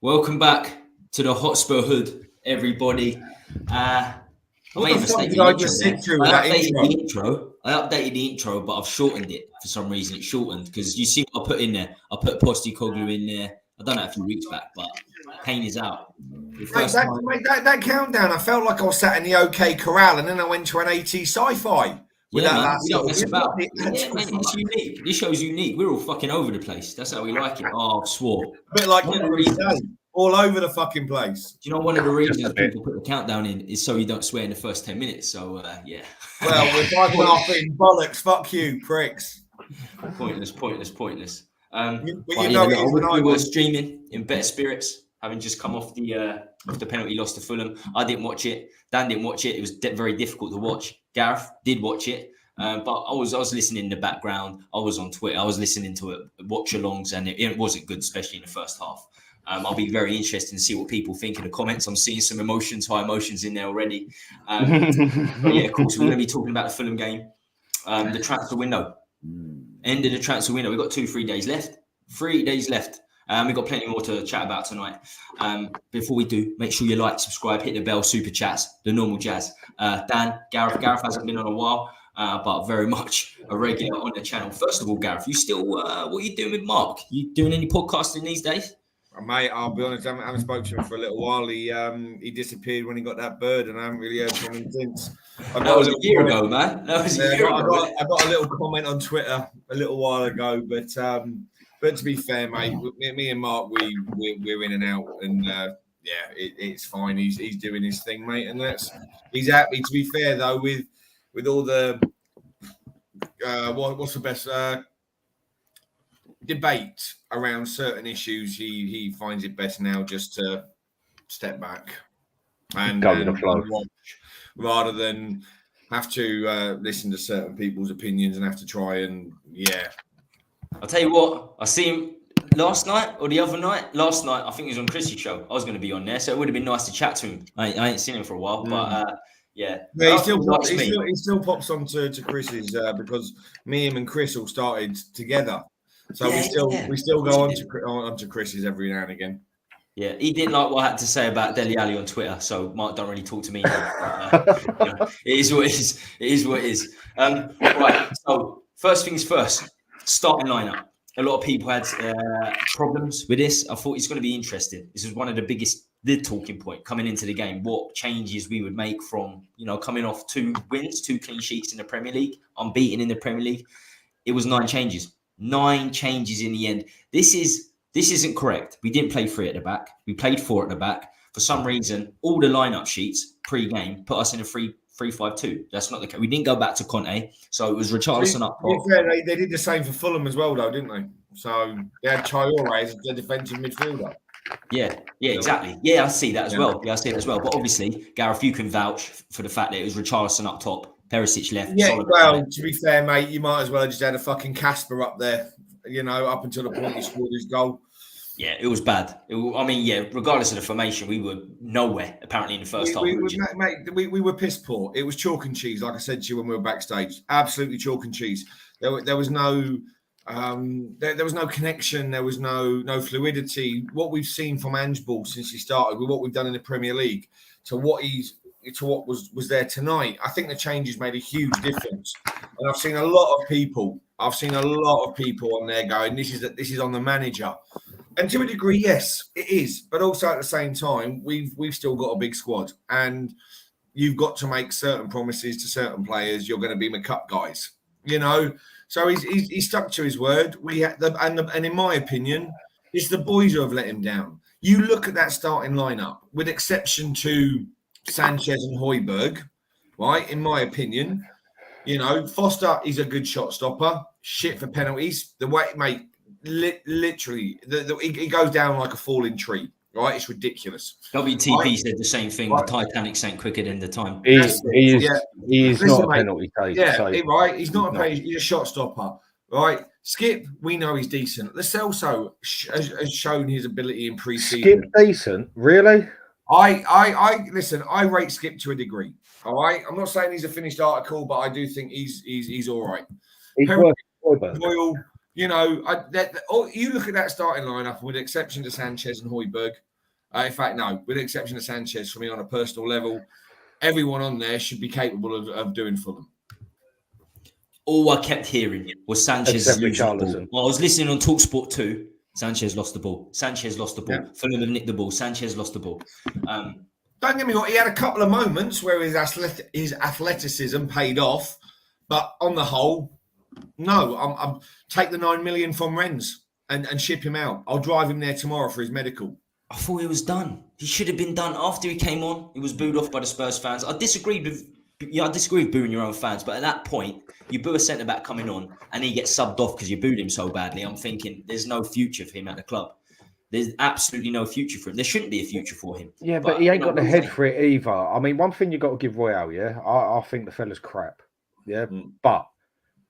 Welcome back to the Hotspur Hood, everybody. What the fuck did I just sit through with that intro? I updated the intro, but I've shortened it for some reason. It's shortened because you see what I put in there. I put Postecoglou in there. I don't know a few weeks back, but Kane is out. That countdown, I felt like I was sat in the OK Corral, and then I went to an AT Sci-Fi. Yeah, man, we don't mess about. Yeah, man, it's unique. This show's unique. We're all fucking over the place. That's how we like it. Oh, I swore. A bit like all over the fucking place. Do you know one of the reasons people put the countdown in is so you don't swear in the first 10 minutes? So, yeah. Well, we're driving off in bollocks. Fuck you, pricks. Pointless. We were streaming in better spirits, having just come off the penalty loss to Fulham. I didn't watch it. Dan didn't watch it. It was very difficult to watch. Gareth did watch it. But I was listening in the background. I was on Twitter. I was listening to it, watch-alongs, and it wasn't good, especially in the first half. I'll be very interested to see what people think in the comments. I'm seeing some high emotions in there already. But yeah, of course, we're going to be talking about the Fulham game. The transfer window. End of the transfer window. We've got 3 days left. 3 days left. We've got plenty more to chat about tonight. Before we do, make sure you like, subscribe, hit the bell, super chats, the normal jazz. Dan, Gareth hasn't been on a while, but very much a regular on the channel. First of all, Gareth, you still, what are you doing with Mark? You doing any podcasting these days? Mate, I'll be honest, I haven't spoken to him for a little while. He disappeared when he got that bird, and I haven't really heard from him since. That was a year ago, man. That was a year ago. I got a little comment on Twitter a little while ago, but to be fair, mate, me and Mark, we're in and out, and it's fine. He's doing his thing, mate, and he's happy. To be fair, though, with all the what's the best debate around certain issues, he finds it best now just to step back and go with the flow, watch, rather than have to listen to certain people's opinions and have to try and I'll tell you what, I see him last night or the other night. Last night, I think he was on Chrissy's show. I was going to be on there, so it would have been nice to chat to him. I ain't seen him for a while, but he still pops on to Chris's because me, him, and Chris all started together. So we still go on to Chris's every now and again. Yeah, he didn't like what I had to say about Dele Alli on Twitter, so Mark don't really talk to me. It is what it is. It is what it is. Right. So first things first. Starting lineup. A lot of people had problems with this. I thought it's going to be interesting. This is one of the talking point coming into the game. What changes we would make from, coming off 2 wins, 2 clean sheets in the Premier League, unbeaten in the Premier League. It was 9 changes. 9 changes in the end. This isn't correct. We didn't play 3 at the back. We played 4 at the back. For some reason, all the lineup sheets pre-game put us in a 3-5-2. That's not the case. We didn't go back to Conte, so it was Richarlison up top. Yeah, they did the same for Fulham as well, though, didn't they? So they had Traore as a defensive midfielder. Yeah, exactly. Yeah, I see that as well. Yeah, I see that as well. But obviously, Gareth, you can vouch for the fact that it was Richarlison up top, Perisic left. Yeah, well, to be fair, mate, you might as well have just had a fucking Casper up there, up until the point he scored his goal. Yeah, it was bad. Regardless of the formation, we were nowhere, apparently, in the first half. We were piss poor. It was chalk and cheese, like I said to you when we were backstage. Absolutely chalk and cheese. There was no connection. There was no fluidity. What we've seen from Ange Ball since he started, with what we've done in the Premier League, to what was there tonight, I think the changes made a huge difference. And I've seen a lot of people on there going, this is on the manager. And to a degree, yes, it is. But also at the same time, we've still got a big squad, and you've got to make certain promises to certain players. You're going to be McCup guys, So he's stuck to his word. And in my opinion, it's the boys who have let him down. You look at that starting lineup, with exception to Sanchez and Højbjerg, right? In my opinion, Foster is a good shot stopper. Shit for penalties. The way, mate. Literally, he goes down like a falling tree, right? It's ridiculous. WTP said the same thing. The Titanic sank quicker than the time. He is not a penalty taker. Yeah, right. He's not a penalty. He's a shot stopper, right? Skip, we know he's decent. Lo Celso has shown his ability in pre-season. Skip decent, really? I listen. I rate Skip to a degree. All right, I'm not saying he's a finished article, but I do think he's all right. He's Royal. You look at that starting lineup, with the exception to Sanchez and Højbjerg, In fact, no, with the exception of Sanchez, for me on a personal level, everyone on there should be capable of doing Fulham. All I kept hearing was Sanchez Except losing the ball. Richarlison. Well, I was listening on TalkSport 2. Sanchez lost the ball. Sanchez lost the ball. Yeah. Fulham have nicked the ball. Sanchez lost the ball. Don't get me wrong, he had a couple of moments where his athleticism paid off, but on the whole, no. I'm take the 9 million from Rennes and ship him out. I'll drive him there tomorrow for his medical. I thought he was done. He should have been done after he came on. He was booed off by the Spurs fans. I disagree with booing your own fans, but at that point, you boo a centre back coming on, and he gets subbed off because you booed him so badly. I'm thinking there's no future for him at the club. There's absolutely no future for him. There shouldn't be a future for him. Yeah, but he ain't got the head for it either. I mean, one thing you got to give Royale, yeah, I think the fella's crap, yeah, but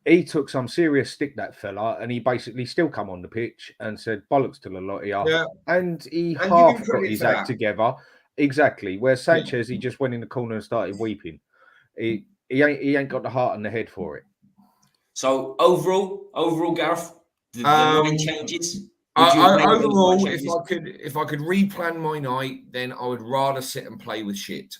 he took some serious stick, that fella, and he basically still come on the pitch and said bollocks to the lot here, and he half got his act together, exactly. Where Sanchez, he just went in the corner and started weeping. He ain't got the heart and the head for it. So overall, Gareth, the main changes. Overall, if I could replan my night, then I would rather sit and play with shit.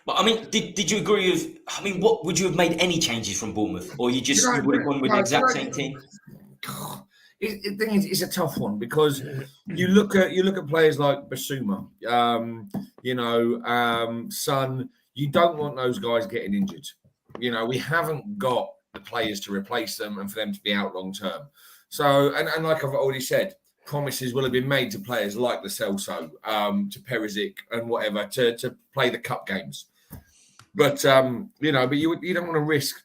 But I mean, did you agree with? I mean, what would you have made any changes from Bournemouth, or you would have gone with the exact same team? The thing is, it's a tough one because you look at players like Basuma, Son. You don't want those guys getting injured. We haven't got the players to replace them and for them to be out long term. So, and like I've already said, promises will have been made to players like the Celso, to Perisic and whatever to play the cup games. But you don't want to risk.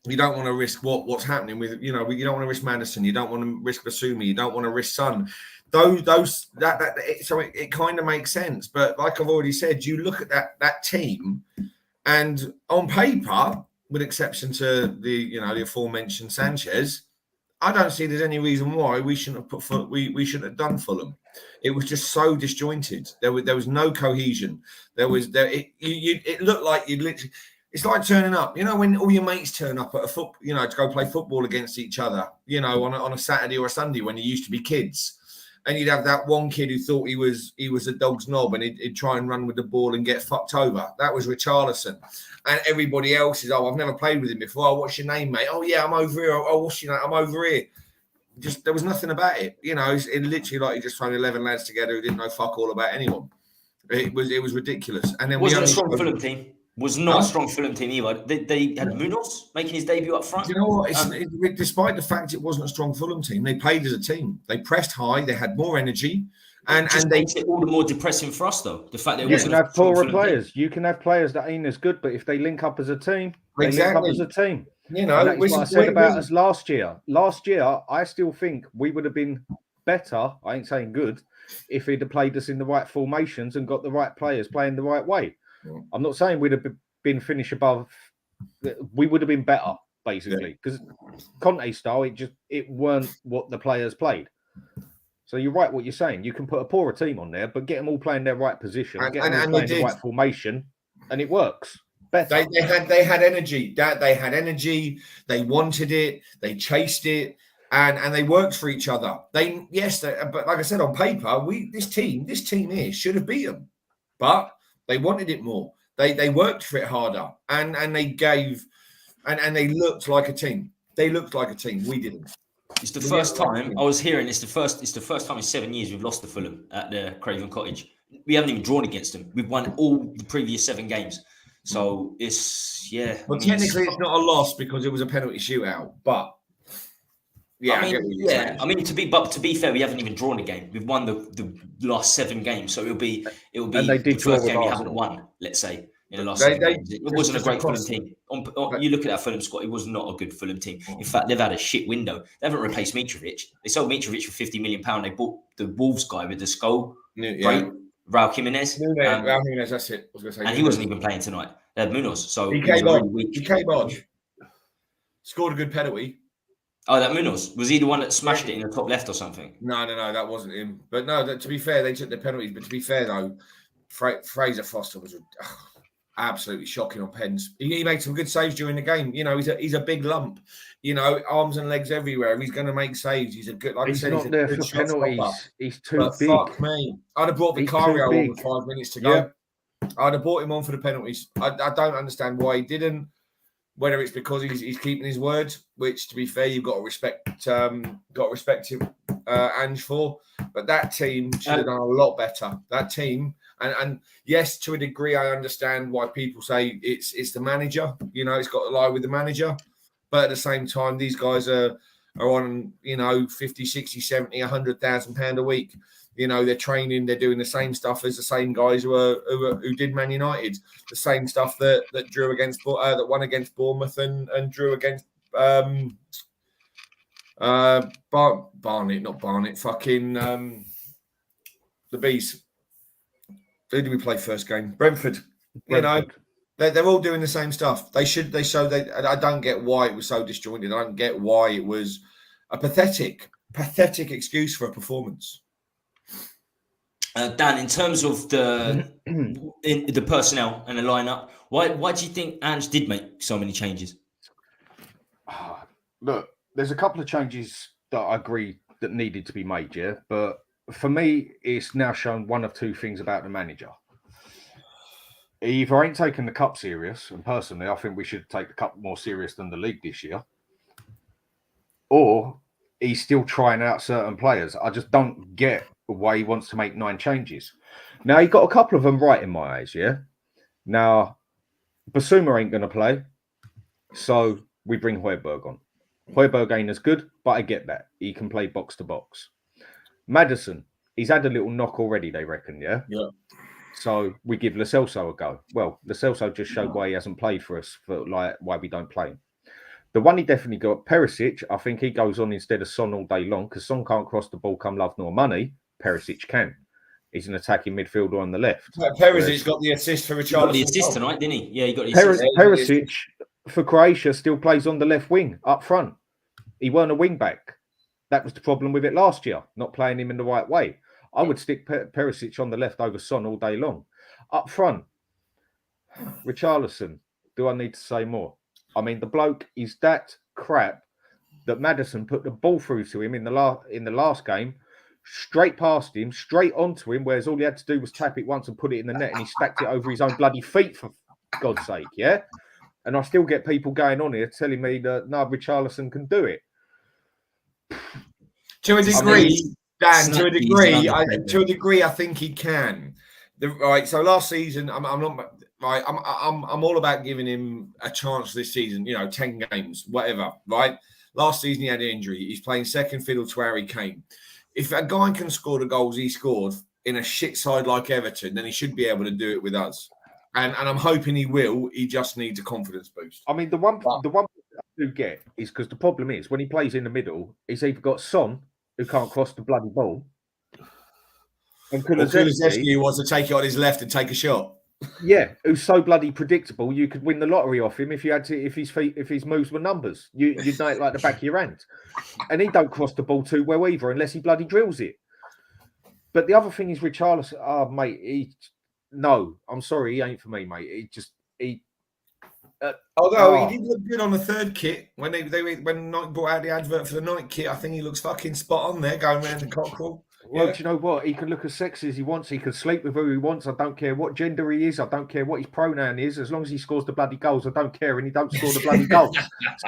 You don't want to risk what's happening with you don't want to risk Maddison. You don't want to risk Basuma. You don't want to risk Son. So it kind of makes sense. But like I've already said, you look at that team, and on paper, with exception to the aforementioned Sanchez, I don't see there's any reason why we shouldn't have we shouldn't have done Fulham. It was just so disjointed. There was no cohesion. It looked like you literally. It's like turning up. When all your mates turn up at to go play football against each other. On a Saturday or a Sunday when you used to be kids, and you'd have that one kid who thought he was a dog's knob and he'd try and run with the ball and get fucked over. That was Richarlison. And everybody else is, I've never played with him before. Oh, what's your name, mate? Oh, yeah, I'm over here. Oh, what's your name? I'm over here. Just there was nothing about it. It literally like you just thrown 11 lads together who didn't know fuck all about anyone. It was ridiculous. And then wasn't a strong Fulham team. Was not a strong Fulham team either. They had Munoz making his debut up front. Do you know what? Despite the fact it wasn't a strong Fulham team, they played as a team. They pressed high. They had more energy. And they makes it all the more depressing for us, though. The fact that you can have poorer players. You can have players that ain't as good, but if they link up as a team, they link up as a team. That's what I said about us last year. Last year, I still think we would have been better. I ain't saying good, if he'd have played us in the right formations and got the right players playing the right way. I'm not saying we'd have been finished above. We would have been better, basically, because Conte style, it weren't what the players played. So you're right what you're saying. You can put a poorer team on there, but get them all playing their right position, get them all playing the right formation, and it works better. They had energy. They had energy. They wanted it. They chased it, and they worked for each other. But like I said, on paper, this team here should have beat them, but they wanted it more. They worked for it harder, and they gave, and they looked like a team. They looked like a team. We didn't. It's the first time I was hearing. It's the first time in 7 years we've lost to Fulham at the Craven Cottage. We haven't even drawn against them. We've won all the previous 7 games. So it's Well, technically, it's not a loss because it was a penalty shootout. But I mean, to be fair, we haven't even drawn a game. We've won the last 7 games. So it'll be the first game we haven't won. Let's say. In the last 7 games. It wasn't a great Fulham team. You look at that Fulham squad, it was not a good Fulham team. In fact, they've had a shit window. They haven't replaced Mitrovic. They sold Mitrovic for £50 million. They bought the Wolves guy with the skull. Raul Jimenez. Raul Jimenez, that's it. I was going to say. And he wasn't even playing tonight. They had Munoz. So he came on. Scored a good penalty. Oh, that Munoz. Was he the one that smashed it in the top left or something? No, that wasn't him. But no, to be fair, they took the penalties. But to be fair, though, Fraser Foster was... absolutely shocking on pens. He made some good saves during the game. You know, he's a big lump. You know, arms and legs everywhere. He's going to make saves. He's a good, like he's I said, not he's a there good for shot penalties. stopper. He's too but big. Fuck me. I'd have brought Vicario on with 5 minutes to go. Yeah. I'd have brought him on for the penalties. I don't understand why he didn't. Whether it's because he's keeping his word, which, to be fair, you've got to respect. Him, Ange for. But that team should have done a lot better. That team, and yes, to a degree, I understand why people say it's the manager. You know, it's got to lie with the manager. But at the same time, these guys are on, you know, 50, 60, 70, £100,000 a week. You know, they're training, they're doing the same stuff as the same guys who did Man United, the same stuff that drew against that won against Bournemouth and drew against Barnet, fucking the Bees. Who did we play first game? Brentford. You know, they're all doing the same stuff. I don't get why it was so disjointed. I don't get why it was a pathetic excuse for a performance. Dan, in terms of the personnel and the lineup, why do you think Ange did make so many changes? Look, there's a couple of changes that I agree that needed to be made, yeah. But for me, it's now shown one of two things about the manager. He either ain't taking the cup serious, and personally, I think we should take the cup more serious than the league this year, or he's still trying out certain players. I just don't get why he wants to make 9 changes. Now, he got a couple of them right in my eyes, yeah? Now, Basuma ain't going to play, so we bring Højbjerg on. Højbjerg ain't as good, but I get that. He can play box to box. Maddison, he's had a little knock already, they reckon, yeah? Yeah. So we give Lo Celso a go. Well, Lo Celso just showed why he hasn't played for us, for like why we don't play him. The one he definitely got, Perisic, I think he goes on instead of Son all day long, because Son can't cross the ball come love nor money. Perisic can. He's an attacking midfielder on the left. Perisic got the assist for Richarlison. He got the assist tonight, didn't he? Yeah, he got the assist. Perisic for Croatia still plays on the left wing up front. He weren't a wing back. That was the problem with it last year, not playing him in the right way. I would stick Perisic on the left over Son all day long. Up front, Richarlison. Do I need to say more? I mean, the bloke is that crap that Maddison put the ball through to him in the last game, straight past him, straight onto him, whereas all he had to do was tap it once and put it in the net, and he stacked it over his own bloody feet, for God's sake, yeah? And I still get people going on here telling me that, no, Richarlison can do it. To a degree, Dan, to a degree, I think he can. Right, so last season, I'm all about giving him a chance this season, you know, 10 games, whatever, right? Last season, he had an injury. He's playing second fiddle to Harry Kane. If a guy can score the goals he scored in a shit side like Everton, then he should be able to do it with us. And I'm hoping he will. He just needs a confidence boost. I mean, the one I do get is because the problem is when he plays in the middle, he's either got Son, who can't cross the bloody ball, and Kulusevski wants to take it on his left and take a shot. Yeah, who's so bloody predictable. You could win the lottery off him if you had to. If his moves were numbers, you'd know it like the back of your hand. And he don't cross the ball too well either, unless he bloody drills it. But the other thing is Richarlison. Oh, mate, no, I'm sorry, he ain't for me, mate. Although he did look good on the third kit when when Nike brought out the advert for the night kit. I think he looks fucking spot on there, going around the cockerel. Well, do you know what? He can look as sexy as he wants. He can sleep with who he wants. I don't care what gender he is. I don't care what his pronoun is. As long as he scores the bloody goals, I don't care. And he don't score the bloody goals.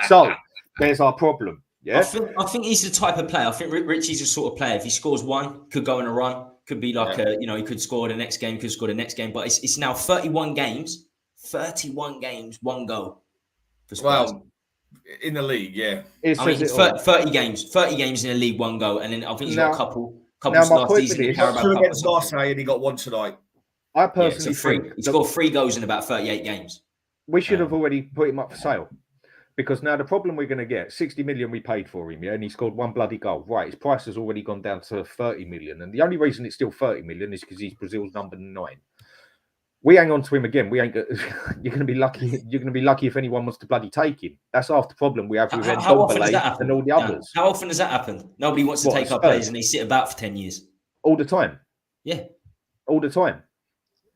So there's our problem. Yeah, I think he's the type of player. I think Richie's the sort of player. If he scores one, could go on a run. Could be like he could score the next game. Could score the next game. But it's now 31 games. 31 games, 1 goal for Spurs. Well, in the league, yeah. It's 30 games in the league, 1 goal, and then I think he's got a couple last season. He got 2 against Marseille and he got 1 tonight. I personally think he scored 3 goals in about 38 games. We should have already put him up for sale, because now the problem we're going to get, 60 million we paid for him, yeah, and he scored 1 bloody goal. Right, his price has already gone down to 30 million, and the only reason it's still 30 million is because he's Brazil's number 9. We hang on to him again. We ain't. You're going to be lucky. You're going to be lucky if anyone wants to bloody take him. That's half the problem we have with Ndombele and all the others. How often does that happen? Nobody wants to take our players, and they sit about for 10 years. All the time. Yeah, all the time.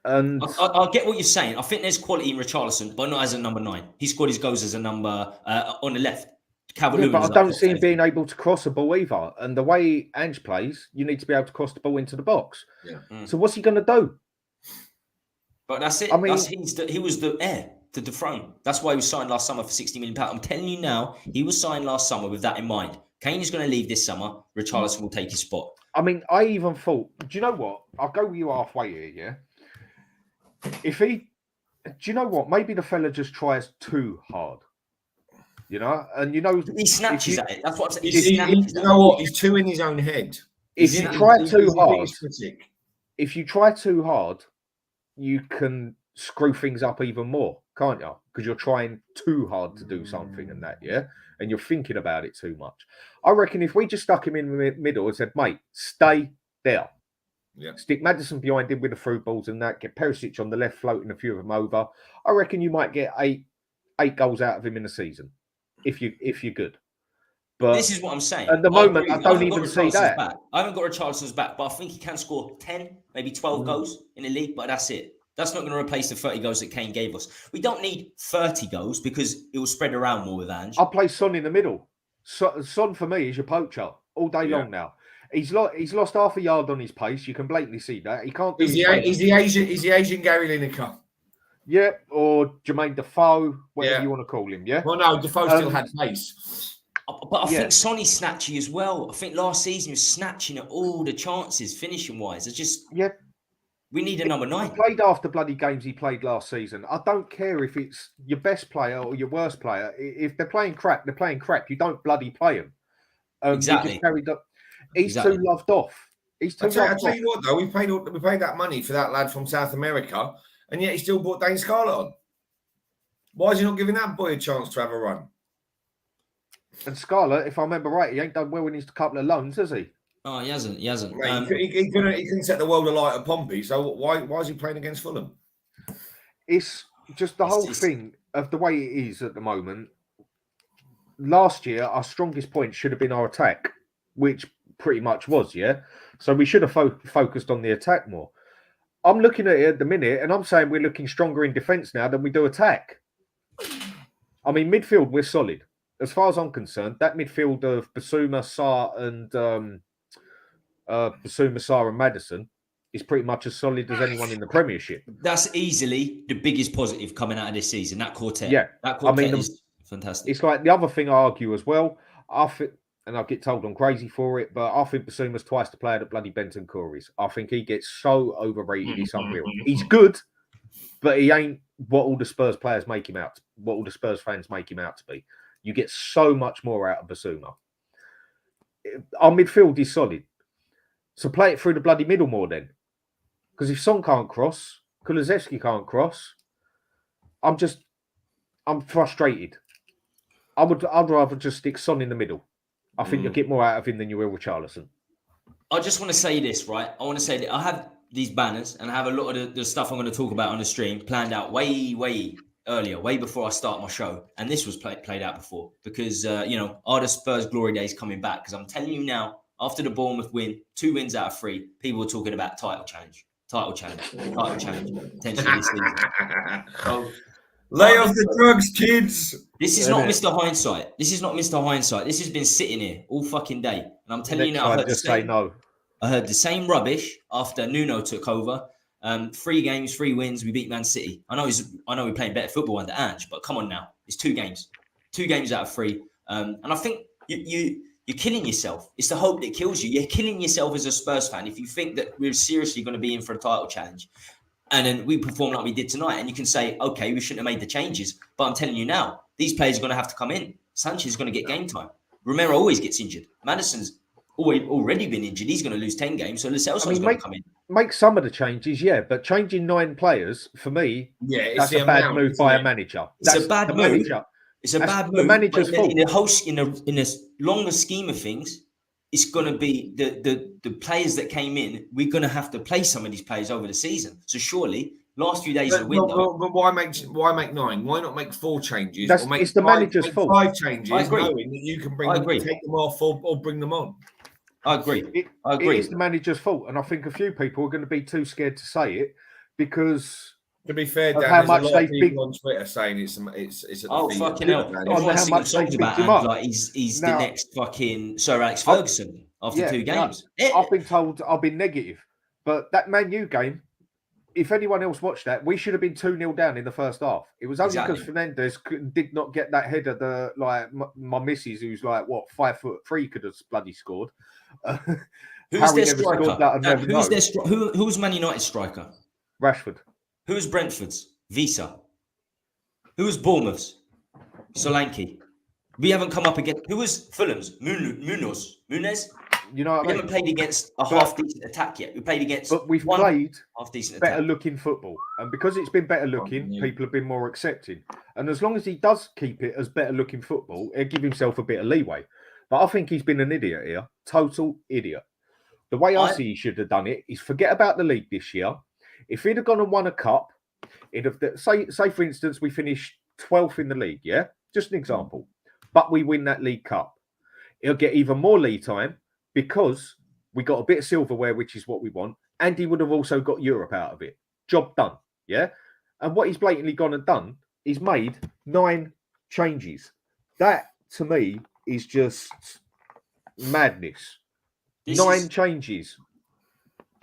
And I get what you're saying. I think there's quality in Richarlison, but not as a number 9. He scored his goals as a number on the left. But I don't see him being able to cross a ball either. And the way Ange plays, you need to be able to cross the ball into the box. Yeah. So what's he going to do? But that's it. I mean, he was the heir to the throne. That's why he was signed last summer for £60 million. I'm telling you now, he was signed last summer with that in mind. Kane is going to leave this summer. Richarlison will take his spot. I mean, I even thought, do you know what? I'll go with you halfway here, yeah? Do you know what? Maybe the fella just tries too hard. You know? And you know... He snatches at it. That's what I'm saying. You know what? He's too in his own head. If you try too hard, you can screw things up even more, can't you? Because you're trying too hard to do something and that, yeah? And you're thinking about it too much. I reckon if we just stuck him in the middle and said, mate, stay there. Yeah. Stick Maddison behind him with the through balls and that, get Perisic on the left floating a few of them over. I reckon you might get eight goals out of him in the season if you're good. But this is what I'm saying. At the moment, I don't even see that. Back. I haven't got Richarlison's back, but I think he can score 10, maybe 12 goals in the league, but that's it. That's not going to replace the 30 goals that Kane gave us. We don't need 30 goals because it will spread around more with Ange. I'll play Son in the middle. Son for me is your poacher all day long now. He's lost half a yard on his pace. You can blatantly see that. He can't do He's the Asian Gary Lineker. Yeah, or Jermaine Defoe, whatever you want to call him, yeah? Well, no, Defoe still had pace. But I think Sonny's snatchy as well. I think last season he was snatching at all the chances, finishing-wise. It's just... Yeah. We need a number 9. He played after bloody games he played last season. I don't care if it's your best player or your worst player. If they're playing crap, they're playing crap. You don't bloody play them. Exactly. He's too loved off. He's too loved off. I tell you what, though, we paid that money for that lad from South America, and yet he still brought Dane Scarlett on. Why is he not giving that boy a chance to have a run? And Scarlett, if I remember right, he ain't done well in his couple of loans, has he? Oh, he hasn't. Mate, he can set the world alight at Pompey, so why is he playing against Fulham? It's just the whole thing of the way it is at the moment. Last year, our strongest point should have been our attack, which pretty much was, yeah? So we should have focused on the attack more. I'm looking at it at the minute, and I'm saying we're looking stronger in defence now than we do attack. I mean, midfield, we're solid. As far as I'm concerned, that midfield of Basuma, Sarr, and... Basuma, Sarr and Maddison is pretty much as solid as anyone in the Premiership. That's easily the biggest positive coming out of this season, that quartet. Yeah. That quartet is fantastic. It's like the other thing I argue as well, and I get told I'm crazy for it, but I think Basuma's twice the player that bloody Benton Corey's. I think he gets so overrated, it's unreal. He's good, but he ain't what all the Spurs players make him out, what all the Spurs fans make him out to be. You get so much more out of Basuma. Our midfield is solid. So play it through the bloody middle more then. Because if Son can't cross, Kulusevski can't cross, I'm frustrated. I'd rather just stick Son in the middle. I think you'll get more out of him than you will with Richarlison. I just want to say this, right? I want to say that I have these banners and I have a lot of the stuff I'm going to talk about on the stream planned out way earlier, way before I start my show. And this was played out before because, are the Spurs glory days coming back? Because I'm telling you now, after the Bournemouth win, 2 wins out of 3, people were talking about title challenge, potentially this season. So, lay off the drugs, kids. This is not Mr. Hindsight. This has been sitting here all fucking day. And I'm telling you now, I heard the same rubbish after Nuno took over. 3 games, 3 wins. We beat Man City. I know we're playing better football under Ange, but come on now. It's 2 games. 2 games out of 3. And I think you're killing yourself. It's the hope that kills you. You're killing yourself as a Spurs fan if you think that we're seriously going to be in for a title challenge. And then we perform like we did tonight. And you can say, okay, we shouldn't have made the changes. But I'm telling you now, these players are going to have to come in. Sanchez is going to get game time. Romero always gets injured. Maddison's already been injured. He's going to lose 10 games. So Lascelles going to come in. Make some of the changes, yeah. But changing 9 players, for me, that's a bad move by a manager. It's a bad move. It's a bad move. The manager's fault. In a longer scheme of things, it's going to be the players that came in. We're going to have to play some of these players over the season. So surely, last few days of the window. But why make 9? Why not make 4 changes? It's the manager's fault. 5 changes, knowing that you can take them off or bring them on. I agree. It is the manager's fault, and I think a few people are going to be too scared to say it because to be fair, Dan, how there's much a lot of they people on Twitter saying it's at the feet. Fucking hell! Everyone's singing songs about Ange like he's the next fucking Sir Alex Ferguson after 2 games. I've been told I've been negative, but that Man U game, if anyone else watched that, we should have been 2-0 down in the first half. It was only because Fernandes did not get that header. The my missus, who's like 5'3", could have bloody scored. Who's their striker? Who's Man United striker? Rashford. Who's Brentford's? Visa. Who's Bournemouth's? Solanke. We haven't come up against. Who was Fulham's? Munez. You know, we haven't played against a half-decent attack yet. We played against, but we've played half-decent better-looking football, and because it's been better-looking, people have been more accepting. And as long as he does keep it as better-looking football, he'll give himself a bit of leeway. But I think he's been an idiot here, total idiot. The way I see he should have done it is forget about the league this year. If he'd have gone and won a cup, it'd have say for instance we finished 12th in the league, yeah, just an example, but we win that League Cup, he'll get even more league time because we got a bit of silverware, which is what we want, and he would have also got Europe out of it. Job done, yeah. And what he's blatantly gone and done is made 9 changes. That to me is just madness. 9 changes.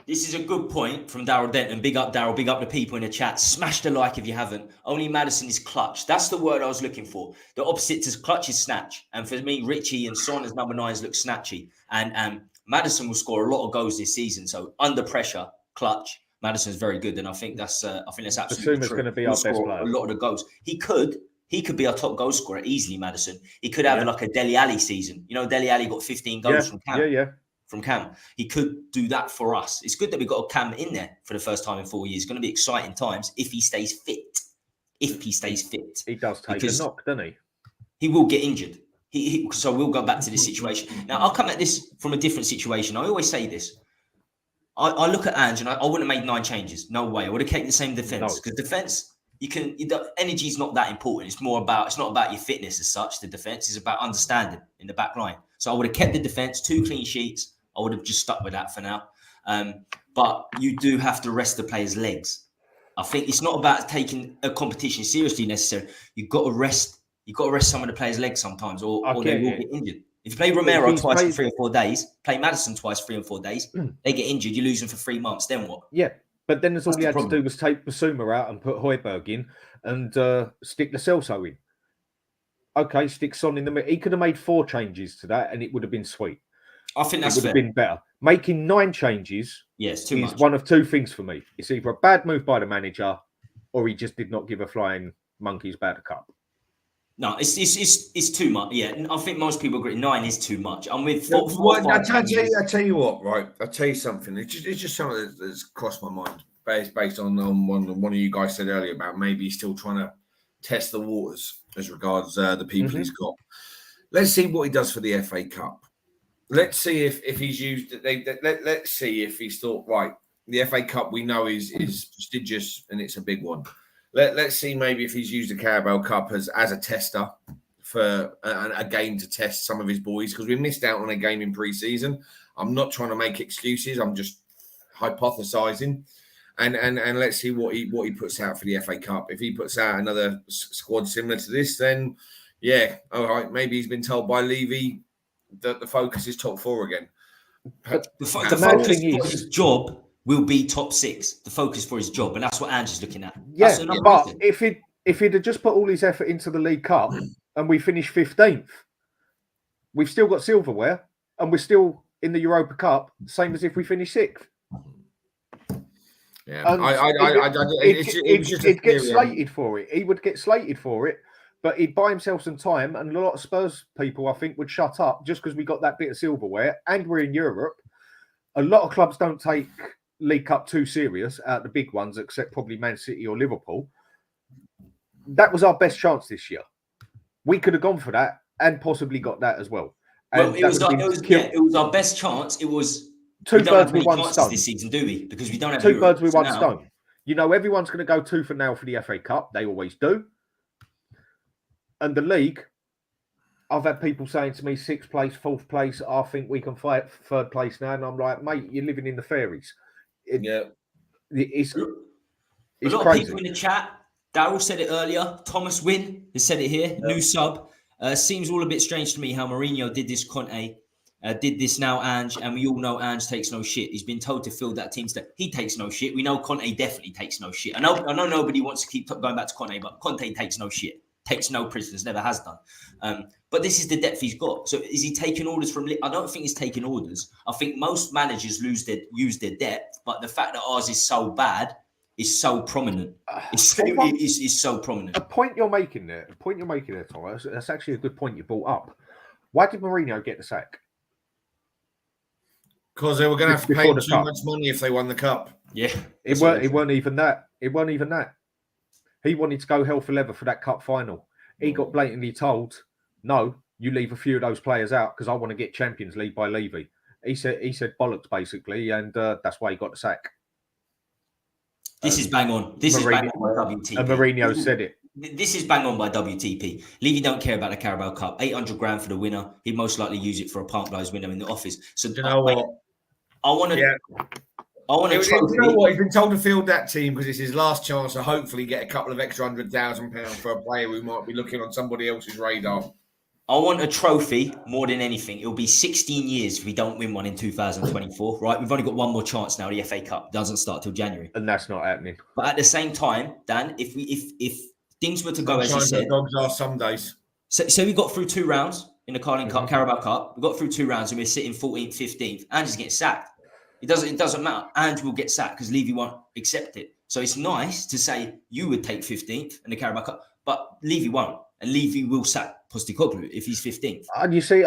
This is a good point from Daryl Denton. Big up, Daryl. Big up the people in the chat. Smash the like if you haven't. Only Maddison is clutch. That's the word I was looking for. The opposite to clutch is snatch. And for me, Richie and Son as number 9s look snatchy. And Maddison will score a lot of goals this season. So under pressure, clutch. Maddison's very good. And I think that's absolutely true. Going to be our best player. A lot of the goals. He could be our top goal scorer easily, Maddison. He could have like a Dele Alli season. You know, Dele Alli got 15 goals from camp. From Cam. He could do that for us. It's good that we got a Cam in there for the first time in 4 years. It's going to be exciting times if he stays fit. He does take a knock, doesn't he? He will get injured. So we'll go back to this situation. Now, I'll come at this from a different situation. I always say this. I look at Ange and I wouldn't have made 9 changes. No way. I would have kept the same defence. Because defence, energy is not that important. It's not about your fitness as such, the defence. It's about understanding in the back line. So I would have kept the defence, 2 clean sheets. I would have just stuck with that for now. But you do have to rest the players' legs. I think it's not about taking a competition seriously necessarily. You've got to rest some of the players' legs sometimes, or they will get injured. If you play Romero twice for 3 or 4 days, play Maddison twice 3 or 4 days, they get injured, you lose them for 3 months, then what? Yeah, but then all he had to do was take Basuma out and put Højbjerg in and stick the Celso in. Okay, stick Son in the middle. He could have made 4 changes to that and it would have been sweet. I think that's fair. It would have been better. Making 9 changes is one of 2 things for me. It's either a bad move by the manager or he just did not give a flying monkey's about a cup. No, it's too much. Yeah, I think most people agree 9 is too much. I'm with 4. I tell you what, right? I'll tell you something. It's just something that's crossed my mind based on one of you guys said earlier about maybe he's still trying to test the waters as regards the people he's got. Let's see what he does for the FA Cup. Let's see if he's used it. Let's see if he's thought, right, the FA Cup we know is prestigious and it's a big one. Let's see maybe if he's used the Carabao Cup as a tester for a game to test some of his boys, because we missed out on a game in pre-season. I'm not trying to make excuses. I'm just hypothesizing. And let's see what he puts out for the FA Cup. If he puts out another squad similar to this, then yeah, all right, maybe he's been told by Levy that the focus is top 4 again. But the focus for his job will be top 6. The focus for his job, and that's what Ange is looking at. Yeah, but reason. if he'd have just put all his effort into the League Cup and we finish 15th, we've still got silverware and we're still in the Europa Cup, same as if we finish 6th. Yeah, he'd get slated for it. He would get slated for it. But he'd buy himself some time, and a lot of Spurs people, I think, would shut up just because we got that bit of silverware and we're in Europe. A lot of clubs don't take League Cup too serious out of the big ones, except probably Man City or Liverpool. That was our best chance this year. We could have gone for that and possibly got that as well. Well, it was our best chance. It was 2 birds with 1 stone this season, do we? Because we don't have 2 birds with 1 stone. You know, everyone's going to go tooth and nail for the FA Cup. They always do. And the league, I've had people saying to me, 6th place, 4th place, I think we can fight 3rd place now. And I'm like, mate, you're living in the fairies. It's a lot crazy. of people in the chat. Daryl said it earlier. Thomas Wynn has said it here. New sub. Seems all a bit strange to me how Mourinho did this. Conte did this now. Ange, and we all know Ange takes no shit. He's been told to fill that team. He takes no shit. We know Conte definitely takes no shit. I know nobody wants to keep going back to Conte, but Conte takes no shit. Takes no prisoners. Never has done. But this is the depth he's got. So is he taking orders from? I don't think he's taking orders. I think most managers use their depth, but the fact that ours is so bad is so prominent. It's so prominent. A point you're making there, Tom. That's actually a good point you brought up. Why did Mourinho get the sack? Because they were going to have to pay too much money if they won the cup. Yeah, it weren't even that. It weren't even that. He wanted to go hell for leather for that cup final. He got blatantly told, "No, you leave a few of those players out because I want to get Champions League by Levy." He said bollocks basically, and that's why he got the sack. This is bang on. This is bang on by WTP. And Mourinho said it. This is bang on by WTP. Levy don't care about the Carabao Cup. 800 grand for the winner. He'd most likely use it for a Park Guys winner in the office. So you know what? I want to. Yeah. I want to. You know what? He's been told to field that team because it's his last chance to hopefully get a couple of extra £100,000 for a player who might be looking on somebody else's radar. I want a trophy more than anything. It'll be 16 years if we don't win one in 2024, right? We've only got one more chance now. The FA Cup doesn't start till January, and that's not happening. But at the same time, Dan, if things were to go as you said, dogs are some days. So we got through 2 rounds in the Carling Cup, Carabao Cup. We got through 2 rounds and we're sitting 14th, 15th. Ange's getting sacked. It doesn't matter. Ange will get sacked because Levy won't accept it. So it's nice to say you would take 15th in the Carabao Cup, but Levy won't. And Levy will sack Postecoglou if he's 15th. And you see,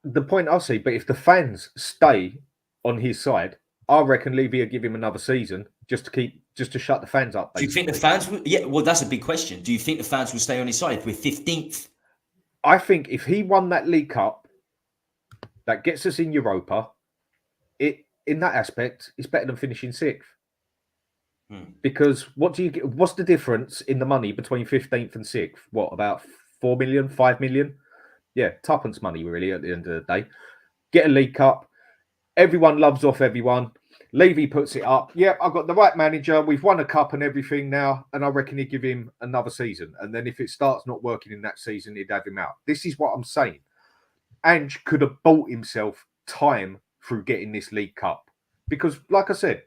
the point I see, but if the fans stay on his side, I reckon Levy will give him another season just to shut the fans up. Basically. Do you think the fans will? Yeah, well, that's a big question. Do you think the fans will stay on his side if we're 15th? I think if he won that League Cup, that gets us in Europa, in that aspect, it's better than finishing 6th. Because what do you get? What's the difference in the money between 15th and 6th? What, about 4 million, 5 million? Yeah, tuppence money, really, at the end of the day. Get a League Cup. Everyone loves off everyone. Levy puts it up. Yeah, I've got the right manager. We've won a cup and everything now. And I reckon he'd give him another season. And then if it starts not working in that season, he'd have him out. This is what I'm saying. Ange could have bought himself time through getting this League Cup. Because, like I said,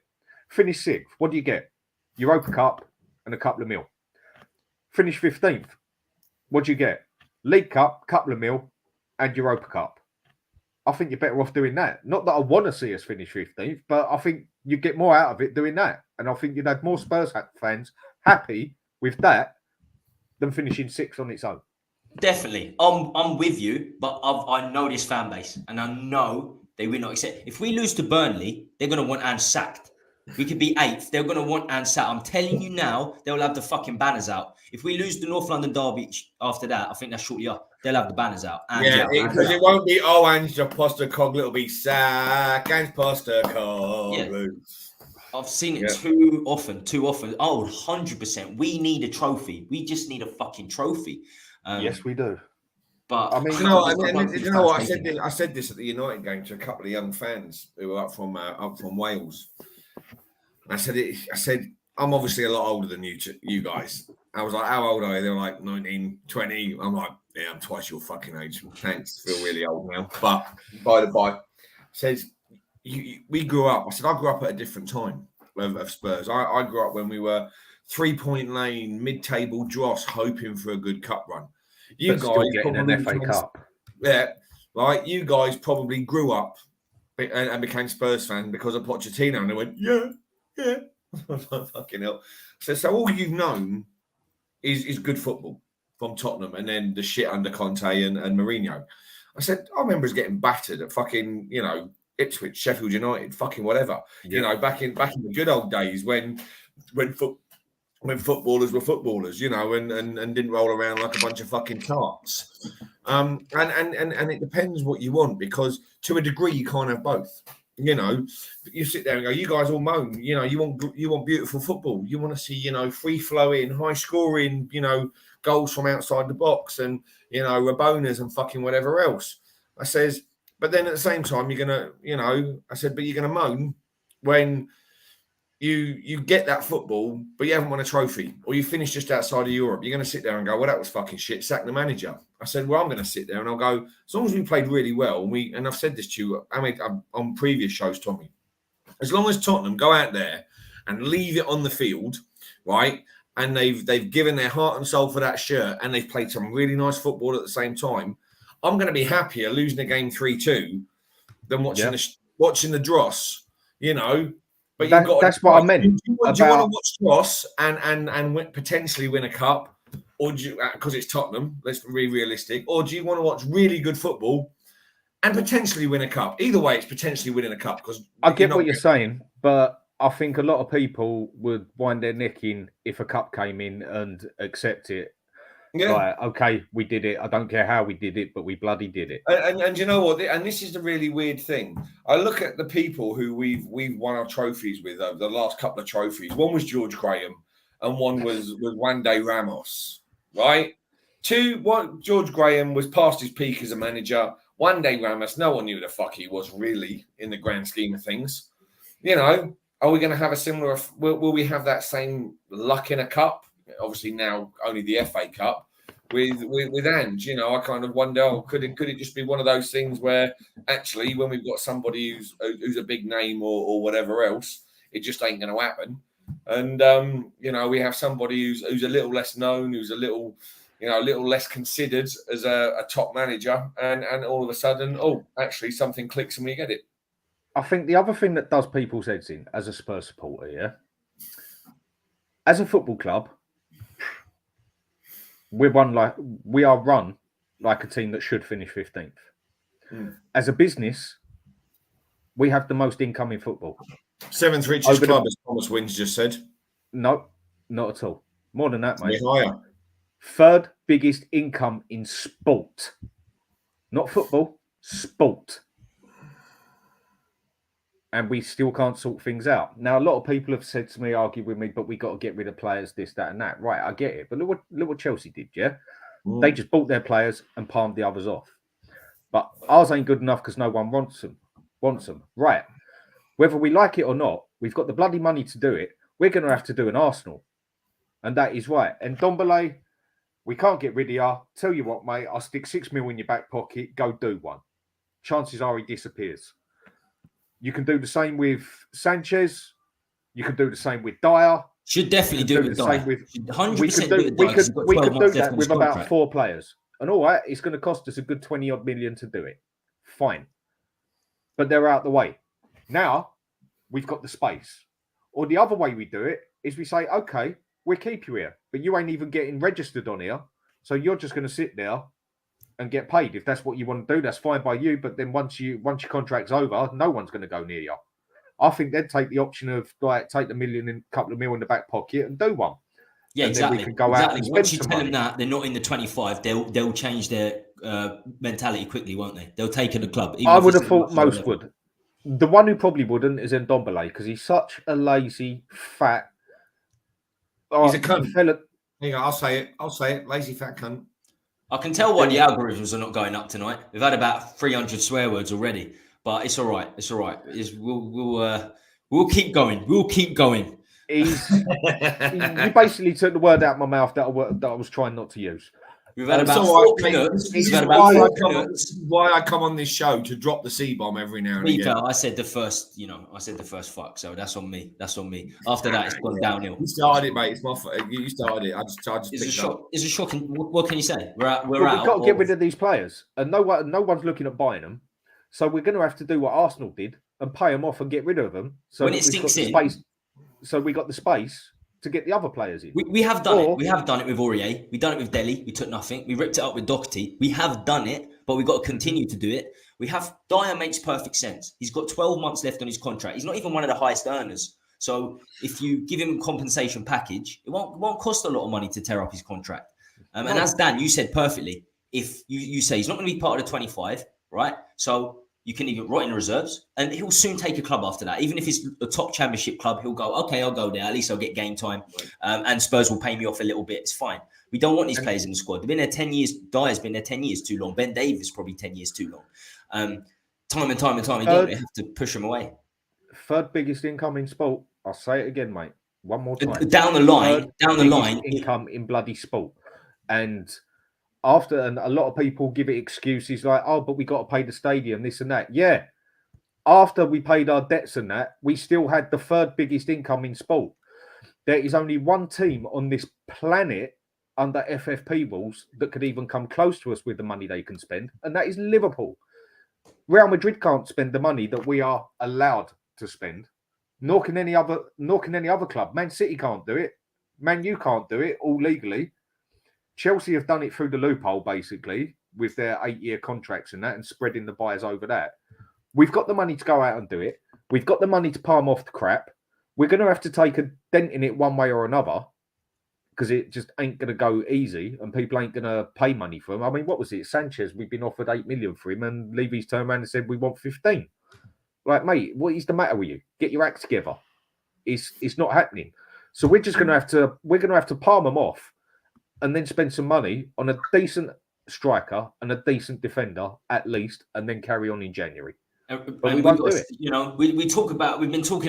finish 6th. What do you get? Europa Cup and a couple of mil. Finish 15th. What do you get? League Cup, couple of mil, and Europa Cup. I think you're better off doing that. Not that I want to see us finish 15th, but I think you get more out of it doing that. And I think you'd have more Spurs fans happy with that than finishing 6th on its own. Definitely. I'm with you, but I know this fan base, and I know they will not accept. If we lose to Burnley, they're going to want Ange sacked. We could be 8th. They're going to want Ange sacked. I'm telling you now, they'll have the fucking banners out. If we lose the North London derby after that, I think that's shortly up. They'll have the banners out. Because it won't be, Ange Postecoglou. It'll be sack, Ange Postecoglou. Yeah. I've seen it too often. Oh, 100%. We need a trophy. We just need a fucking trophy. Yes, we do. But I mean, you know what? I said this at the United game to a couple of young fans who were up from Wales. I said, I'm obviously a lot older than you guys. I was like, how old are you? They were like 19, 20. I'm like, yeah, I'm twice your fucking age. Thanks. I feel really old now. But by the by, says we grew up. I said I grew up at a different time of Spurs. I grew up when we were 3-point lane, mid-table dross, hoping for a good cup run. You guys getting an FA Cup. Yeah, right. You guys probably grew up and became Spurs fans because of Pochettino, and they went, yeah. Fucking hell. So all you've known is good football from Tottenham, and then the shit under Conte and Mourinho. I said, I remember us getting battered at fucking, Ipswich, Sheffield United, fucking whatever. Yeah. Back in the good old days when footballers were footballers, and didn't roll around like a bunch of fucking tarts. And it depends what you want, because to a degree you can't have both. You sit there and go, you guys all moan, you want beautiful football. You want to see, free flowing, high scoring, goals from outside the box and, Rabonas and fucking whatever else. I says, but then at the same time, you're going to, but you're going to moan when you get that football, but you haven't won a trophy, or you finish just outside of Europe, you're going to sit there and go, well, that was fucking shit, sack the manager. I said, well, I'm going to sit there and I'll go, as long as we played really well, and I've said this to you, on previous shows, Tommy, as long as Tottenham go out there and leave it on the field, right, and they've given their heart and soul for that shirt, and they've played some really nice football at the same time, I'm going to be happier losing a game 3-2 than watching the dross, you know. But that's what I meant. Do you want to watch dross and potentially win a cup, or do you, because it's Tottenham, let's be realistic, or do you want to watch really good football and potentially win a cup? Either way, it's potentially winning a cup. Because I get what you're saying, but I think a lot of people would wind their neck in if a cup came in and accept it. Yeah. Like, okay, we did it. I don't care how we did it, but we bloody did it. And you know what? And this is the really weird thing. I look at the people who we've won our trophies with over the last couple of trophies. One was George Graham, and one was Juande Ramos. Right? George Graham was past his peak as a manager. Juande Ramos, no one knew who the fuck he was really in the grand scheme of things. You know, are we going to have a similar? Will we have that same luck in a cup? Obviously now only the FA Cup with Ange. You know, I kind of wonder, could it just be one of those things where actually when we've got somebody who's a big name or whatever else, it just ain't going to happen. And you know, we have somebody who's a little less known, who's a little less considered as a top manager, and all of a sudden, actually something clicks and we get it. I think the other thing that does people's heads in as a Spurs supporter, as a football club, we are run like a team that should finish 15th. As a business, we have the most income in football. 7th richest club, as Thomas Wins just said. No, not at all. More than that, mate. Higher. 3rd biggest income in sport. Not football, sport. And we still can't sort things out. Now, a lot of people have said to me, argue with me, but we got to get rid of players, this, that, and that. Right, I get it. But look what Chelsea did, yeah? They just bought their players and palmed the others off. But ours ain't good enough because no one wants them. Right. Whether we like it or not, we've got the bloody money to do it. We're going to have to do an Arsenal. And that is right. And Ndombele, we can't get rid of you. Tell you what, mate, I'll stick 6 mil in your back pocket. Go do one. Chances are he disappears. You can do the same with Sanchez. You can do the same with Dyer. Should definitely do the same with 100%. We could do that with about 4 players. And all right, it's going to cost us a good 20-odd million to do it. Fine. But they're out the way. Now, we've got the space. Or the other way we do it is we say, okay, we'll keep you here, but you ain't even getting registered on here. So you're just going to sit there and get paid. If that's what you want to do, that's fine by you. But then once your contract's over, no one's going to go near you. I think they'd take the option of take the million and a couple of mil in the back pocket and do one. Yeah, exactly. We can go out and once you tell them that they're not in the 25, they'll change their mentality quickly, won't they? They'll take in the club. I would have thought most would. The one who probably wouldn't is Ndombele because he's such a lazy, fat. He's a cunt. Here you go, I'll say it. Lazy, fat cunt. I can tell why the algorithms are not going up tonight. We've had about 300 swear words already, but it's all right. It's all right. We'll keep going. We'll keep going. You basically took the word out of my mouth that I was trying not to use. We've had about 4 minutes. This is why I come on this show to drop the C-bomb every now and again. I said the first fuck, so that's on me. After that, it's gone downhill. You started it, mate. It's my fault. You started it. I just it's a shock. It's a shocking. What can you say? We've got to get rid of these players, and no one's looking at buying them. So we're going to have to do what Arsenal did and pay them off and get rid of them. So when it sinks in, so we got the space to get the other players in. We have done it. We have done it with Aurier. We've done it with Dele. We took nothing. We ripped it up with Doherty. We have done it, but we've got to continue to do it. Dyer makes perfect sense. He's got 12 months left on his contract. He's not even one of the highest earners. So if you give him a compensation package, it won't cost a lot of money to tear up his contract. And as Dan, you said perfectly, if you say he's not going to be part of the 25, right? So you can even write in the reserves, and he'll soon take a club after that. Even if it's a top championship club, he'll go, okay, I'll go there. At least I'll get game time. And Spurs will pay me off a little bit. It's fine. We don't want these players in the squad. They've been there 10 years. Dyer's been there 10 years too long. Ben Davies probably 10 years too long. Time and time again, we have to push them away. 3rd biggest income in sport. I'll say it again, mate. One more time. Down the line, income in bloody sport. And and a lot of people give it excuses like, oh, but we got to pay the stadium, this and that. Yeah. After we paid our debts and that, we still had the third biggest income in sport. There is only one team on this planet under FFP rules that could even come close to us with the money they can spend, and that is Liverpool. Real Madrid can't spend the money that we are allowed to spend, nor can any other club. Man City can't do it. Man U can't do it, all legally. Chelsea have done it through the loophole, basically, with their 8-year contracts and that, and spreading the buyers over that. We've got the money to go out and do it. We've got the money to palm off the crap. We're going to have to take a dent in it one way or another, because it just ain't going to go easy and people ain't going to pay money for him. I mean, what was it? Sanchez, we've been offered 8 million for him, and Levy's turned around and said, we want 15. Like, mate, what is the matter with you? Get your act together. It's not happening. So we're just going to have to palm them off and then spend some money on a decent striker and a decent defender at least, and then carry on in January. But we won't do it. You know, we've been talking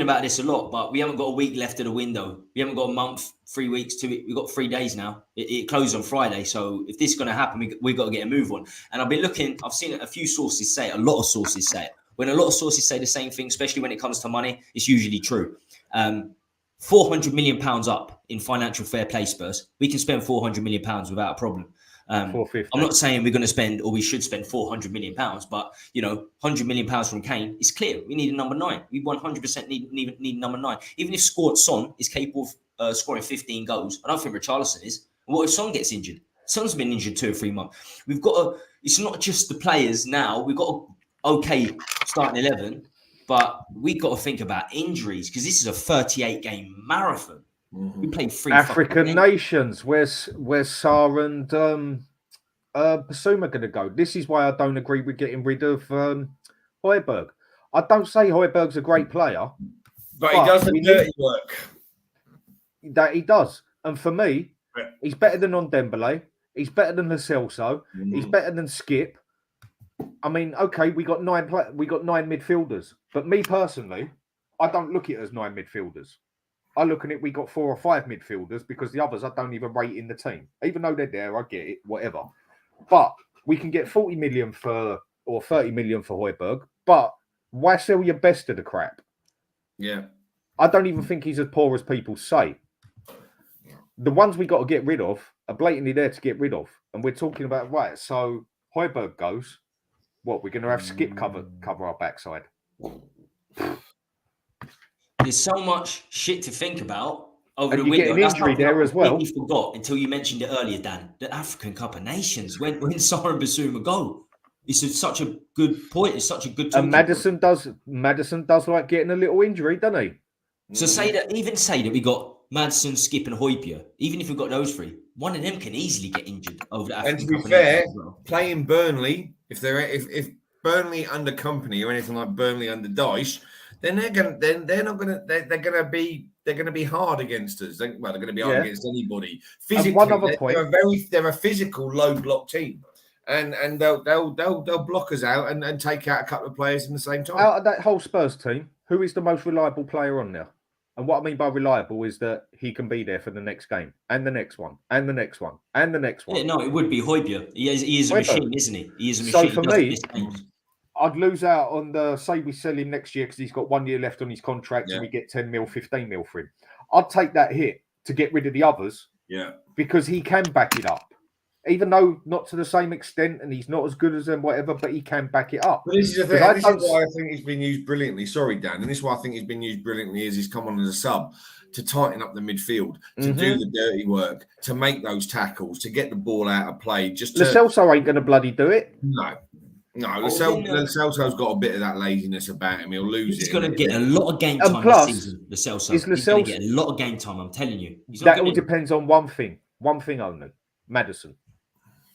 about this a lot, but we haven't got a week left of the window. We haven't got a month, 3 weeks to it. We've got 3 days now. It closed on Friday. So if this is going to happen, we've got to get a move on. And I've seen a few sources say it, a lot of sources say it. When a lot of sources say the same thing, especially when it comes to money, it's usually true. £400 million up in financial fair play, Spurs. We can spend £400 million without a problem. I'm not saying we're going to spend, or we should spend £400 million, but, you know, £100 million from Kane is clear. We need a number 9. We 100% need number 9. Even if Son is capable of scoring 15 goals, I don't think Richarlison is. What if Son gets injured? Son's been injured 2 or 3 months. We've got it's not just the players now. We've got starting 11, but we've got to think about injuries, because this is a 38-game marathon. We played 3 African nations. Where's Sarr and Basuma going to go? This is why I don't agree with getting rid of Højbjerg. I don't say Højbjerg's a great player, but he does the dirty work. That he does, and for me, he's better than Dembele. He's better than Lo Celso. He's better than Skip. I mean, okay, we got 9 midfielders, but me personally, I don't look at it as 9 midfielders. I look at it, we got 4 or 5 midfielders, because the others I don't even rate in the team. Even though they're there, I get it, whatever. But we can get 40 million or 30 million for Højbjerg, but why sell your best of the crap? Yeah. I don't even think he's as poor as people say. The ones we got to get rid of are blatantly there to get rid of. And we're talking about, right, so Højbjerg goes, what, we're going to have Skip cover our backside. There's so much shit to think about over the window. You get an injury there as well. You forgot until you mentioned it earlier, Dan. The African Cup of Nations. When Sarr and Basuma go, it's such a good point. It's such a good. And Maddison does like getting a little injury, doesn't he? So say that we got Maddison, Skip, and Højbjerg. Even if we've got those 3, one of them can easily get injured over the African Cup. And to be fair, playing Burnley, if Burnley under Company or anything like Burnley under Dyche, then they're going to be hard against us. They're going to be hard against anybody. Physically, they're a physical low block team, and they'll block us out and take out a couple of players in the same time. Out of that whole Spurs team, who is the most reliable player on there? And what I mean by reliable is that he can be there for the next game, and the next one, and the next one, and the next one. Yeah, no, it would be Højbjerg. He is a machine, isn't he? He is a machine. So for me, I'd lose out on say we sell him next year because he's got 1 year left on his contract and we get 10 mil, 15 mil for him. I'd take that hit to get rid of the others. Yeah. Because he can back it up. Even though not to the same extent and he's not as good as them, whatever, but he can back it up. But this is the thing. This is why I think he's been used brilliantly. Sorry, Dan. And this is why I think he's been used brilliantly is he's come on as a sub to tighten up the midfield, to do the dirty work, to make those tackles, to get the ball out of play. Lo Celso ain't going to bloody do it. No, Lo Celso's got a bit of that laziness about him. He'll lose He's it. going to get a lot of game time this season, Lo Celso. He's going to get a lot of game time, I'm telling you. That all depends on one thing only, Maddison.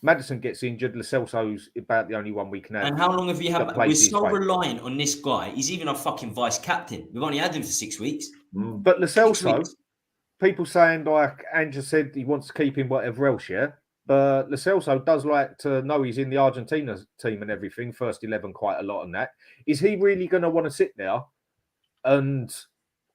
Maddison gets injured, Lo Celso's about the only one we can have. And how long have you had? We're so reliant on this guy. He's even a fucking vice captain. We've only had him for 6 weeks. But Lo Celso, people saying like Ange said he wants to keep him whatever else, yeah? But Lo Celso does like to know he's in the Argentina team and everything, first 11 quite a lot on that. Is he really going to want to sit there and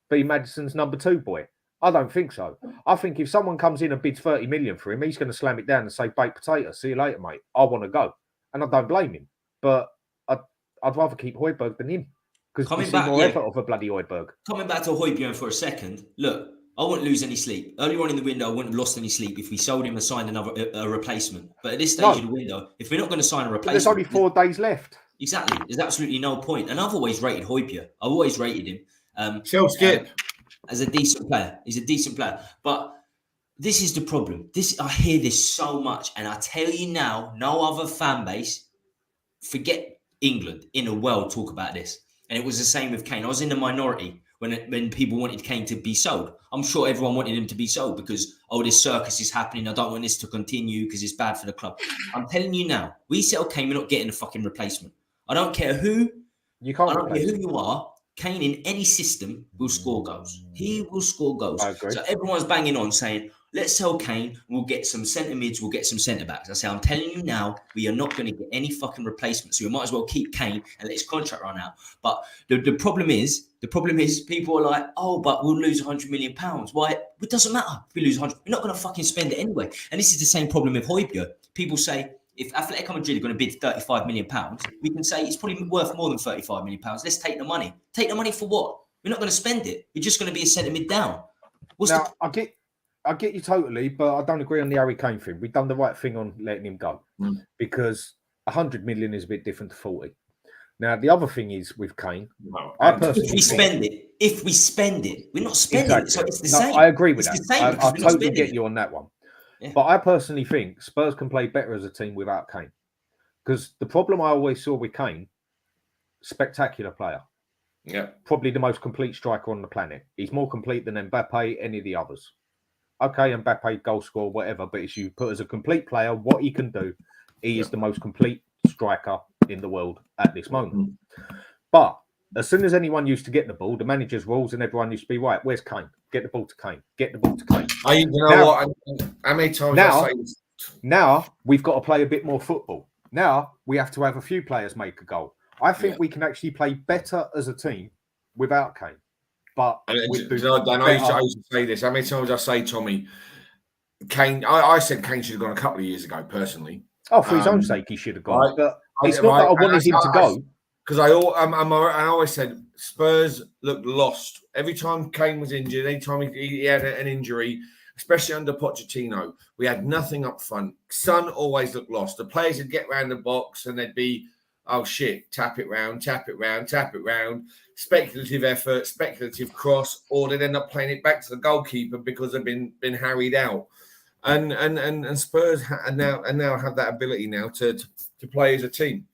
be Maddison's number 2 boy? I don't think so. I think if someone comes in and bids 30 million for him, he's going to slam it down and say, baked potato, see you later, mate. I want to go. And I don't blame him. But I'd rather keep Højbjerg than him. Because we see more effort of a bloody Højbjerg. Coming back to Højbjerg for a second, look, I wouldn't lose any sleep. Earlier on in the window, I wouldn't have lost any sleep if we sold him and signed a replacement. But at this stage of the window, if we're not going to sign a replacement... There's only 4 days left. Exactly. There's absolutely no point. And I've always rated Højbjerg. I've always rated him. Skip. As a decent player. He's a decent player. But this is the problem. I hear this so much. And I tell you now, no other fan base, forget England, in the world talk about this. And it was the same with Kane. I was in the minority when people wanted Kane to be sold. I'm sure everyone wanted him to be sold because, this circus is happening. I don't want this to continue because it's bad for the club. I'm telling you now, we sell Kane, we're not getting a fucking replacement. I don't care who. I don't care who you are. Kane in any system will score goals. He will score goals. So everyone's banging on saying, let's sell Kane. We'll get some centre mids. We'll get some centre backs. I say, I'm telling you now, we are not going to get any fucking replacement. So we might as well keep Kane and let his contract run out. But the problem is people are like, but we'll lose £100 million. Why? It doesn't matter if we lose 100. We're not going to fucking spend it anyway. And this is the same problem with Højbjerg. People say, if Atletico Madrid are going to bid £35 million, we can say it's probably worth more than £35 million. Let's take the money. Take the money for what? We're not going to spend it. We're just going to be a centre mid down. I get you totally, but I don't agree on the Harry Kane thing. We've done the right thing on letting him go because 100 million is a bit different to 40. Now, the other thing is with Kane, if we spend it, we're not spending it. So it's the same. I agree with that. I totally get you on that one. Yeah. But I personally think Spurs can play better as a team without Kane. Because the problem I always saw with Kane, spectacular player. Yeah. Probably the most complete striker on the planet. He's more complete than Mbappe, any of the others. Okay, Mbappe, goal scorer, whatever. But if you put as a complete player, what he can do, he is the most complete striker in the world at this moment. But as soon as anyone used to get the ball, the manager's rules and everyone used to be, right, where's Kane? Get the ball to Kane. Get the ball to Kane. You know what? How many times I say this? Now we've got to play a bit more football. Now we have to have a few players make a goal. I think we can actually play better as a team without Kane. But I used to say this. How many times I say, Tommy, Kane, I said Kane should have gone a couple of years ago, personally. Oh, for his own sake, he should have gone. But it's not that I wanted him to go. Because I always said Spurs looked lost. Every time Kane was injured, any time he had an injury, especially under Pochettino, we had nothing up front. Son always looked lost. The players would get round the box and they'd be, oh shit, tap it round, tap it round, tap it round. Speculative effort, speculative cross, or they'd end up playing it back to the goalkeeper because they've been harried out. And Spurs now have that ability now to play as a team.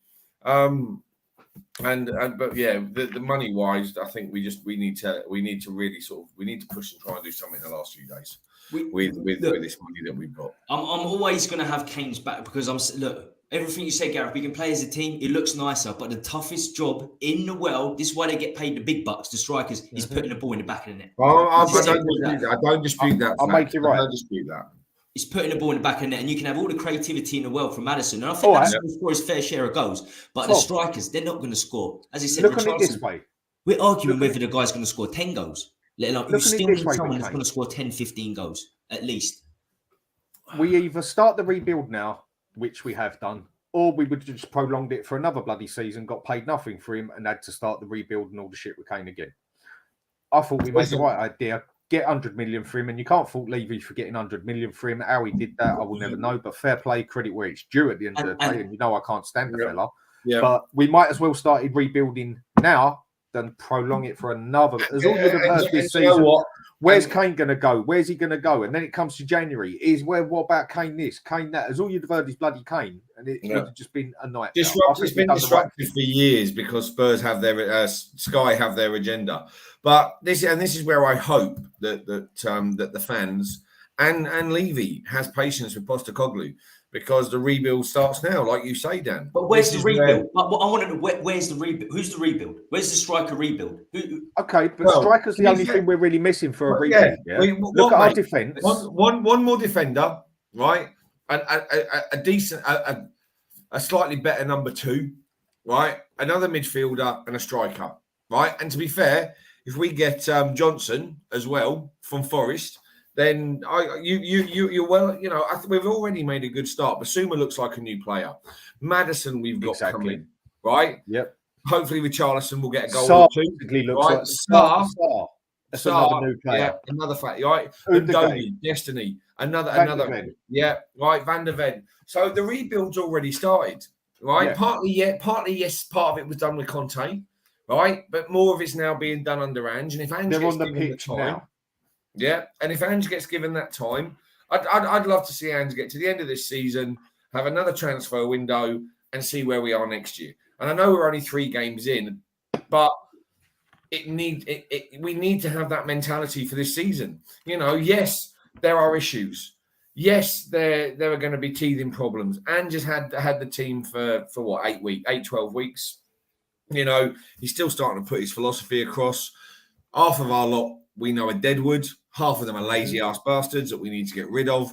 But yeah, the money wise, I think we need to really we need to push and try and do something in the last few days with this money that we've got. I'm always going to have Kane's back because everything you say, Gareth, we can play as a team. It looks nicer, but the toughest job in the world, this is why they get paid the big bucks, the strikers, is putting the ball in the back of the net. I don't dispute that. I'll make you right. I don't dispute that. It's putting the ball in the back of the net, and you can have all the creativity in the world from Maddison. And I think Maddison will score his fair share of goals. But the strikers, they're not going to score. As I said, look at it this way. We're arguing whether the guy's going to score 10 goals. Let alone, you still need someone who's going to score 10, 15 goals, at least. We either start the rebuild now, which we have done, or we would just prolonged it for another bloody season, got paid nothing for him, and had to start the rebuild and all the shit with Kane again. I thought we made the right idea. Get 100 million for him, and you can't fault Levy for getting 100 million for him. How he did that, I will never know. But fair play, credit where it's due at the end of the day. And I can't stand the fella. Yeah. But we might as well start rebuilding now than prolong it for another. As all you've heard this season, where's Kane going to go? Where's he going to go? And then it comes to January. What about Kane this, Kane that? As all you've heard is bloody Kane. And it would have just been a nightmare. It's been disruptive for years because Spurs have their Sky have their agenda. But this is where I hope that the fans and Levy has patience with Postecoglou because the rebuild starts now, like you say, Dan. But where's the rebuild? I want to know where's the rebuild? Who's the rebuild? Where's the striker rebuild? Okay, but striker's the only thing we're really missing for a rebuild. Yeah. Look at our defence. One more defender, right? A decent, a slightly better number 2, right? Another midfielder and a striker, right? And to be fair, if we get Johnson as well from Forest, then you're well. We've already made a good start. Basuma looks like a new player. Maddison, we've got coming, right? Yep. Hopefully, Richarlison will get a goal Sarr or two. looks Right? like Sarr. That's another new player. Yeah, another fact, right? Ndoye, Destiny, another. Yeah, right. Van der Ven. So the rebuild's already started, right? Yeah. Partly yes. Part of it was done with Conte, right? But more of it's now being done under Ange. And if Ange They're gets on the given pitch the time, now. yeah, and if Ange gets given that time, I'd love to see Ange get to the end of this season, have another transfer window, and see where we are next year. And I know we're only 3 games in, but we need to have that mentality for this season. Yes, there are issues. Yes, there are going to be teething problems. Ange has had the team for what, 12 weeks. He's still starting to put his philosophy across. Half of our lot we know are deadwood. Half of them are lazy ass bastards that we need to get rid of.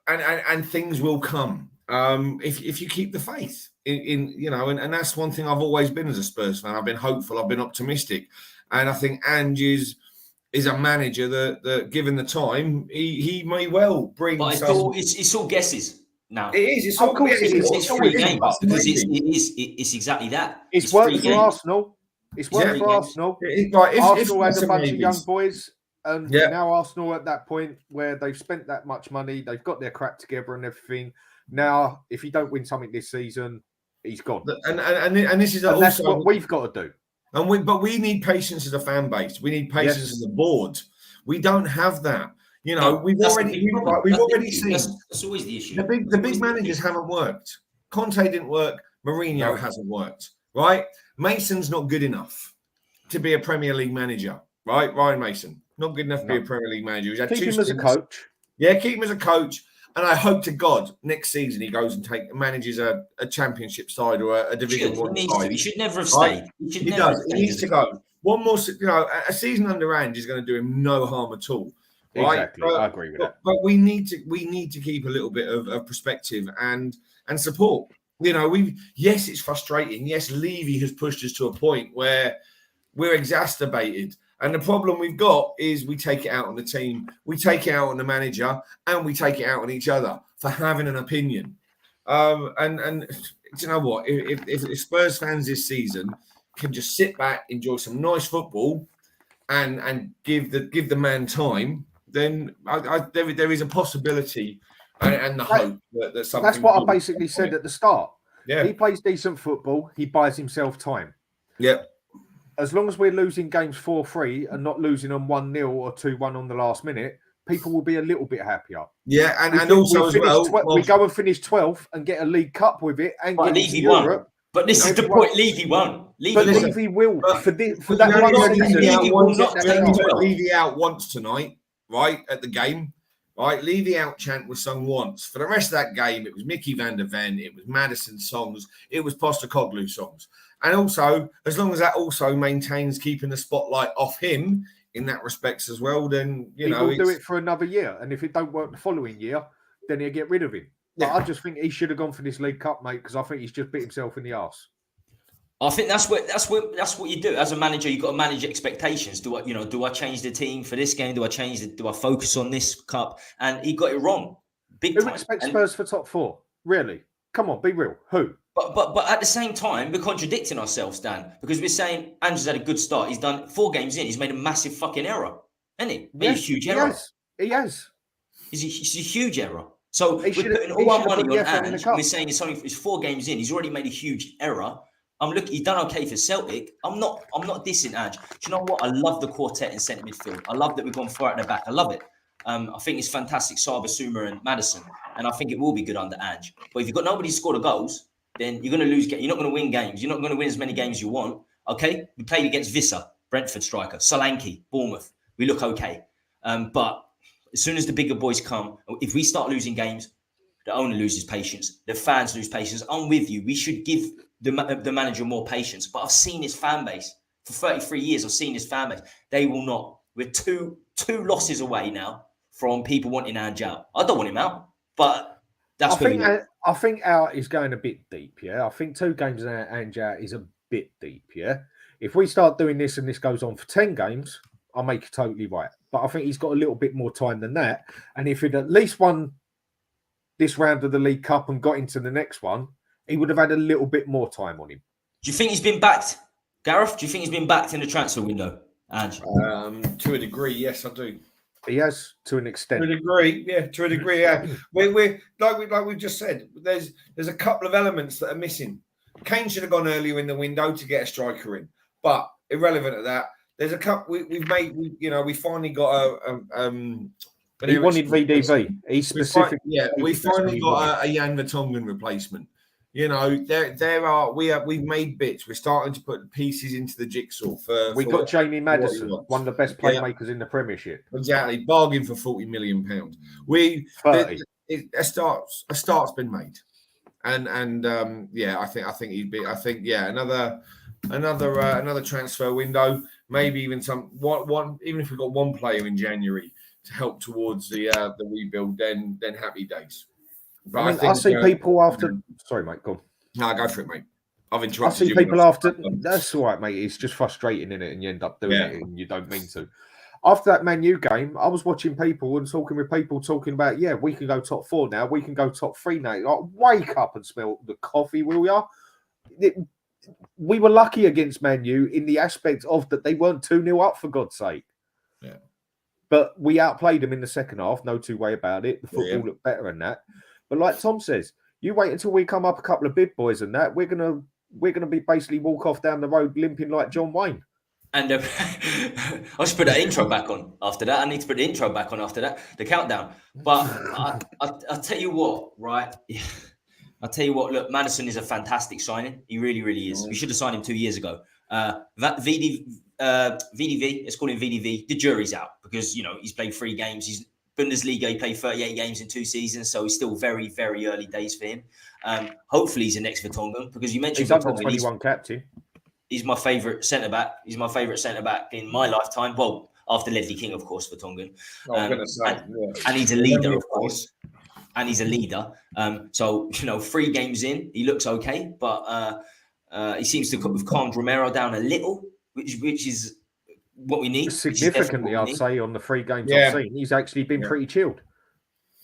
And things will come if you keep the faith. And that's one thing I've always been as a Spurs fan. I've been hopeful, I've been optimistic, and I think Ange is a manager that given the time, he may well bring. But it's all guesses now. It is. It's of all course guesses. it's 3 games because it's exactly that. It's worked for Arsenal. It's worked for Arsenal. Arsenal had a bunch of young boys, and now Arsenal at that point where they've spent that much money, they've got their crap together and everything. Now, if you don't win something this season, he's gone. And this is that's what we've got to do. But we need patience as a fan base. We need patience as a board. We don't have that. We've already seen. That's always the issue. The big managers haven't worked. Conte didn't work. Mourinho hasn't worked. Right? Mason's not good enough to be a Premier League manager. Right? Ryan Mason, not good enough to be a Premier League manager. He's had keep him as a coach. Yeah, keep him as a coach. And I hope to God next season he goes and manages a championship side or a Division 1 side. He should never have stayed. He does. He needs to go. One more, a season under Ange is going to do him no harm at all. Right? Exactly, I agree with that. But we need to keep a little bit of perspective and support. Yes, it's frustrating. Yes, Levy has pushed us to a point where we're exacerbated. And the problem we've got is we take it out on the team, we take it out on the manager, and we take it out on each other for having an opinion. And do you know what? If Spurs fans this season can just sit back, enjoy some nice football, and give the man time, then there is a possibility and the hope that something. That's what I basically said at the start. Yeah, he plays decent football. He buys himself time. Yep. As long as we're losing games 4-3 and not losing on 1-0 or 2-1 on the last minute, people will be a little bit happier. Yeah, and also as well, we go and finish 12th and get a League Cup with it and get into Europe. But this is the point. Levy won. Levy will for that one season. Levy will not take Levy out once tonight, right at the game. Right, Levy out chant was sung once. For the rest of that game, it was Mickey van der Ven, it was Maddison songs, it was Postecoglou songs. And also, as long as that also maintains keeping the spotlight off him in that respects as well, then he'll do it for another year. And if it don't work the following year, then he'll get rid of him. Yeah. But I just think he should have gone for this League Cup, mate, because I think he's just bit himself in the arse. I think that's what you do as a manager. You've got to manage expectations. Do I change the team for this game? Do I focus on this cup? And he got it wrong, big time. Who expects Spurs for top 4? Really? Come on, be real. Who? But at the same time, we're contradicting ourselves, Dan, because we're saying Ange's had a good start. He's done 4 games in. He's made a massive fucking error, hasn't he? Made a huge error. He has. It's a huge error. So we're putting all our money on Ange. We're saying it's 4 games in. He's already made a huge error. He's done okay for Celtic. I'm not dissing Ange. Do you know what? I love the quartet in centre midfield. I love that we've gone 4 out the back. I love it. I think it's fantastic. Sarr, Basuma and Maddison. And I think it will be good under Ange. But if you've got nobody to score the goals, then you're going to lose. You're not going to win games. You're not going to win as many games as you want. Okay? We played against Visser, Brentford striker, Solanke, Bournemouth. We look okay. But as soon as the bigger boys come, if we start losing games, the owner loses patience. The fans lose patience. I'm with you. We should give the manager more patience. But I've seen his fan base. For 33 years, I've seen his fan base. They will not. We're two losses away now from people wanting Ange out. I don't want him out, but that's I think out is going a bit deep, yeah. I think 2 games Ange out is a bit deep, yeah. If we start doing this and this goes on for 10 games, I'll make you totally right. But I think he's got a little bit more time than that. And if he'd at least won this round of the League Cup and got into the next one, he would have had a little bit more time on him. Do you think he's been backed, Gareth? Do you think he's been backed in the transfer window, Ange? To a degree, yes, I do. He has, to an extent. To a degree, yeah. We're like we've just said, there's a couple of elements that are missing. Kane should have gone earlier in the window to get a striker in, but irrelevant of that, there's a couple we finally got he wanted VDV. He's specific. We finally got a Jan Vertonghen replacement. We've made bits. We're starting to put pieces into the jigsaw. We got Jamie Maddison, one of the best playmakers in the Premiership. Exactly, bargain for £40 million. A start's been made, and I think he'd be. I think another transfer window. Maybe even one. Even if we got one player in January to help towards the rebuild, then happy days. But I see people after. Sorry, mate. Go on. No, go for it, mate. I've interrupted. I see people after. That's all right, mate. It's just frustrating, isn't it? And you end up doing it, and you don't mean to. After that Man U game, I was watching people and talking with people talking about, we can go top 4 now. We can go top 3 now. Like, wake up and smell the coffee, will ya? We were lucky against Man U in the aspect of that they weren't 2-0 up, for God's sake. Yeah. But we outplayed them in the second half. No two way about it. The football looked better than that. But like Tom says, you wait until we come up a couple of big boys and that, we're gonna be basically walk off down the road limping like John Wayne. And I should put that intro back on after that. I need to put the intro back on after that, the countdown. But I'll tell you what, right? I'll tell you what, look, Maddison is a fantastic signing. He really, really is. We should have signed him 2 years ago. VDV, let's call him VDV. The jury's out because, he's played 3 games. He's Bundesliga, he played 38 games in 2 seasons, so it's still very, very early days for him. Hopefully he's the next Vertonghen, because you mentioned he's under 21 captain. He's my favourite centre-back. He's my favourite centre-back in my lifetime. Well, after Ledley King, of course, Vertonghen. And he's a leader, of course. And he's a leader. So, 3 games in, he looks okay, but he seems to have calmed Romero down a little, which is what we need. Significantly, I'd say, on the 3 games I've seen, he's actually been pretty chilled.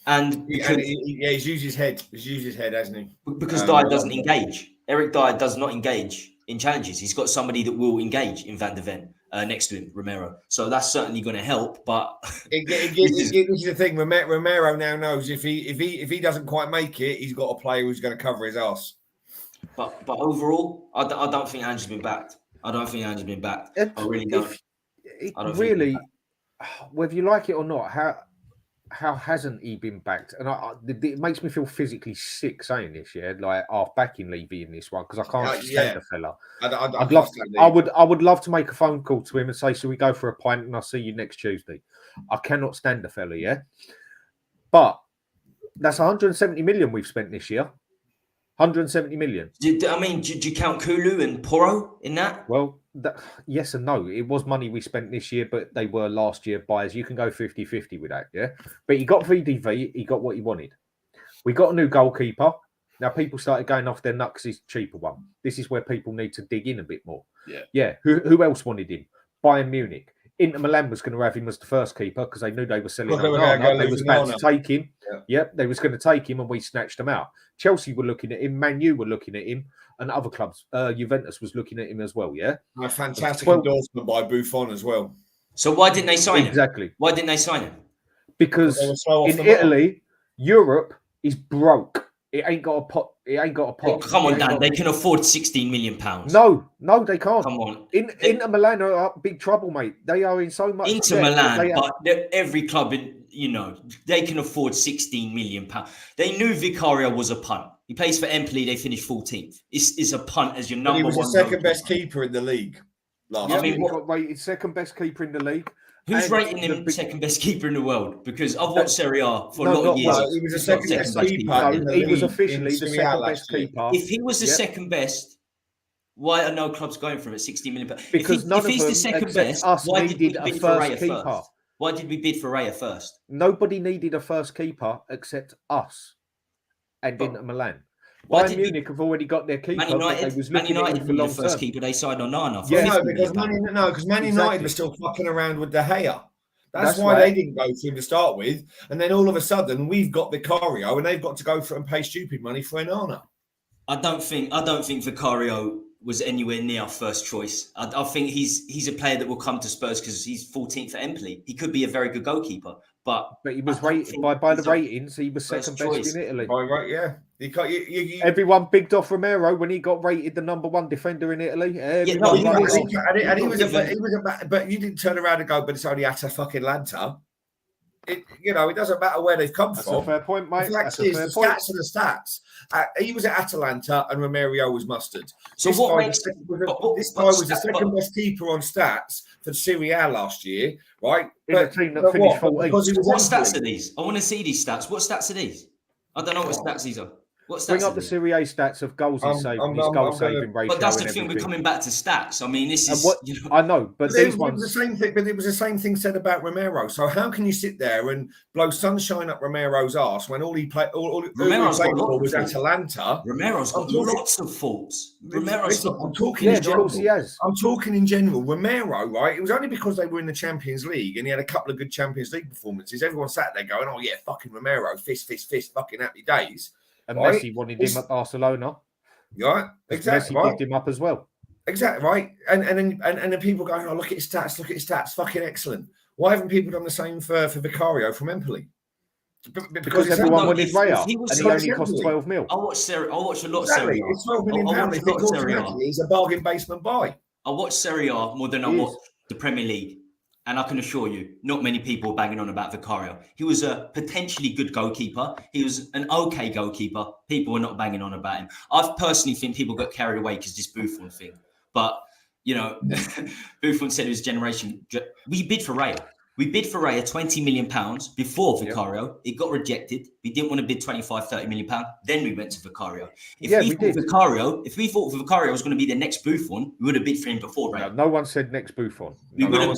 And he's used his head. He's used his head, hasn't he? Because Dyer doesn't engage. Eric Dyer does not engage in challenges. He's got somebody that will engage in Van de Ven next to him, Romero. So that's certainly going to help. But this is the thing. Romero now knows if he doesn't quite make it, he's got a player who's going to cover his ass. But overall, I don't think Ange's been backed. I really don't. Really, whether you like it or not, how hasn't he been backed? And it makes me feel physically sick saying this, like half backing Levy in this one, because I can't stand the fella. I would love to make a phone call to him and say, "So we go for a pint and I'll see you next Tuesday." I cannot stand the fella, but that's 170 million we've spent this year. 170 million. Do you count Kulu and Porro in that? Well, yes and no. It was money we spent this year, but they were last year buyers. You can go 50-50 with that, But he got VDV. He got what he wanted. We got a new goalkeeper. Now, people started going off their nut because he's a cheaper one. This is where people need to dig in a bit more. Yeah. Who else wanted him? Bayern Munich. Inter Milan was going to have him as the first keeper because they knew they were selling him. They was about to take him. They was going to take him and we snatched him out. Chelsea were looking at him. Man U were looking at him. And other clubs. Juventus was looking at him as well, A fantastic endorsement by Buffon as well. So why didn't they sign him? Exactly. Why didn't they sign him? Because in Italy, Europe is broke. It ain't got a pot. Come on, Dan. They can afford £16 million. No, they can't. Come on. Inter Milan are up big trouble, mate. They are in so much. Inter Milan, but every club they can afford £16 million. They knew Vicario was a punt. He plays for Empoli. They finished 14th. It's a punt as your number one. He was the second best keeper in the league last year. He got rated second best keeper in the league. Who's rating him second best keeper in the world? Because I've watched Serie A for a lot of years. He was the second best keeper. He was officially the second best keeper. If he was the second best, why are no clubs going for him at 60 million? Because if he's the second best, why did we bid for Raya first? Why did we bid for Raya first? Nobody needed a first keeper except us and Inter Milan. Bayern Munich have already got their keeper. Man United were the first keeper they signed on Nana. Because Man United were still fucking around with De Gea. That's why they didn't go for him to start with. And then all of a sudden, we've got Vicario, and they've got to go for and pay stupid money for Onana. I don't think Vicario was anywhere near our first choice. I think he's a player that will come to Spurs because he's 14th at Empoli. He could be a very good goalkeeper, but he was rated by the ratings. He was second best in Italy. Yeah. Everyone bigged off Romero when he got rated the #1 defender in Italy. But you didn't turn around and go, but it's only at a fucking Atlanta. It doesn't matter where they've come from. That's a fair point, mate. The fact is, the stats are the stats. He was at Atalanta and Romero was mustard. So this guy was the second best keeper on stats for Serie A last year, right? In a team that finished 14th. What stats are these? I want to see these stats. What stats are these? I don't know what stats these are. Bring up the Serie A stats of goals he's saved, his goal-saving ratio. But that's the thing. We're coming back to stats. I mean, this is. I know, but these ones. It was the same thing. But it was the same thing said about Romero. So how can you sit there and blow sunshine up Romero's arse when all he played was Atalanta? Romero's got lots of faults. I'm talking in general. Of course he has. I'm talking in general. Romero, right? It was only because they were in the Champions League and he had a couple of good Champions League performances. Everyone sat there going, "Oh yeah, fucking Romero, fist, fucking happy days." And Messi wanted him at Barcelona. Right, exactly. Messi picked him up as well. Exactly right. And then people go, "Oh, look at his stats, fucking excellent." Why haven't people done the same for Vicario from Empoli? Because everyone wanted Raya, and he only cost 12 mil. I watch a lot of Serie A. It's £12 million. He's a bargain basement buy. I watch Serie A more than I watch the Premier League. And I can assure you, not many people are banging on about Vicario. He was a potentially good goalkeeper. He was an okay goalkeeper. People were not banging on about him. I personally think people got carried away because this Buffon thing. But, Buffon said it was generation. We bid for Raya. We bid for Raya £20 million before Vicario. Yep. It got rejected. We didn't want to bid £25-30 million. Then we went to Vicario. If we thought Vicario was going to be the next Buffon, we would have bid for him before Raya. No one said next Buffon. We wanted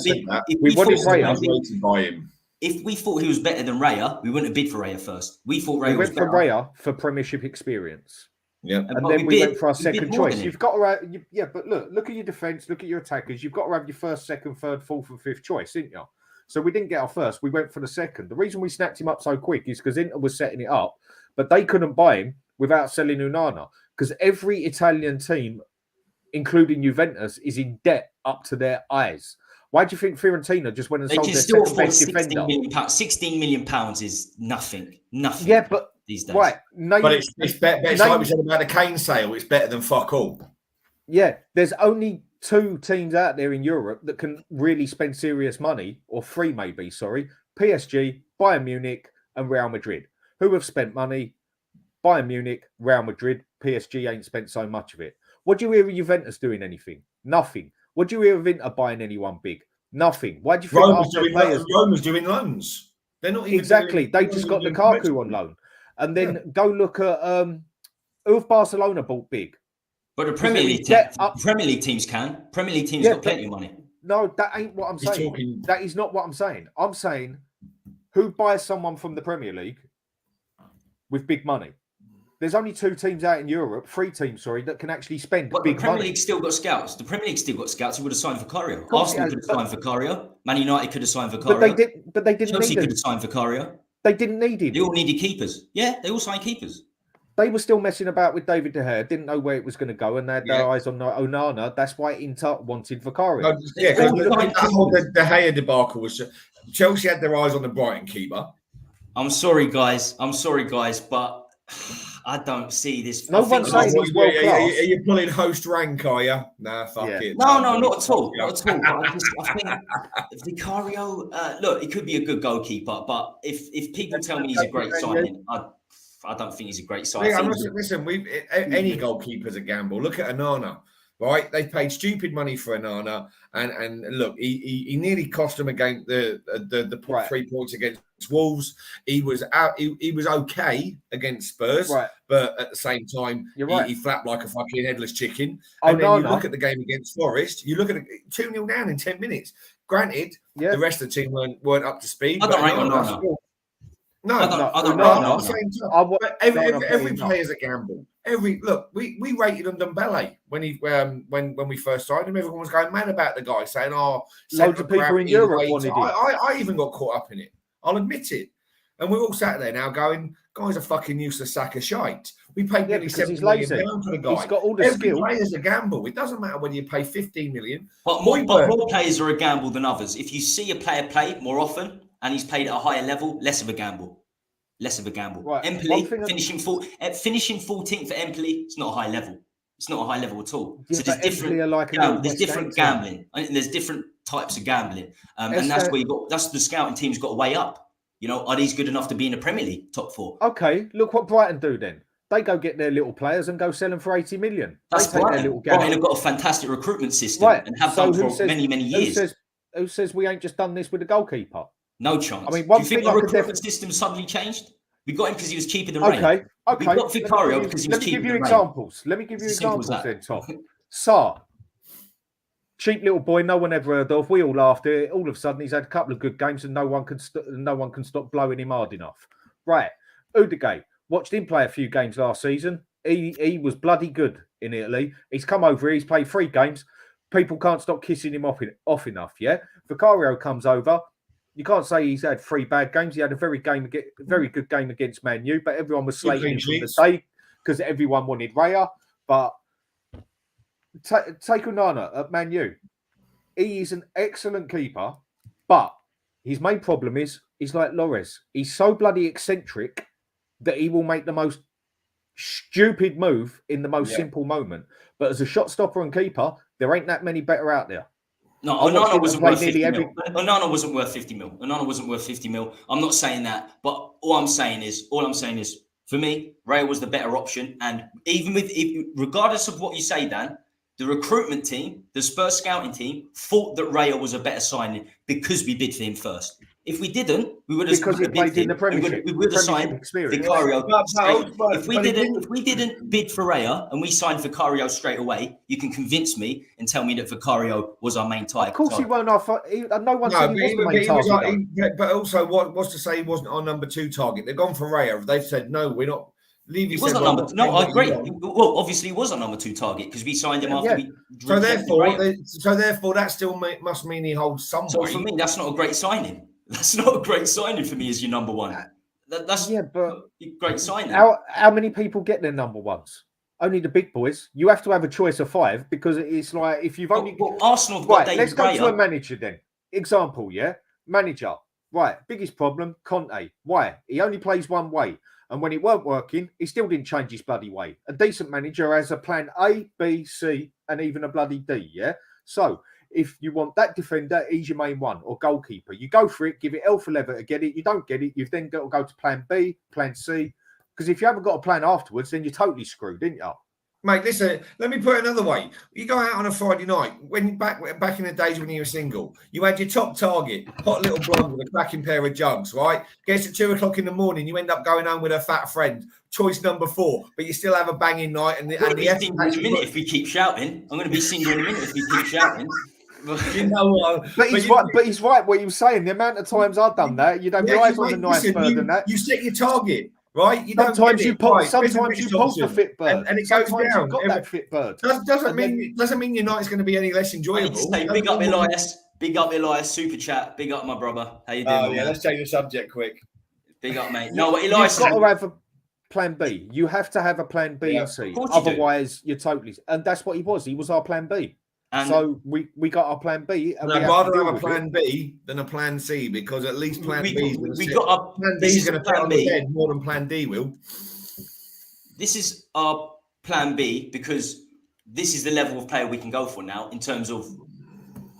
Raya by him. If we thought he was better than Raya, we wouldn't have bid for Raya first. We thought Raya was better. We went for Raya for Premiership experience. Yeah, and then we went for our second choice. You've got to, but look at your defence, look at your attackers. You've got to have your first, second, third, fourth, and fifth choice, didn't you? So we didn't get our first. We went for the second. The reason we snapped him up so quick is because Inter was setting it up, but they couldn't buy him without selling Onana because every Italian team, including Juventus, is in debt up to their eyes. Why do you think Fiorentina just went and sold their second best defender? £16 million is nothing. Nothing. Yeah, but these days. Right. But it's better. It's like we said about the Kane sale. It's better than fuck all. Yeah, there's only 2 teams out there in Europe that can really spend serious money, or 3 maybe, sorry. PSG, Bayern Munich, and Real Madrid. Who have spent money? Bayern Munich, Real Madrid. PSG ain't spent so much of it. What do you hear of Juventus doing anything? Nothing. What do you hear of Inter buying anyone big? Nothing. Why do you think Roma's doing loans? They're not even exactly. They just got Lukaku on loan. And then go look at who have Barcelona bought big? But the Premier League teams can. Premier League teams got plenty of money. No, that ain't what I'm saying. That is not what I'm saying. I'm saying who buys someone from the Premier League with big money? There's only 2 teams out in Europe, 3 teams, sorry, that can actually spend big money. The Premier League still got scouts. The Premier League still got scouts who would have signed Vicario. Arsenal could have signed Vicario. Man United could have signed Vicario. But they didn't Chelsea need could have signed Vicario. They didn't need him. They all needed keepers. Yeah, they all signed keepers. They were still messing about with David De Gea, didn't know where it was going to go, and they had their eyes on Onana. That's why Inter wanted Vicario. Because the whole De Gea debacle was Chelsea had their eyes on the Brighton keeper. I'm sorry, guys, but I don't see this. No one's saying he's world class. Are you pulling host rank, are you? Nah, fuck it. No, not at all. Not at all. I think Vicario, look, he could be a good goalkeeper, but if people tell me he's a great signing, I don't think he's a great signing. Yeah, listen, any goalkeeper's a gamble. Look at Onana. Right, they paid stupid money for Onana, and look, he nearly cost them against the 3 points against Wolves. He was out. He was okay against Spurs, but at the same time, he flapped like a fucking headless chicken. And then you look at the game against Forest. You look at it 2-0 down in 10 minutes. Granted, the rest of the team weren't up to speed. I don't rate Onana. No, I don't I'm know. not saying so. But every player's a gamble. We rated on Dembele when we first signed him. Everyone was going mad about the guy, saying, loads of people in Europe wanted him. I even got caught up in it. I'll admit it. And we're all sat there now going, guy's a fucking useless sack of shite. We paid nearly £70 million for the guy. He's got all the skill. Every player's a gamble. It doesn't matter whether you pay 15 million. But more players are a gamble than others. If you see a player play more often and he's played at a higher level, less of a gamble. Right. Empoli finishing 14th for Empoli, it's not a high level. It's not a high level at all. Yeah, so there's different. There's different gambling. There's different types of gambling, and that's where that's the scouting team's got to weigh up. Are these good enough to be in the Premier League top 4? Okay, look what Brighton do then. They go get their little players and go sell them for 80 million. That's Brighton. Brighton have got a fantastic recruitment system and have done for many years. Who says we ain't just done this with the goalkeeper? No chance. I mean, do you think the recruitment system suddenly changed? We got him because he was cheaper than Ray. Okay. We got Vicario because he was cheaper than Ray. Let me give you examples then, Tom. Sarr. Cheap little boy, no one ever heard of. We all laughed at it. All of a sudden, he's had a couple of good games, and no one can stop blowing him hard enough. Right, Udegaard, watched him play a few games last season. He was bloody good in Italy. He's come over here. He's played 3 games. People can't stop kissing him off enough. Yeah, Vicario comes over. You can't say he's had 3 bad games. He had a very good game against Man U, but everyone was slating him from the day because everyone wanted Raya. But take Onana at Man U. He is an excellent keeper, but his main problem is he's like Lloris. He's so bloody eccentric that he will make the most stupid move in the most simple moment. But as a shot stopper and keeper, there ain't that many better out there. No, Onana wasn't worth 50 mil. Onana wasn't worth 50 mil. Onana wasn't worth 50 mil. I'm not saying that, but all I'm saying is, for me, Raya was the better option. And regardless of what you say, Dan, the recruitment team, the Spurs scouting team, thought that Raya was a better signing because we bid for him first. If we didn't, we would have played in the Premiership. We would have signed Vicario. If we didn't bid for Raya and we signed Vicario straight away, you can convince me and tell me that Vicario was our main target. Of course, he weren't no one said he was the main target. But also, what's to say he wasn't our number 2 target? They've gone for Raya. They've said no, we're not. He was number 2. No, I agree. Well, obviously, he was our number 2 target because we signed him after we. So therefore, that still must mean he holds some weight. So for me, that's not a great signing. That's not a great signing for me as your number 1. That's but a great signing. How many people get their number 1s? Only the big boys. You have to have a choice of 5 because it's like if you've only. Arsenal have got David let's go Raya. to a manager then. Example, manager. Right, biggest problem, Conte. Why? He only plays one way. And when it weren't working, he still didn't change his bloody way. A decent manager has a plan A, B, C, and even a bloody D, yeah? So, if you want that defender, he's your main one, or goalkeeper. You go for it, give it hell for leather to get it. You don't get it, you've then got to go to plan B, plan C. Because if you haven't got a plan afterwards, then you're totally screwed, didn't you? Mate, listen, let me put it another way. You go out on a Friday night, when back in the days when you were single, you had your top target, hot little blonde with a cracking pair of jugs, right? Gets at 2 o'clock in the morning, you end up going home with a fat friend, choice number 4, but you still have a banging night. And if we keep shouting, I'm going to be single in a minute if we keep shouting. You know what? But he's right what he was saying. The amount of times I've done that, you'd have your eyes on the knife further than that. You set your target. Right, sometimes you post the fit bird, and it goes down. You've got that fit bird. Doesn't mean your night's going to be any less enjoyable. Say, big up Elias, super chat. Big up my brother. How you doing? Oh yeah, let's change the subject quick. Big up, mate. No, what Elias you've got to have a plan B. You have to have a plan B and C. Otherwise, you're totally. And that's what he was. He was our plan B. And so we got our plan B. And I'd rather have a plan B than a plan C because at least plan B is going to put on the bed more than plan D will. This is our plan B because this is the level of player we can go for now in terms of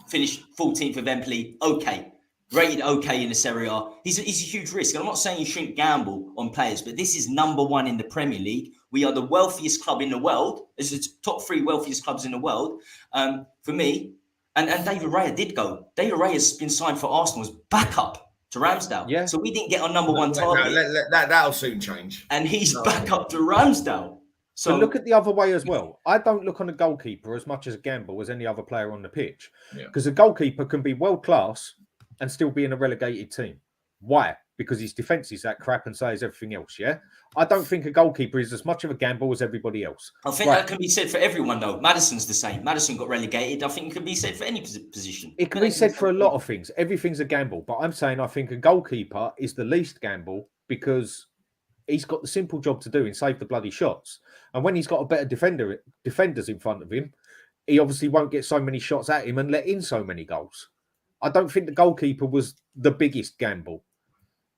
finish 14th of Empoli. Okay. Rated okay in the Serie A. He's a huge risk. And I'm not saying you shouldn't gamble on players, but this is number 1 in the Premier League. We are the wealthiest club in the world. It's the top 3 wealthiest clubs in the world. For me, and David Raya did go. David Raya has been signed for Arsenal as backup to Ramsdale. Yeah. So we didn't get our number 1 target. That'll soon change. And he's back up to Ramsdale. So but look at the other way as well. I don't look on a goalkeeper as much as a gamble as any other player on the pitch. Because a goalkeeper can be world class and still be in a relegated team. Why? because his defence is that crap and so is everything else, yeah? I don't think a goalkeeper is as much of a gamble as everybody else. I think that can be said for everyone, though. Maddison's the same. Maddison got relegated. I think it can be said for any position. It can be said for a lot of things. Everything's a gamble. But I'm saying I think a goalkeeper is the least gamble because he's got the simple job to do and save the bloody shots. And when he's got a better defenders in front of him, he obviously won't get so many shots at him and let in so many goals. I don't think the goalkeeper was the biggest gamble.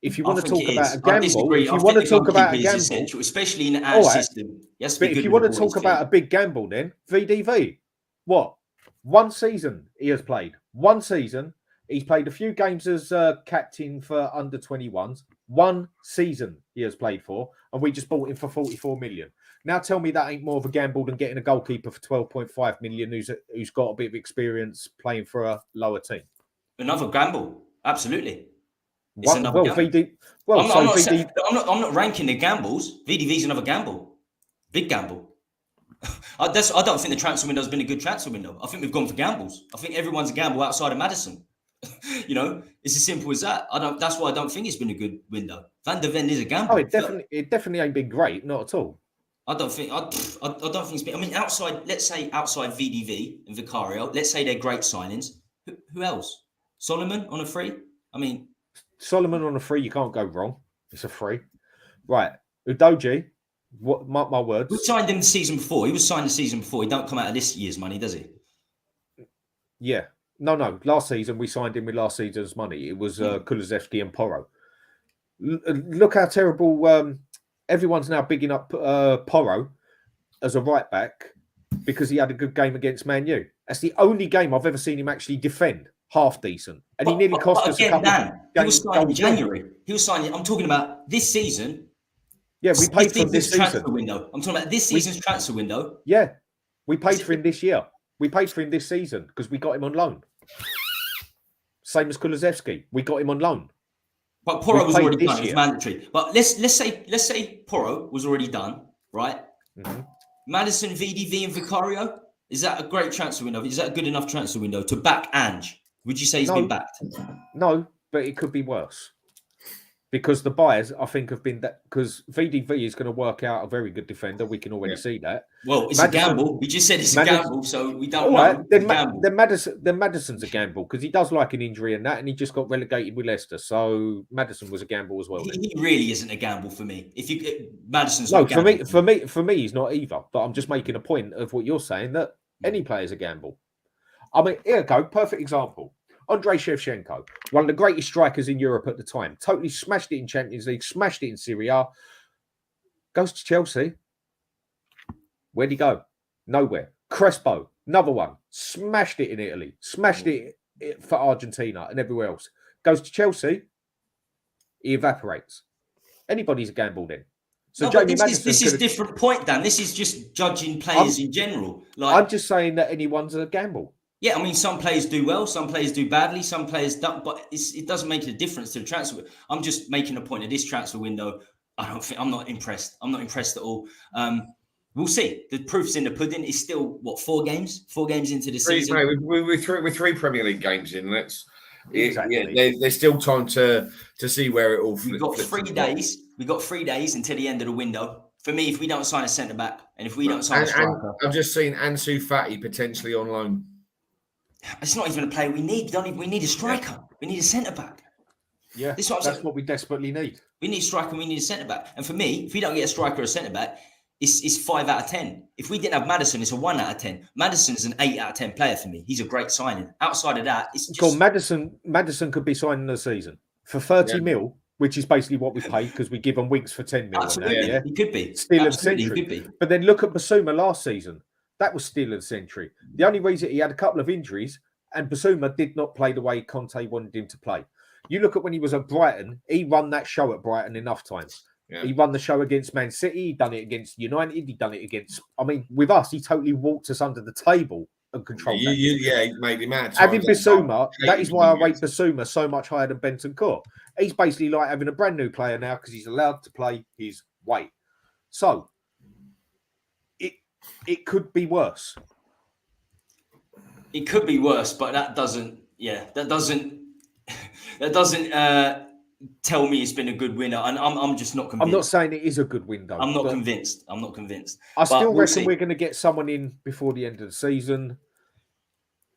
If you want to talk about a gamble, if you want to talk about a gamble, essential, especially in our system. Yes, but if you want to talk about a big gamble, then VDV, what? 1 season he has played. 1 season. He's played a few games as captain for under 21s. 1 season he has played for, and we just bought him for 44 million. Now tell me that ain't more of a gamble than getting a goalkeeper for 12.5 million who's got a bit of experience playing for a lower team. Another gamble, absolutely. I'm not ranking the gambles. VDV's another gamble, big gamble. I don't think the transfer window has been a good transfer window. I think we've gone for gambles. I think everyone's a gamble outside of Maddison. It's as simple as that. That's why I don't think it's been a good window. Van der Ven is a gamble. Oh, it definitely ain't been great, not at all. I don't think it's been. I mean, outside VDV and Vicario, let's say they're great signings. Who else? Solomon on a free. I mean, Solomon on a free, you can't go wrong. It's a free, right? Udogie, what? Mark my words. We signed him the season before. He was signed the season before. He don't come out of this year's money, does he? Yeah. No. Last season we signed him with last season's money. It was Kulusevski and Porro. Look how terrible. Everyone's now bigging up Porro as a right back because he had a good game against Man U. That's the only game I've ever seen him actually defend half decent, and he nearly cost us a couple. He was signed in January. He was signing. I'm talking about this season. Yeah, we paid for this transfer window. I'm talking about this season's transfer window. Yeah, we paid for him this year. We paid for him this season because we got him on loan. Same as Kulusevski, we got him on loan. But Porro was already done. It was mandatory. But let's say Porro was already done, right? Mm-hmm. Maddison, VDV, and Vicario. Is that a great transfer window? Is that a good enough transfer window to back Ange? Would you say he's been backed? No, but it could be worse. Because the buyers, I think, have been that because VDV is going to work out a very good defender. We can already see that. Well, it's Maddison, a gamble. We just said it's a gamble, so we don't know. Right, then Maddison's a gamble because he does like an injury and that, and he just got relegated with Leicester. So Maddison was a gamble as well. He really isn't a gamble for me. Madison's no for me, he's not either. But I'm just making a point of what you're saying that any player is a gamble. I mean, here we go. Perfect example. Andrei Shevchenko, one of the greatest strikers in Europe at the time, totally smashed it in Champions League, smashed it in Serie A, goes to Chelsea. Where'd he go? Nowhere. Crespo, another one, smashed it in Italy, smashed it for Argentina and everywhere else. Goes to Chelsea, he evaporates. Anybody's a gamble then. So this is a different point, Dan. This is just judging players in general. I'm just saying that anyone's a gamble. Yeah, I mean, some players do well, some players do badly, some players don't, but it doesn't make a difference to the transfer. I'm just making a point of this transfer window. I'm not impressed. I'm not impressed at all. We'll see. The proof's in the pudding. It's still, 4 games? 4 games into the season? No, we're 3 Premier League games in. Exactly. There's still time to see where it all flips. We've got 3 days. We've got 3 days until the end of the window. For me, if we don't sign a centre-back and if we don't sign a striker... I've just seen Ansu Fati potentially on loan. It's not even a player we need. We need a striker. Yeah. We need a centre-back. Yeah, that's what we desperately need. We need a striker and we need a centre-back. And for me, if we don't get a striker or a centre-back, it's 5 out of 10. If we didn't have Maddison, it's a 1 out of 10. Maddison's an 8 out of 10 player for me. He's a great signing. Outside of that, it's just... Cool. Maddison could be signing the season for 30 mil, which is basically what we pay because we give them winks for 10 mil. Absolutely, he could be. Still a century. But then look at Basuma last season. That was still a century. The only reason he had a couple of injuries and Basuma did not play the way Conte wanted him to play. You look at when he was at Brighton, he run that show at Brighton enough times. Yeah. He won the show against Man City. He done it against United. He done it against... I mean, with us, he totally walked us under the table and controlled that. He made him mad. Having Basuma, that is why I rate Basuma so much higher than Bentancur. He's basically like having a brand new player now because he's allowed to play his weight. So, it could be worse. It could be worse, but that doesn't tell me it's been a good winner, and I'm just not convinced. I'm not saying it is a good win, though. I'm not convinced. I still reckon we're going to get someone in before the end of the season.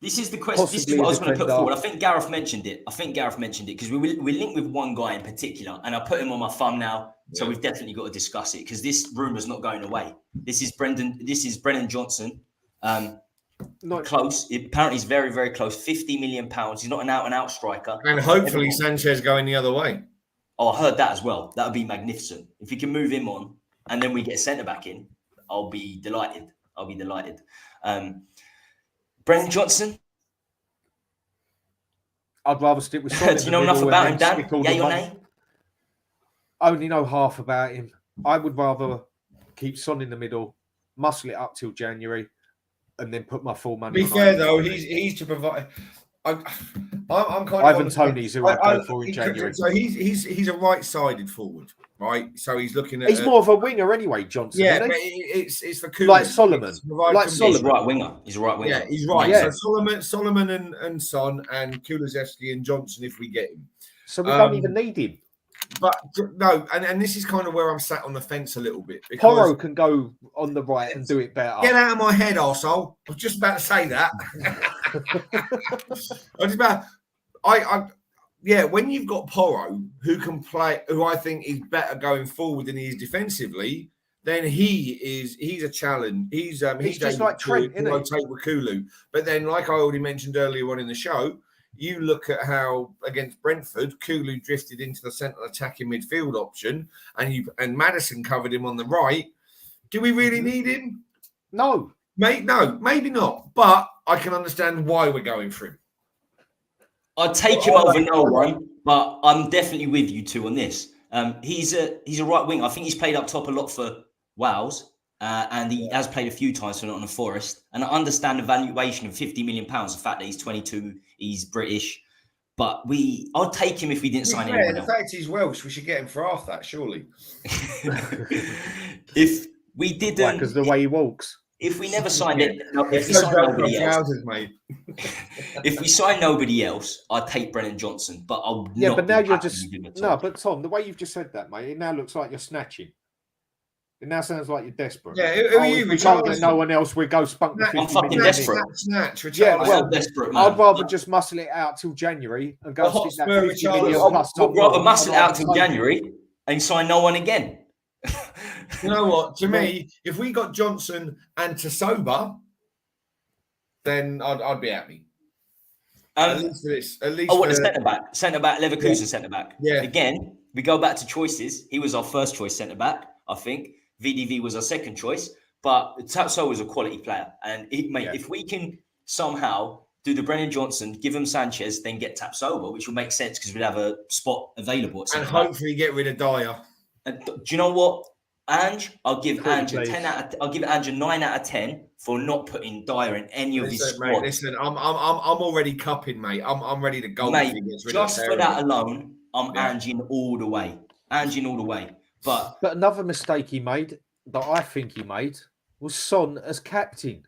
This is the question. This is what I was going to put forward. I think Gareth mentioned it. Because we're linked with one guy in particular, and I put him on my thumbnail. So we've definitely got to discuss it because this rumour's not going away. This is Brennan Johnson. Close. Apparently, he's very, very close. £50 million. He's not an out-and-out striker. And hopefully Sanchez going the other way. Oh, I heard that as well. That would be magnificent. If you can move him on and then we get centre-back in, I'll be delighted. Brennan Johnson? I'd rather stick with Son. Do you know enough about him, Dan? Yeah, your name? I only know half about him. I would rather keep Son in the middle, muscle it up till January, and then put my full money. To be fair, though, he's to provide. I'm kind of Ivan Toney's who I'd go for in January. So he's a right-sided forward, right? So he's looking at. He's more of a winger anyway, Johnson. Yeah, but it's for Kulu. Like Solomon. He's a right winger. Yeah, he's right. Yeah. So Solomon and Son and Kulusevski and Johnson if we get him. So we don't even need him. But no, and this is kind of where I'm sat on the fence a little bit. Porro can go on the right and do it better. Get out of my head, arsehole. I was just about to say that. When you've got Porro who can play, who I think is better going forward than he is defensively, then he's a challenge. He's just like Trent, to rotate with Kulu. But then, like I already mentioned earlier on in the show, you look at how against Brentford, Kulu drifted into the centre attacking midfield option, and Maddison covered him on the right. Do we really need him? No. No, maybe not. But I can understand why we're going for him. I'd take him over no one, but I'm definitely with you two on this. He's a right wing. I think he's played up top a lot for Wales, and he has played a few times for Nottingham Forest. And I understand the valuation of £50 million, the fact that he's 22, he's British. But I'll take him if we didn't sign anyone else. The fact he's Welsh, we should get him for half that, surely. If we didn't, because the way he walks. If we never signed it, if we signed nobody else, if we sign nobody else, I'd take Brennan Johnson. But I'll but now you're just But Tom, the way you've just said that, mate, it now looks like you're snatching. It now sounds like you're desperate. Yeah, who are you? We told that no one else. We go spunk the 50 I'm fucking desperate. Snatch. Yeah, well, I'm desperate, man. I'd rather just muscle it out till January and go stick that 50 million plus. I'd rather muscle it out till January and sign no one again. You know what? To me, if we got Johnson and Tasoba, then I'd be happy. At least I want a centre back, Leverkusen centre back. Yeah. Again, we go back to choices. He was our first choice centre back, I think. VDV was our second choice, but Tapsoba was a quality player. And if we can somehow do the Brennan Johnson, give him Sanchez, then get Tapsoba, which will make sense because we'd have a spot available. And hopefully get rid of Dyer. And do you know what, Ange? I'll give Ange a 9 out of 10 for not putting Dyer in any of his squad. Mate, listen, I'm already cupping, mate. I'm ready to go. Mate, just for that alone, I'm Anging all the way. But another mistake he made that I think he made was Son as captain.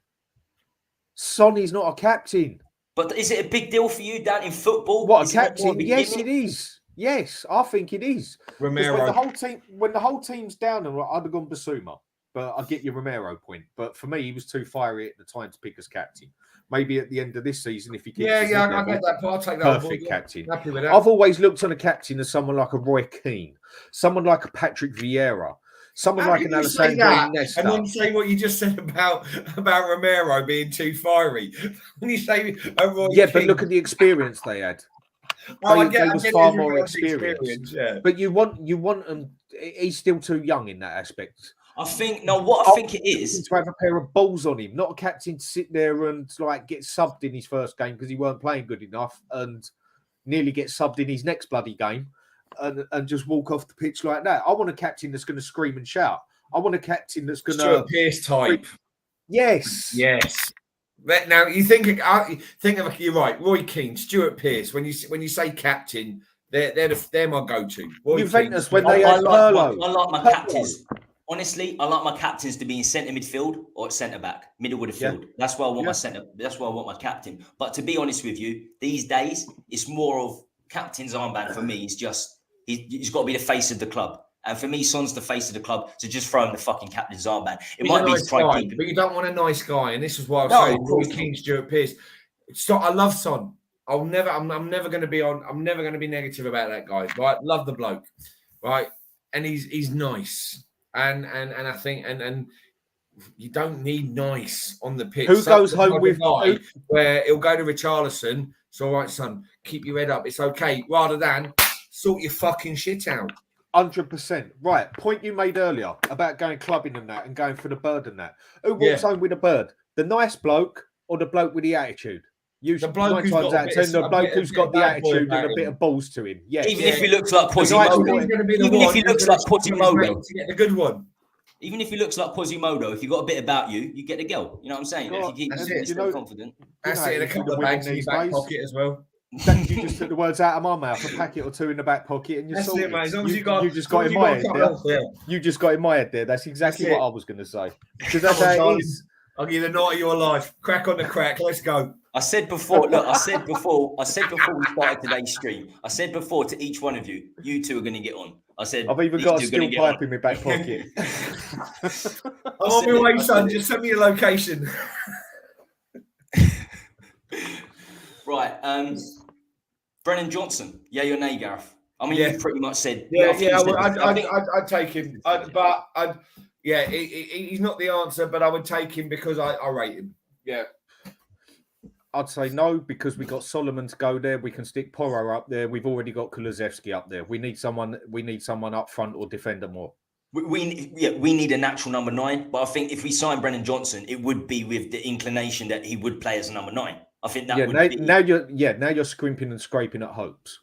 Son is not a captain. But is it a big deal for you, Dan, in football? What, a captain? Yes, it is. Yes, I think it is. Romero. When the whole team's down, I'd have gone Basuma. But I get your Romero point. But for me, he was too fiery at the time to pick as captain. Maybe at the end of this season, if he keeps I get that part. I'll take that. Perfect captain. I've always looked on a captain as someone like a Roy Keane, someone like a Patrick Vieira, someone like an Alessandro Nesta. And then say what you just said about Romero being too fiery. When you say Roy Keane, but look at the experience they had. They was far more experienced. Yeah. But you want him. He's still too young in that aspect. I think what I think it is to have a pair of balls on him, not a captain to sit there and get subbed in his first game because he weren't playing good enough, and nearly get subbed in his next bloody game, and just walk off the pitch like that. I want a captain that's going to scream and shout. I want a captain that's going to Stuart Pearce type. Yes. Now you think of you're right, Roy Keane, Stuart Pearce. When you say captain, they're my go-to. Juventus when they had Pirlo. I like my captains. Honestly, I like my captains to be in centre midfield or at centre back, middle of the field. That's why I want my centre. That's why I want my captain. But to be honest with you, these days it's more of captain's armband for me. It's just He's got to be the face of the club. And for me, Son's the face of the club, so just throw him the fucking captain's armband. It might be to try and keep him. But you don't want a nice guy, and this is why I was saying Roy Keane, Stuart Pearce. I love Son. I'm never going to be negative about that guy. Right, love the bloke, right, and he's nice, and I think and you don't need nice on the pitch. Who goes home with guy where he'll go to Richarlison? It's all right, son. Keep your head up. It's okay. Rather than sort your fucking shit out. 100%. Right. Point you made earlier about going clubbing and that and going for the bird and that. Who walks home with a bird? The nice bloke or the bloke with the attitude? Usually, the bloke who's got the attitude and a bit of balls to him. Yeah. Even if he looks like Quasimodo. Even if he looks like Quasimodo. To get the good one. Even if he looks like Quasimodo, if you've got a bit about you, you get the girl. You know what I'm saying? If you keep confident. That's it. In a couple of bags in your back pocket as well. You just took the words out of my mouth, a packet or two in the back pocket, and you're sorted. As long as you just got in my head there. You just got in my head there. That's exactly what I was going to say. Because that's how it is. I'll give you the night of your life. Crack on the crack. Let's go. I said before we started today's stream, I said before to each one of you, you two are going to get on. I said, I've even got a steel pipe in my back pocket. I'm on my way, son. Just send me your location. Right. Brennan Johnson. Yeah, your nay, Gareth. I mean, you pretty much said. I'd take him. He's not the answer, but I would take him because I rate him. Yeah. I'd say no, because we got Solomon to go there. We can stick Porro up there. We've already got Kulusevski up there. We need someone up front or defender more. We need a natural number 9. But I think if we sign Brennan Johnson, it would be with the inclination that he would play as a number 9. I think that would be. Now you're scrimping and scraping at hopes.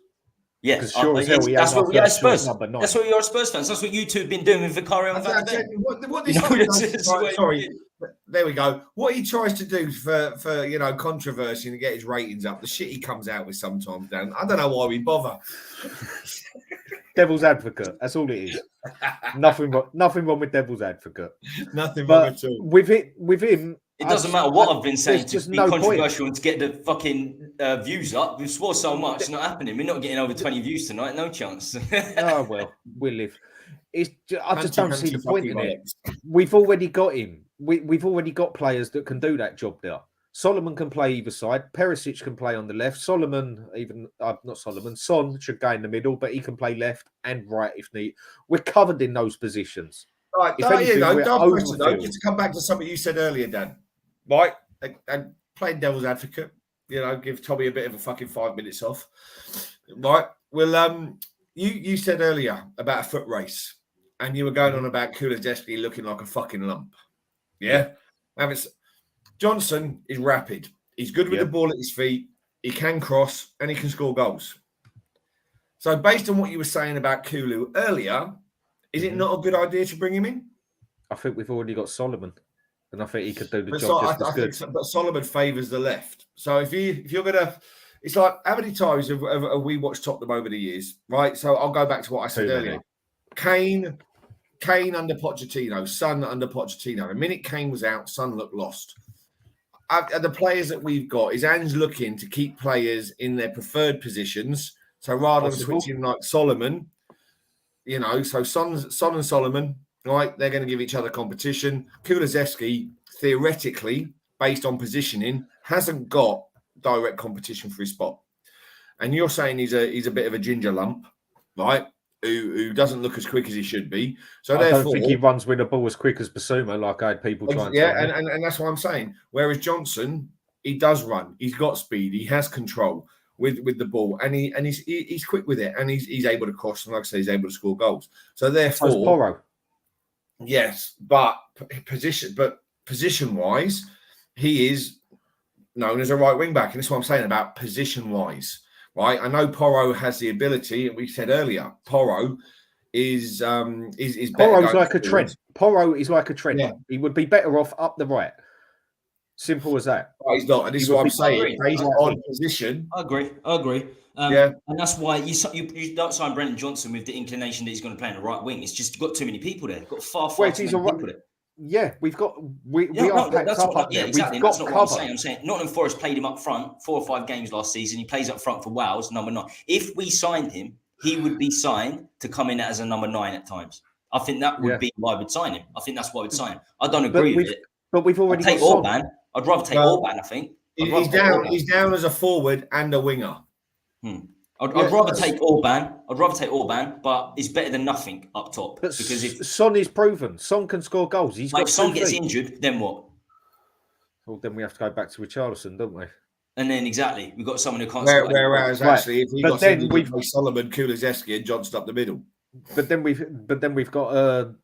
Yeah, that's what we are Spurs. That's what you're Spurs fans. That's what you two have been doing with Vicario and Van Dijk. Sorry, there we go. What he tries to do for controversy and to get his ratings up, the shit he comes out with sometimes, Dan. I don't know why we bother. Devil's advocate. That's all it is. Nothing wrong with devil's advocate. Nothing wrong at all. With him. It doesn't matter what I've been saying to be controversial and to get the fucking views up. We've swore so much, it's not happening. We're not getting over 20 views tonight. No chance. Oh, well, we'll live. I just don't see the point in it. We've already got him. We've already got players that can do that job there. Solomon can play either side. Perisic can play on the left. Son should go in the middle, but he can play left and right if need. We're covered in those positions. Right, just to come back to something you said earlier, Dan. Right, and playing devil's advocate, give Tommy a bit of a fucking 5 minutes off. Right, well, you said earlier about a foot race, and you were going on about Kulusevski looking like a fucking lump. Yeah, Johnson is rapid. He's good with the ball at his feet. He can cross and he can score goals. So, based on what you were saying about Kulu earlier, is it not a good idea to bring him in? I think we've already got Solomon. And I think he could do the job just as good. But Solomon favours the left. So if you're going to... It's like, how many times have we watched Tottenham over the years, right? So I'll go back to what I said earlier. Kane under Pochettino, Son under Pochettino. The minute Kane was out, Son looked lost. The players that we've got, is Ange looking to keep players in their preferred positions. So rather than switching like Solomon, so Son and Solomon... Right, they're going to give each other competition. Kulusevski, theoretically, based on positioning, hasn't got direct competition for his spot. And you're saying he's a bit of a ginger lump, right? Who doesn't look as quick as he should be. So I don't think he runs with the ball as quick as Basuma, like I had people trying. And that's what I'm saying. Whereas Johnson, he does run. He's got speed. He has control with the ball, and he's quick with it, and he's able to cross. And like I say, he's able to score goals. So therefore, Porro. Yes, but position-wise, he is known as a right wing back, and that's what I'm saying about position-wise, right? I know Porro has the ability, and we said earlier, Porro is Porro's like a Trent. Porro is like a Trent. Yeah. He would be better off up the right. Simple as that. Oh, he's not, and this is what I'm saying. Based on position, I agree. And that's why you don't sign Brennan Johnson with the inclination that he's going to play in the right wing. It's just got too many people there. You've got far too many people there. Yeah, we are packed up there. Exactly. That's not what I'm saying. Nottingham Forest played him up front 4 or 5 games last season. He plays up front for Wales, number 9. If we signed him, he would be signed to come in as a number 9 at times. I think that would be why I would sign him. I think that's why I would sign him. I don't agree with it. But we've already got Orban. I'd rather take Orban, I think. He's down as a forward and a winger. I'd rather take Orban. But it's better than nothing up top. But because if Son is proven, Son can score goals. If Son gets injured, then what? Well, then we have to go back to Richarlison, don't we? And then exactly, we've got someone who can't. Whereas actually, if we got Solomon, Kulusevski, and Johnson up the middle. But then we've got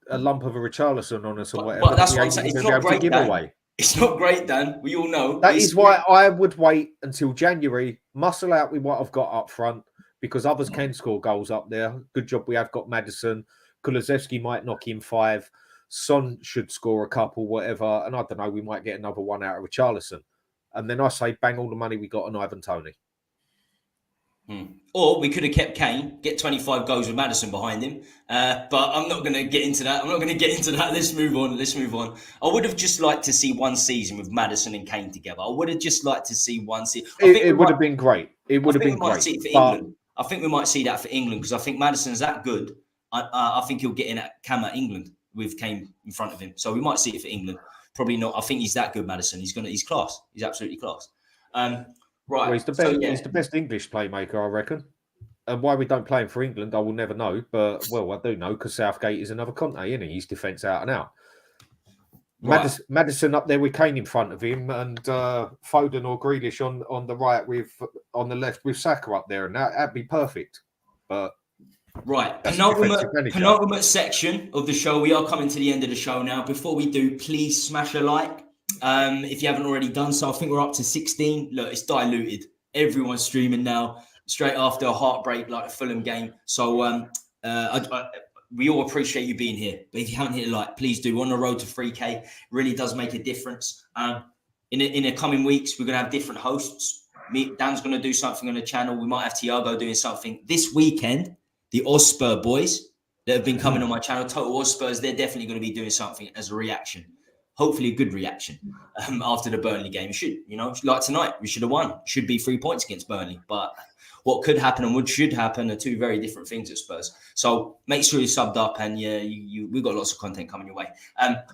a lump of a Richarlison on us or whatever. But that's what I'm saying. It's not great, Dan. It's not great, Dan. We all know. That is why I would wait until January, muscle out with what I've got up front, because others can score goals up there. Good job we have got Maddison. Kulusevski might knock in 5. Son should score a couple, whatever. And I don't know, we might get another one out of Richarlison. And then I say, bang all the money we got on Ivan Toney. Or we could have kept Kane, get 25 goals with Maddison behind him. But I'm not going to get into that. Let's move on. I would have just liked to see one season with Maddison and Kane together. I would have just liked to see one season. It would have been great. It would have been great. I think we might see that for England because I think Maddison's that good. I think he'll get in at Cam at England with Kane in front of him. So we might see it for England. Probably not. I think he's that good, Maddison. He's class. He's absolutely class. Right. Well, he's the best. He's the best English playmaker, I reckon. And why we don't play him for England, I will never know. But I do know because Southgate is another Conte, isn't he? He's defence out and out. Right. Maddison up there with Kane in front of him, and Foden or Grealish on the right on the left with Saka up there, and that'd be perfect. But right, penultimate section of the show. We are coming to the end of the show now. Before we do, please smash a like. If you haven't already done so, I think we're up to 16. Look, it's diluted. Everyone's streaming now, straight after a heartbreak like the Fulham game. So we all appreciate you being here. But if you haven't hit a like, please do. We're on the road to 3K. It really does make a difference. In the coming weeks, we're going to have different hosts. Dan's going to do something on the channel. We might have Thiago doing something. This weekend, the Hotspur boys that have been coming on my channel, Total Hotspurs, they're definitely going to be doing something as a reaction. Hopefully a good reaction after the Burnley game. Like tonight, we should have won. Should be 3 points against Burnley. But what could happen and what should happen are two very different things at Spurs. So make sure you're subbed up and we've got lots of content coming your way.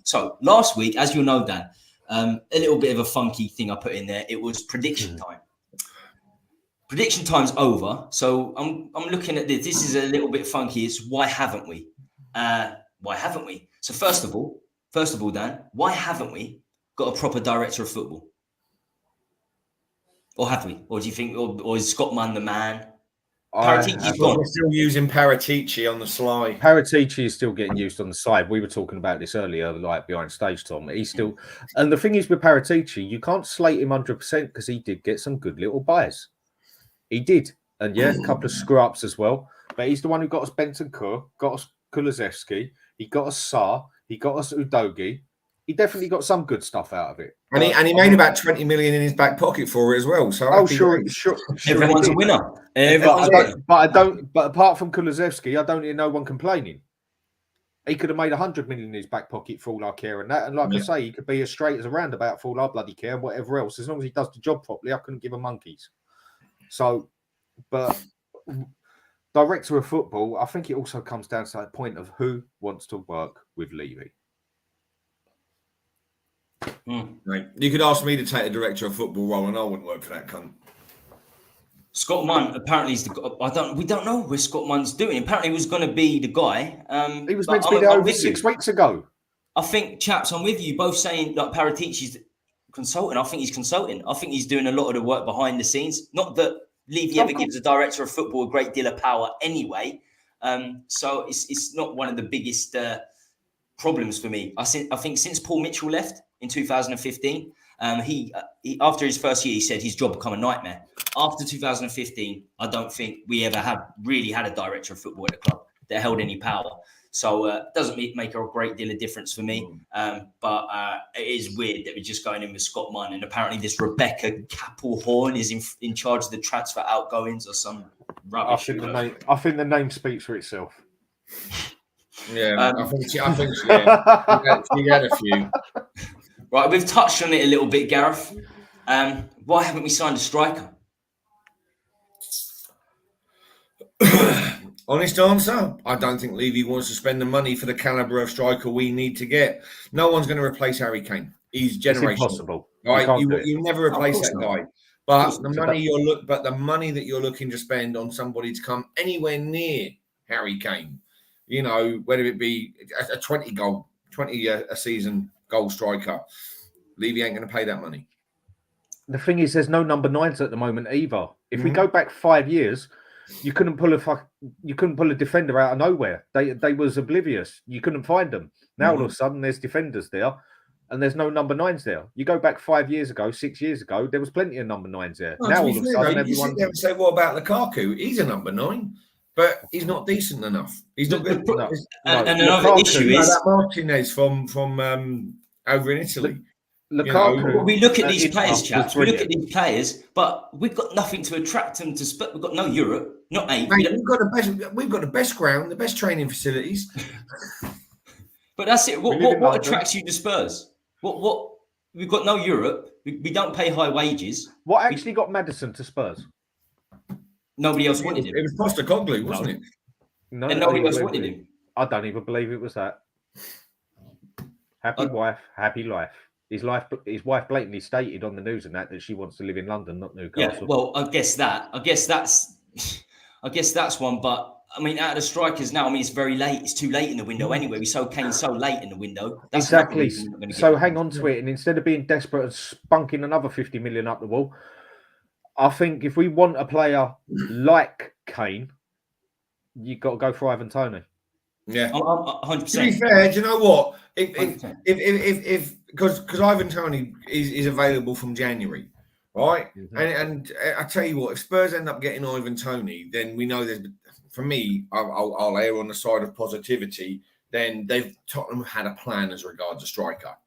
So last week, as you'll know, Dan, a little bit of a funky thing I put in there. It was prediction time. Prediction time's over. So I'm looking at this. This is a little bit funky. It's why haven't we? Why haven't we? So first of all, Dan, why haven't we got a proper director of football? Or have we? Or do you think, or is Scott Munn the man? Paratici's gone. We're still using Paratici on the slide. Paratici is still getting used on the side. We were talking about this earlier, like behind stage, Tom. He's still, and the thing is with Paratici, you can't slate him 100% because he did get some good little buys. He did, and a couple of screw ups as well. But he's the one who got us Bentancur, got us Kulusevski, he got us Sarr. He got us Udogi. He definitely got some good stuff out of it. And he made about 20 million in his back pocket for it as well. So sure. Everyone's a winner. But apart from Kulusevski, I don't hear no one complaining. He could have made 100 million in his back pocket for all I care and that. And like I say, he could be as straight as a roundabout for all I bloody care and whatever else. As long as he does the job properly, I couldn't give a monkeys. So, but director of football, I think it also comes down to that point of who wants to work with Levy. Right. You could ask me to take a director of football role, and I wouldn't work for that cunt. Scott Munn apparently is the. We don't know what Scott Munn's doing. Apparently, he was going to be the guy. He was meant to be there over 6 weeks ago. I think, chaps, I'm with you. Both saying like Paratici's consulting. I think he's consulting. I think he's doing a lot of the work behind the scenes. Not that Levy ever gives a director of football a great deal of power anyway. So it's not one of the biggest problems for me. I think since Paul Mitchell left in 2015, he after his first year, he said his job become a nightmare. After 2015, I don't think we ever really had a director of football at the club that held any power. So it doesn't make a great deal of difference for me. But it is weird that we're just going in with Scott Munn. And apparently this Rebecca Capelhorn is in charge of the transfer outgoings or some rubbish. I think the name speaks for itself. Yeah, I think she had a few. Right, we've touched on it a little bit, Gareth. Why haven't we signed a striker? Honest answer, I don't think Levy wants to spend the money for the calibre of striker we need to get. No one's going to replace Harry Kane. He's generational. It's impossible. Right? You never replace that guy. But the money that you're looking to spend on somebody to come anywhere near Harry Kane, you know, whether it be a 20 a season goal striker, Levy ain't going to pay that money. The thing is, there's no number 9s at the moment either. If we go back 5 years, you couldn't pull a defender out of nowhere. They was oblivious. You couldn't find them. Now all of a sudden there's defenders there, and there's no number 9s there. You go back 5 years ago, 6 years ago, there was plenty of number 9s there. Well, now all of a sudden everyone. You sit there and say, "What about Lukaku? He's a number 9, but he's not decent enough. He's not good." And another issue is that Martinez from over in Italy. Lukaku, we look at these players, chaps. We look at these players, but we've got nothing to attract them to Spurs. We've got no Europe, not eight. Mate, we've got the best ground, the best training facilities. But that's it. What attracts you to Spurs? What? We've got no Europe. We don't pay high wages. What actually got Maddison to Spurs? Nobody else wanted him. It was Postecoglou, wasn't it? No, and nobody else wanted him. I don't even believe it was that. Happy wife, happy life. His wife blatantly stated on the news and that she wants to live in London, not Newcastle. Yeah, well, I guess that's one. But I mean, out of the strikers now, I mean, it's very late. It's too late in the window anyway. We sold Kane so late in the window. That's exactly. So hang on to it, and instead of being desperate and spunking another 50 million up the wall, I think if we want a player like Kane, you've got to go for Ivan Toney. Yeah, 100%. To be fair, do you know what? If because Ivan Toney is available from January, right? And I tell you what, if Spurs end up getting Ivan Toney, then we know there's. For me, I'll err on the side of positivity. Then Tottenham had a plan as regards a striker,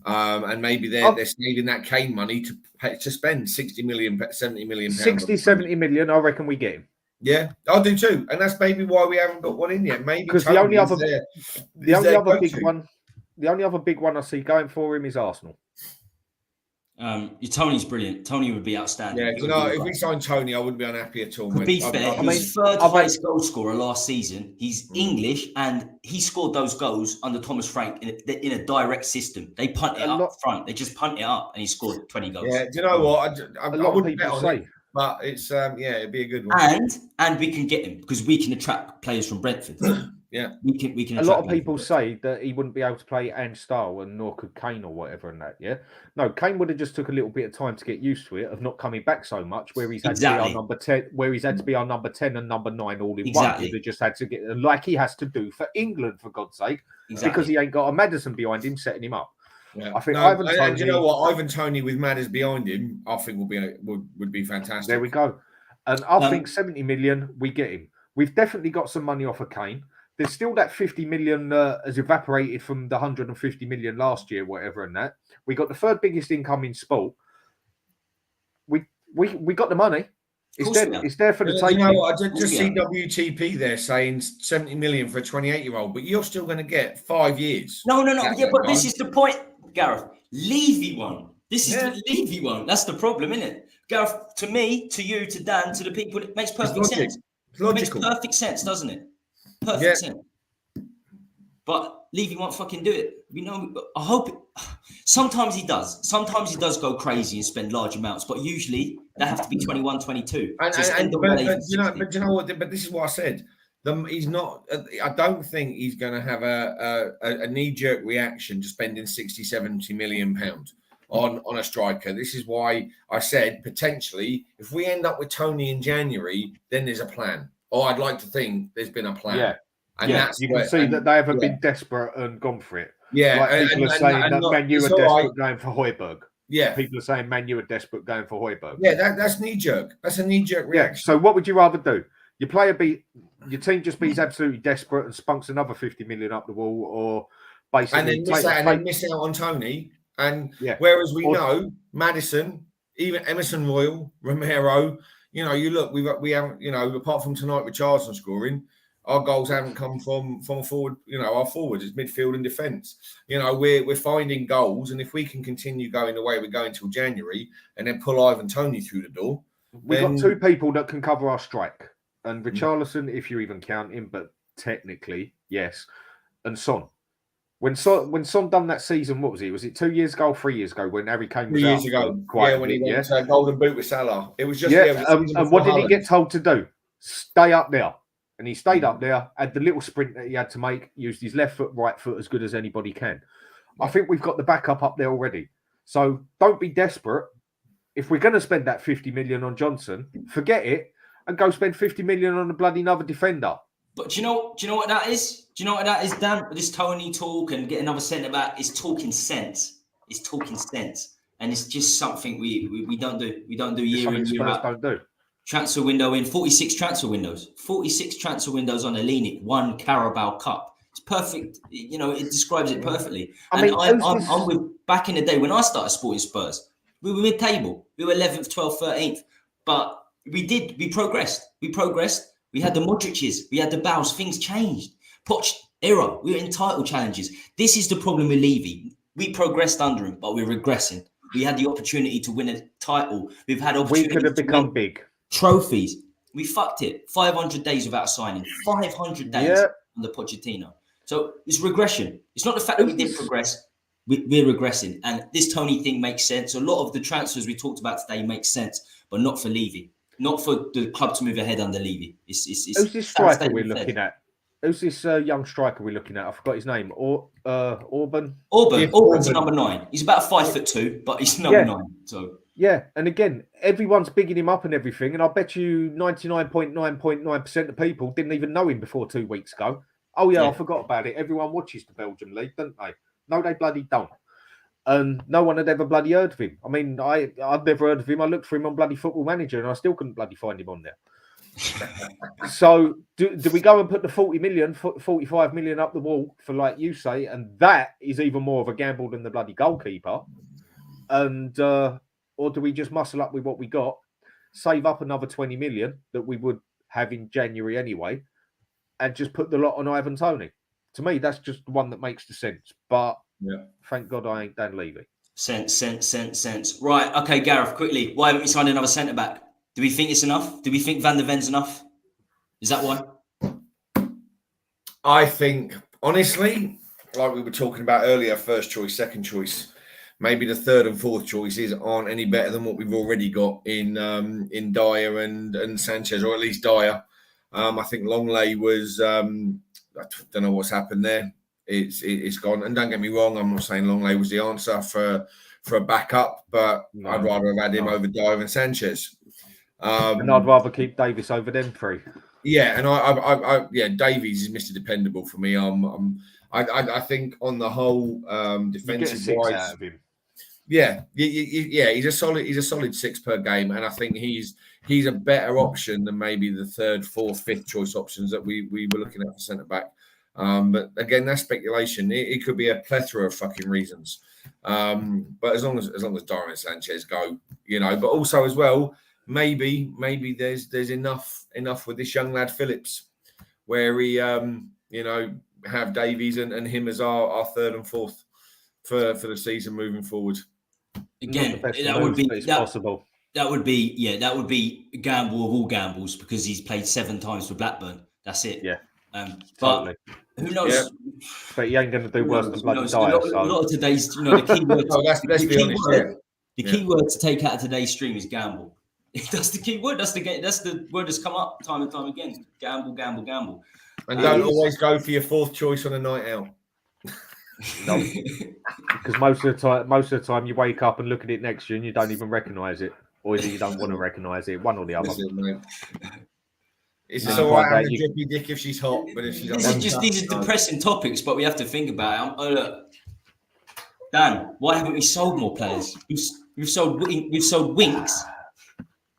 and maybe they're saving that Kane money to spend 60 million, 70 million. 70 million. I reckon we get him. Yeah, I do too, and that's maybe why we haven't got one in yet. Maybe because the only other big one I see going for him is Arsenal. Tony's brilliant. Tony would be outstanding. Yeah, if we signed Tony, I wouldn't be unhappy at all. To be fair, he was third place goal scorer last season. He's English, and he scored those goals under Thomas Frank in a direct system. They punt it up front. They just punt it up, and he scored 20 goals. Yeah, do you know what? I wouldn't bet on it. But it's it'd be a good one. And we can get him because we can attract players from Brentford. Yeah, we can. A lot of people say that he wouldn't be able to play Ange style, and nor could Kane or whatever. And that, no, Kane would have just took a little bit of time to get used to it, of not coming back so much. Where he's had to be our number 10, where he's had to be our number 10 and number 9 all in one. He'd have just had to get like he has to do for England, for God's sake, because he ain't got a Maddison behind him setting him up. Yeah. I think Ivan Toney, and you know what, Ivan Toney with Maddison behind him, I think would be fantastic. There we go. And I think 70 million, we get him. We've definitely got some money off of Kane. There's still that 50 million has evaporated from the 150 million last year, whatever, and that. We got the third biggest income in sport. We got the money. It's there for the taking. You know what? I just see WTP there saying 70 million for a 28-year-old, but you're still going to get 5 years. No. Yeah, but this is the point, Gareth. Levy won. This is the Levy one. That's the problem, isn't it? Gareth, to me, to you, to Dan, to the people, it makes perfect sense. It makes perfect sense, doesn't it? Perfect sense. But Levy won't fucking do it. You know, I hope sometimes he does. Sometimes he does go crazy and spend large amounts, but usually they have to be 21, 22. But you know what? But this is what I said. He's not. I don't think he's going to have a knee-jerk reaction to spending 60, 70 million pounds on a striker. This is why I said potentially if we end up with Tony in January, then there's a plan. Or I'd like to think there's been a plan. Yeah. And that's you can see that they haven't been desperate and gone for it. Yeah. Like people are saying that Man U are desperate going for Højbjerg. Yeah. People are saying Man U are desperate going for Højbjerg. Yeah, that's knee-jerk. That's a knee-jerk reaction. Yeah. So what would you rather do? Your team just be absolutely desperate and spunks another 50 million up the wall, or basically and then miss out on Tony. And whereas we know Maddison, even Emerson Royal, Romero, you look, we haven't, apart from tonight with Richarlison scoring, our goals haven't come from a forward, our forwards, it's midfield and defence. We're finding goals, and if we can continue going the way we're going till January and then pull Ivan Toney through the door. We've got two people that can cover our strike. and Richarlison, if you even count him, but technically, yes, and Son. When Son done that season, what was it? Was it 2 years ago, 3 years ago when Harry Kane was 3 out? years ago. When he went to Golden Boot with Salah. It was just and what did he get told to do? Stay up there. And he stayed up there, had the little sprint that he had to make, used his left foot, right foot as good as anybody can. I think we've got the backup up there already. So don't be desperate. If we're going to spend that 50 million on Johnson, forget it and go spend 50 million on a bloody another defender. But do you know what that is? Do you know what that is, Dan? This Tony talk and get another centre back is talking sense. It's talking sense. And it's just something we don't do. We don't do year in, year out. Don't do. Transfer window in 46 transfer windows. 46 transfer windows on Hellenic, 1 Carabao Cup. It's perfect. You know, it describes it perfectly. I'm with back in the day when I started supporting Spurs. We were mid-table. We were 11th, 12th, 13th. But we progressed. We progressed. We had the Modric's. We had the Bows. Things changed. Poch era. We were in title challenges. This is the problem with Levy. We progressed under him, but we're regressing. We had the opportunity to win a title. We've had opportunities. We could have become big. Trophies. We fucked it. 500 days without signing. 500 days under Pochettino. So it's regression. It's not the fact that we didn't progress. We're regressing. And this Tony thing makes sense. A lot of the transfers we talked about today makes sense, but not for Levy. Not for the club to move ahead under Levy. Who's this striker we're looking at? Who's this young striker we're looking at? I forgot his name. Auburn? Auburn's number 9. He's about 5'2", but he's number 9. So yeah, and again, everyone's bigging him up and everything, and I bet you 99.9% of people didn't even know him before 2 weeks ago. Oh yeah, I forgot about it. Everyone watches the Belgian league, don't they? No, they bloody don't. And no one had ever bloody heard of him. I mean, I'd never heard of him. I looked for him on bloody Football Manager, and I still couldn't bloody find him on there. So do we go and put the 40 million, 45 million up the wall for, like you say, and that is even more of a gamble than the bloody goalkeeper? And or do we just muscle up with what we got, save up another 20 million that we would have in January anyway, and just put the lot on Ivan Toney? To me, that's just the one that makes the sense. But thank God I ain't Dan Levy. Sense. Right, okay, Gareth, quickly. Why haven't we signed another centre back? Do we think it's enough? Do we think Van der Ven's enough? Is that one? I think, honestly, like we were talking about earlier, first choice, second choice, maybe the third and fourth choices aren't any better than what we've already got in Dyer and Sanchez, or at least Dyer. I think Longley was, I don't know what's happened there. It's gone. And don't get me wrong, I'm not saying Longley was the answer for a backup, but I'd rather have had him over Dyer and Sanchez. And I'd rather keep Davies over them 3. Yeah, and Davies is Mr. Dependable for me. I think on the whole, defensive wise, out of him. Yeah, he's a solid 6 per game, and I think he's a better option than maybe the third, fourth, fifth choice options that we were looking at for centre back. But again, that's speculation. It could be a plethora of fucking reasons. But as long as Dyer and Sanchez go, but also as well, maybe there's enough with this young lad Phillips, where we have Davies and him as our third and fourth for the season moving forward. Again, that would be possible. That would be a gamble of all gambles, because he's played 7 times for Blackburn. That's it. Yeah. But who knows? Yeah. But he ain't going to do worse than bloody Dyer. A lot of today's, the key word. The key word to take out of today's stream is gamble. That's the key word. That's the word that's come up time and time again. Gamble. And don't always go for your fourth choice on a night out. No, because most of the time you wake up and look at it next year and you don't even recognise it, or is it you don't want to recognise it? One or the other. It's all right having a drippy dick if she's hot, but if she's these are depressing topics, but we have to think about it. Oh look, Dan, why haven't we sold more players? We've sold Winks,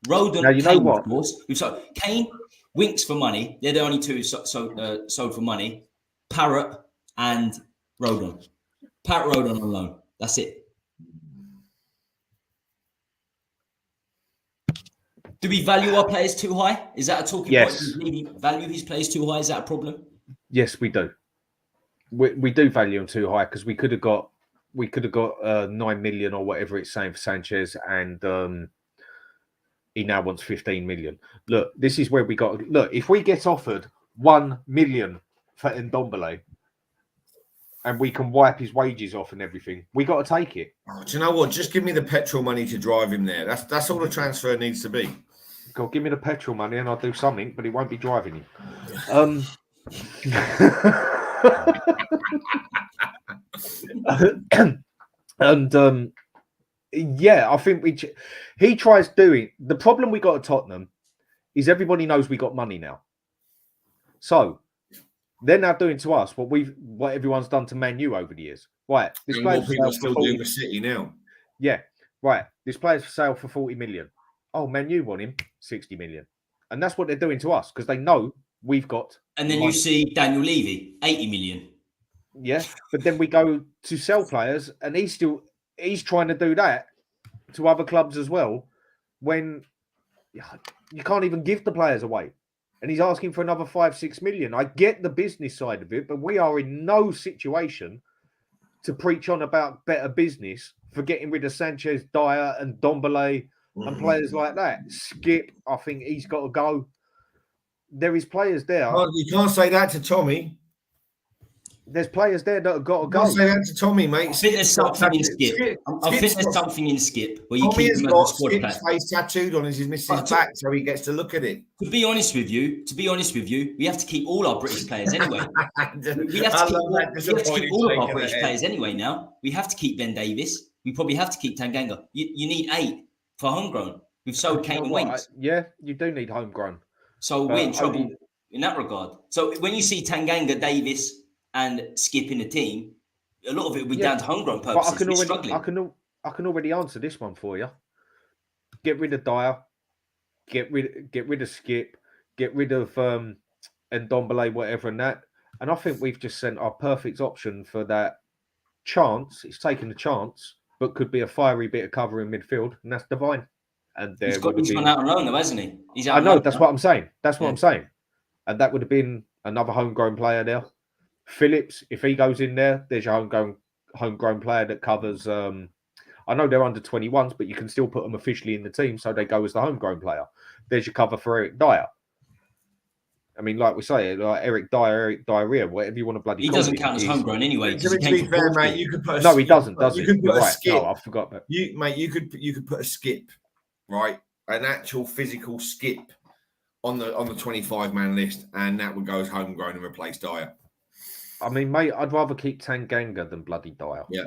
Rodon. Now you know what? Of course, we've sold Kane, Winks for money. They're the only 2 sold for money. Parrott and Rodon. Rodon on loan. That's it. Do we value our players too high? Is that a talking point? Do we value his players too high? Is that a problem? Yes, we do. We do value them too high, because we could have got 9 million or whatever it's saying for Sanchez, and he now wants 15 million. Look, this is where we got. Look, if we get offered 1 million for Ndombele, and we can wipe his wages off and everything, we got to take it. Oh, do you know what? Just give me the petrol money to drive him there. That's all the transfer needs to be. God, give me the petrol money and I'll do something, but it won't be driving him. Yeah, I think he tries doing. The problem we got at Tottenham is everybody knows we got money now. So they're now doing to us what everyone's done to Man U over the years. Right, this player's for sale still doing with City now. Yeah, right. This player's for sale for 40 million. Oh, Man U want him 60 million, and that's what they're doing to us because they know we've got. And then money. You see Daniel Levy 80 million. Yeah, but then we go to sell players, and he's trying to do that to other clubs as well. When you can't even give the players away. And he's asking for another 5-6 million. I get the business side of it, but we are in no situation to preach on about better business for getting rid of Sanchez, Dyer, and Ndombele and players like that. Skip, I think he's got to go. There is players there. You can't say that to Tommy. There's players there that have got to go. Can't say that to Tommy, mate. I think there's something in Skip. I think there's something in Skip where you keep him as a squad player. Skip's face tattooed on his missus' back, so he gets to look at it. To be honest with you, we have to keep all our British players anyway. we have to keep all of our British players anyway now. We have to keep Ben Davis. We probably have to keep Tanganga. You need 8 for homegrown. We've sold Kane and Winks. Yeah, you do need homegrown. So we're in trouble in that regard. So when you see Tanganga, Davis, and Skip in the team, a lot of it will be down to homegrown purposes. But I can already answer this one for you. Get rid of Dyer, get rid of Skip, get rid of Ndombele, whatever, and that. And I think we've just sent our perfect option for that chance. It's taken a chance, but could be a fiery bit of cover in midfield, and that's Divine. And he's gone out on loan, though, hasn't he? I know, that's what I'm saying. That's what I'm saying. And that would have been another homegrown player there. Phillips, if he goes in there, there's your homegrown player that covers. I know they're under 21s, but you can still put them officially in the team, so they go as the homegrown player. There's your cover for Eric Dyer. I mean, like we say, like Eric Dyer, Eric Diarrhea, whatever you want to bloody. He doesn't count as homegrown anyway. To be fair, mate, you could put. No, he doesn't. Does he? You could put a skip. No, I forgot that. You could put a skip, right? An actual physical skip on the 25-man list, and that would go as homegrown and replace Dyer. I mean, mate, I'd rather keep Tanganga than bloody Dyer. Yeah.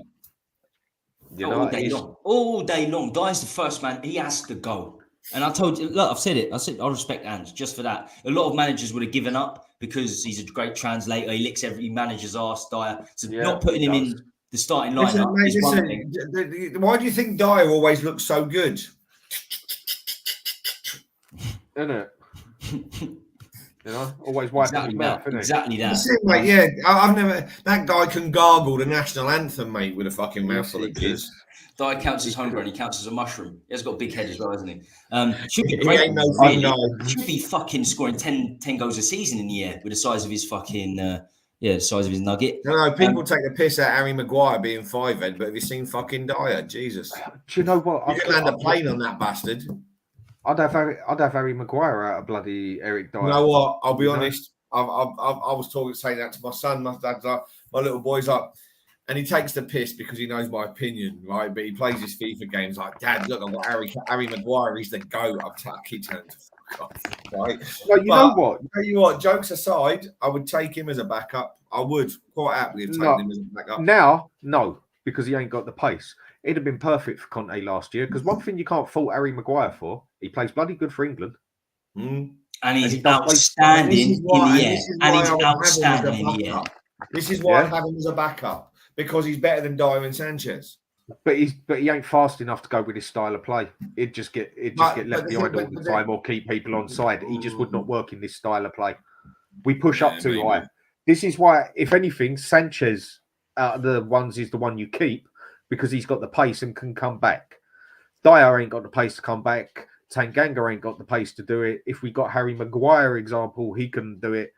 You know, all day long. Dyer's the first man. He has to go. And I told you, look, I've said it. I respect Ange just for that. A lot of managers would have given up because he's a great translator. He licks every manager's arse, Dyer. So not putting him in the starting lineup is one thing. Why do you think Dyer always looks so good? Isn't it? You know, always wiping his mouth, isn't it? Exactly that. That's it, mate. Yeah, I've never. That guy can gargle the national anthem, mate, with a fucking mouthful of kids. Dyer counts as homegrown. He counts as a mushroom. He has got a big head as well, hasn't he? Should be He great. ain't no fun guy. Should be fucking scoring 10 goals a season in the air with the size of his fucking the size of his nugget. No, people take the piss out of Harry Maguire being 5'8", but have you seen fucking Dyer? Jesus. Do you know what? You can land a plane on that bastard. I'd have Harry Maguire out of bloody Eric Dyer. You know what? I'll be honest. I was saying that to my son. My dad's like, my little boy's up, and he takes the piss because he knows my opinion, right? But he plays his FIFA games like, Dad, look, I've got Harry Maguire. He's the GOAT. I keep telling him to fuck off, right? Well, you know what? Tell you what. Jokes aside, I would take him as a backup. I would quite happily have taken him as a backup. Now, no, because he ain't got the pace. It'd have been perfect for Conte last year. Because one thing you can't fault Harry Maguire for, he plays bloody good for England. Mm. And he's outstanding in the air. And he's outstanding in the air. This is why I have him as a backup, because he's better than Dyer and Sanchez. But he ain't fast enough to go with his style of play. It'd just get left behind all the time or keep people on side. He just would not work in this style of play. We push up too high. This is why, if anything, Sanchez out of the ones is the one you keep because he's got the pace and can come back. Dyer ain't got the pace to come back. Tanganga ain't got the pace to do it. If we got Harry Maguire example, he can do it.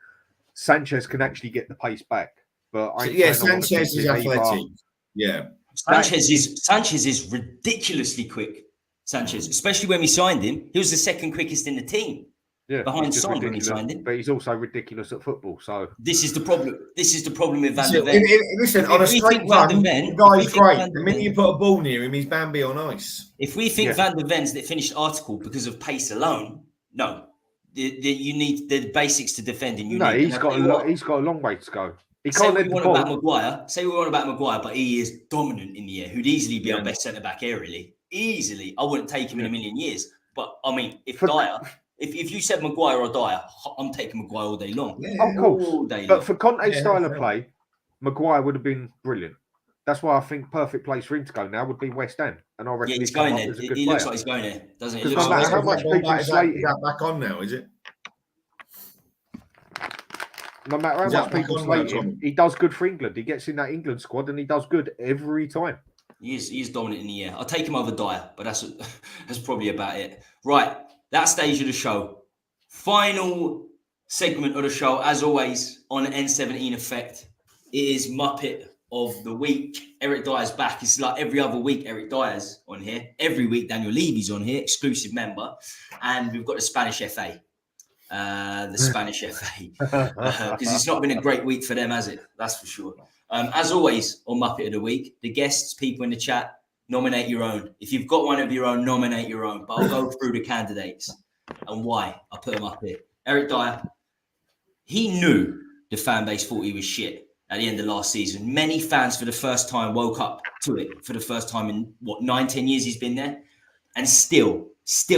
Sanchez can actually get the pace back. But Sanchez is athletic. Yeah. Sanchez is ridiculously quick. Sanchez, especially when we signed him. He was the second quickest in the team. Yeah, behind Son when he signed him. But he's also ridiculous at football. So this is the problem. This is the problem with Van der Ven. Listen, on a straight run, the guy's great. The minute you put a ball near him, he's Bambi on ice. If we think Van der Ven's the finished article because of pace alone, no. You need the basics to defend him. He's got a long way to go. He say can't what we want about Maguire. Say what we want about Maguire, but he is dominant in the air. Who'd easily be our best centre back aerially. Easily, I wouldn't take him in a million years. But I mean, if you said Maguire or Dyer, I'm taking Maguire all day long. Yeah, of course. All day long. But for Conte's style of play, Maguire would have been brilliant. That's why I think perfect place for him to go now would be West Ham. And I reckon he's going there. He looks like he's going there, doesn't he? No matter how much people slate him, back on now, is it? No matter how much people slate him, he does good for England. He gets in that England squad and he does good every time. He is dominant in the air. I'll take him over Dyer, but that's probably about it. Right, that stage of the show. Final segment of the show, as always, on N17 Effect. It is Muppet of the Week. Eric Dyer's back. It's like every other week Eric Dyer's on here. Every week Daniel Levy's on here, exclusive member. And we've got the Spanish FA. The Spanish FA. Because it's not been a great week for them, has it? That's for sure. As always, on Muppet of the Week, the guests, people in the chat, nominate your own. If you've got one of your own, nominate your own. But I'll go through the candidates and why. I'll put them up here. Eric Dyer, he knew the fan base thought he was shit at the end of last season. Many fans for the first time woke up to it for the first time in, 9-10 years he's been there. And still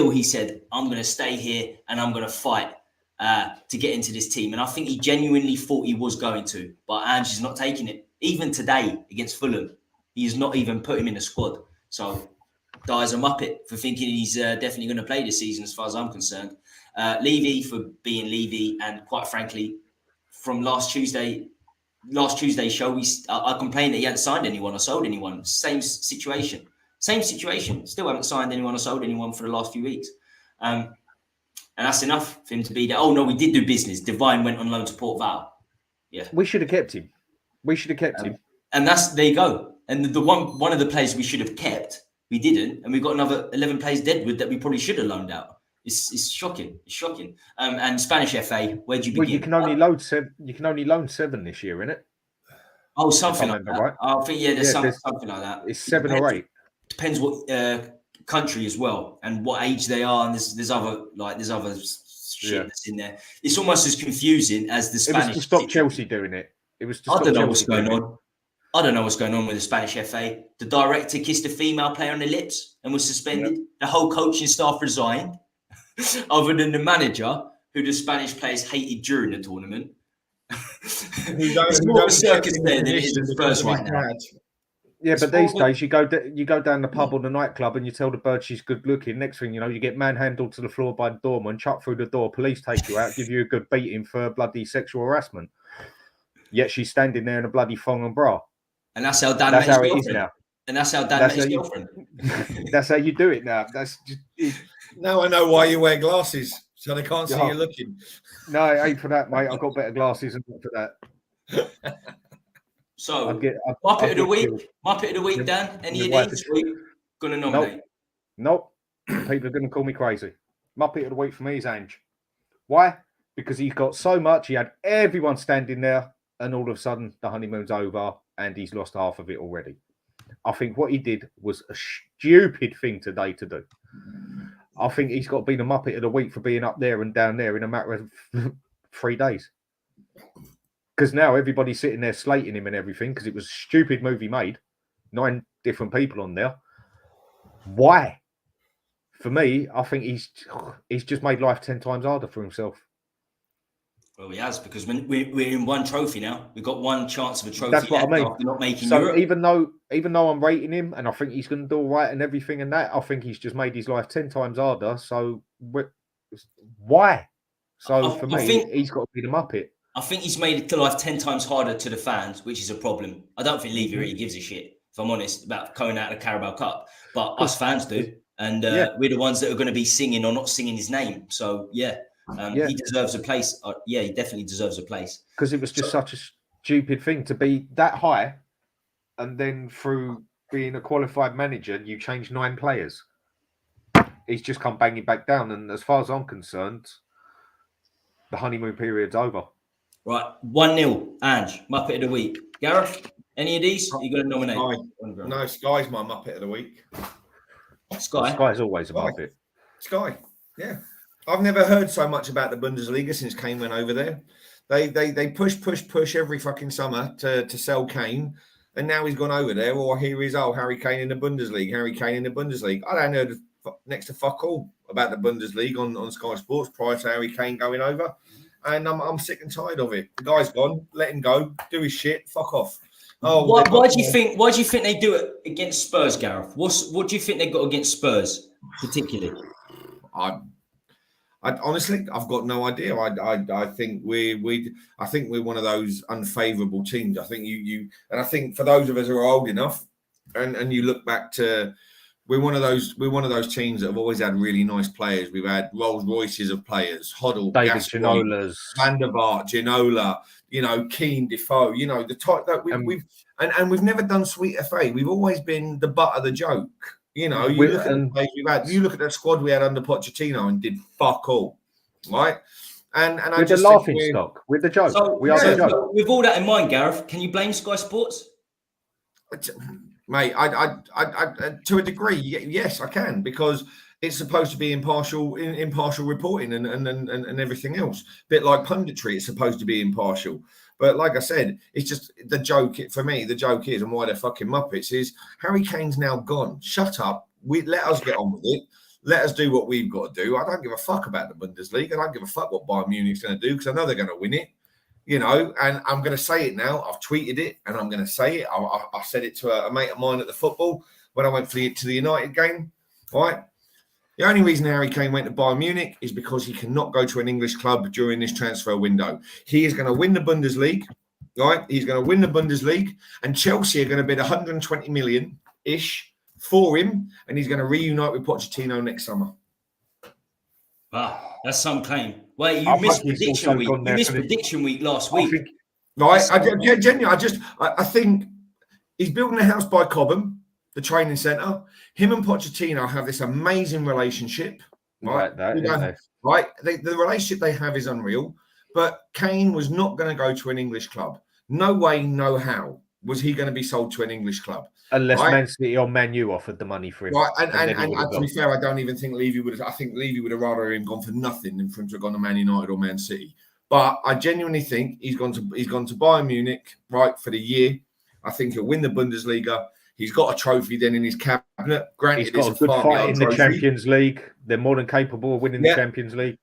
he said, I'm going to stay here and I'm going to fight to get into this team. And I think he genuinely thought he was going to. But Ange is not taking it. Even today against Fulham, he has not even put him in the squad. So Dyer's a Muppet for thinking he's definitely going to play this season as far as I'm concerned. Levy for being Levy, and quite frankly, from last Tuesday's show, I complained that he hadn't signed anyone or sold anyone. Same situation. Still haven't signed anyone or sold anyone for the last few weeks. And that's enough for him to be there. Oh, no, we did do business. Divine went on loan to Port Vale. Yeah. We should have kept him. And there you go. And the one of the players we should have kept, we didn't. And we've got another 11 players deadwood that we probably should have loaned out. It's shocking. It's shocking. And Spanish FA, where do you begin? Well, you can only loan 7. You can only loan 7 this year, innit? Oh, something like that. Right? I think there's something like that. It's 7 or 8. Depends what country as well and what age they are. And there's other shit that's in there. It's almost as confusing as the Spanish. It was to stop Chelsea doing it. It was to stop Chelsea. I don't know what's going on with the Spanish FA. The director kissed a female player on the lips and was suspended. Yep. The whole coaching staff resigned, other than the manager, who the Spanish players hated during the tournament. It's more of a circus there than it is the Spurs right now. Yeah, but these days you go down the pub or the nightclub and you tell the bird she's good looking. Next thing you know, you get manhandled to the floor by the doorman, chuck through the door, police take you out, give you a good beating for bloody sexual harassment. Yet she's standing there in a bloody thong and bra. And that's how Dan met his girlfriend. It is now. And that's how Dan met his girlfriend. That's how you do it now. That's just now I know why you wear glasses, so they can't see you looking. No, it ain't for that, mate. I've got better glasses than for that. So, Muppet of the Week, Dan. Any of these? Going to nominate? Nope. People are going to call me crazy. Muppet of the Week for me is Ange. Why? Because he's got so much. He had everyone standing there, and all of a sudden the honeymoon's over, and he's lost half of it already. I think what he did was a stupid thing today to do. I think he's got to be the Muppet of the Week for being up there and down there in a matter of 3 days. Because now everybody's sitting there slating him and everything because it was a stupid movie made. 9 different people on there. Why? For me, I think he's just made life 10 times harder for himself. Well, he has, because we're in one trophy now. We've got one chance of a trophy. That's what I mean. Not making so Europe. even though I'm rating him and I think he's going to do all right and everything and that, I think he's just made his life 10 times harder. So why? So for me, he's got to be the Muppet. I think he's made life 10 times harder to the fans, which is a problem. I don't think Levy really gives a shit, if I'm honest, about going out of the Carabao Cup. But us fans do. And we're the ones that are going to be singing or not singing his name. So, he deserves a place. He definitely deserves a place. Because it was just such a stupid thing to be that high, and then through being a qualified manager, you change 9 players. he's just come banging back down. And as far as I'm concerned, the honeymoon period's over. Right, 1-0, Ange, Muppet of the Week. Gareth, any of these? Are you going to nominate? Sky. No, Sky's my Muppet of the Week. Sky's always a Muppet. Sky, yeah. I've never heard so much about the Bundesliga since Kane went over there. They push every fucking summer to sell Kane. And now he's gone over there. Or here he is, Harry Kane in the Bundesliga. Harry Kane in the Bundesliga. I don't know next to fuck all about the Bundesliga on Sky Sports prior to Harry Kane going over. And I'm sick and tired of it. The guy's gone. Let him go. Do his shit. Fuck off. Oh, why do you think they do it against Spurs, Gareth? What do you think they got against Spurs, particularly? I honestly, I've got no idea. I think we're one of those unfavourable teams. I think and I think for those of us who are old enough, and you look back to. We're one of those teams that have always had really nice players. We've had Rolls Royces of players, Hoddle, David Gascoigne, Ginolas, Van der Vaart, Ginola, Keane, Defoe, the type that we've never done sweet FA. We've always been the butt of the joke. You look at the players we've had. You look at the squad we had under Pochettino and did fuck all, right? And I with just the laughing stock, with the joke. So, we are the joke. With all that in mind, Gareth, can you blame Sky Sports? Mate, I to a degree, yes, I can, because it's supposed to be impartial reporting and everything else. A bit like punditry, it's supposed to be impartial. But like I said, it's just the joke. For me, the joke is, and why they're fucking Muppets, is Harry Kane's now gone. Shut up. Let us get on with it. Let us do what we've got to do. I don't give a fuck about the Bundesliga. I don't give a fuck what Bayern Munich's going to do, because I know they're going to win it. And I'm going to say it now. I've tweeted it, and I'm going to say it. I said it to a mate of mine at the football when I went to the United game. Right? The only reason Harry Kane went to Bayern Munich is because he cannot go to an English club during this transfer window. He is going to win the Bundesliga, right? He's going to win the Bundesliga, and Chelsea are going to bid 120 million-ish for him, and he's going to reunite with Pochettino next summer. Wow, that's some claim. Well, you missed prediction week. You missed prediction week last week. Right. I think he's building a house by Cobham, the training centre. Him and Pochettino have this amazing relationship. Right. The relationship they have is unreal. But Kane was not going to go to an English club. No way, no how was he going to be sold to an English club. Unless Man City or Man U offered the money for him. Right, and to be fair, I don't even think Levy would have. I think Levy would have rather him gone for nothing than for him to have gone to Man United or Man City. But I genuinely think he's gone to Bayern Munich, right, for the year. I think he'll win the Bundesliga. He's got a trophy then in his cabinet. Granted, he's got a good fight in the Champions League. They're more than capable of winning the Champions League.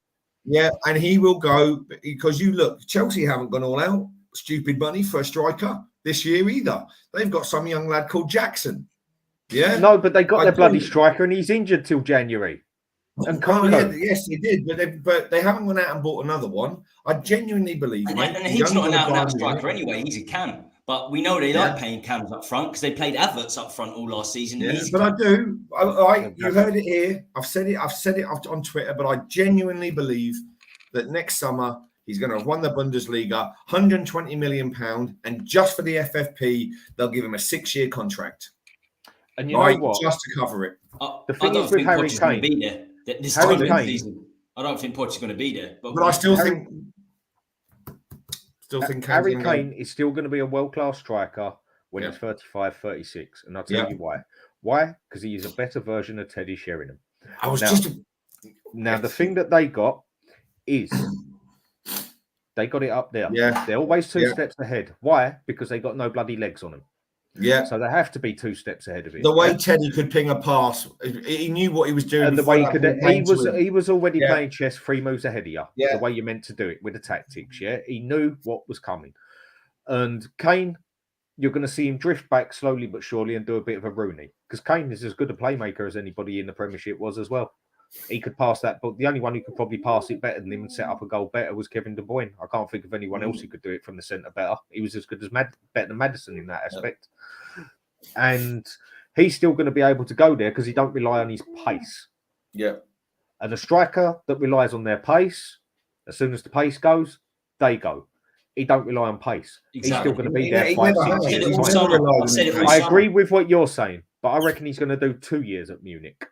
Yeah, and he will go, because you look, Chelsea haven't gone all out stupid money for a striker this year either. They've got some young lad called Jackson. Yeah. No, but they got their bloody striker, and he's injured till January. And yes, he did, but they haven't gone out and bought another one. I genuinely believe. And he's not an out-and-out striker anyway. He's a cam. But we know they like paying cams up front because they played Havertz up front all last season. Yeah, but I do. You heard it here. I've said it on Twitter. But I genuinely believe that next summer he's going to have won the Bundesliga, £120 million, and just for the FFP, they'll give him a 6-year contract. And you know what? Just to cover it. The thing is with Harry Kane. This time of the season, I don't think Poch's going to be there. But I still think Harry Kane is still going to be a world-class striker when he's 35, 36. And I'll tell you why. Why? Because he is a better version of Teddy Sheringham. Now, the thing that they got is they got it up there. Yeah. They're always 2 steps ahead. Why? Because they got no bloody legs on them. Yeah. So they have to be 2 steps ahead of it. The way Teddy could ping a pass, he knew what he was doing. And the way he was already playing chess 3 moves ahead of you. Yeah. The way you meant to do it with the tactics. Yeah. He knew what was coming. And Kane, you're going to see him drift back slowly but surely and do a bit of a Rooney. Because Kane is as good a playmaker as anybody in the Premiership was as well. He could pass that, but the only one who could probably pass it better than him and set up a goal better was Kevin De Bruyne. I can't think of anyone else who could do it from the centre better. He was as good as better than Maddison in that aspect. And he's still going to be able to go there because he don't rely on his pace. Yeah. And a striker that relies on their pace, as soon as the pace goes, they go. He don't rely on pace. Exactly. He's still going to be there 5, 6 years. I agree with what you're saying, but I reckon he's going to do 2 years at Munich.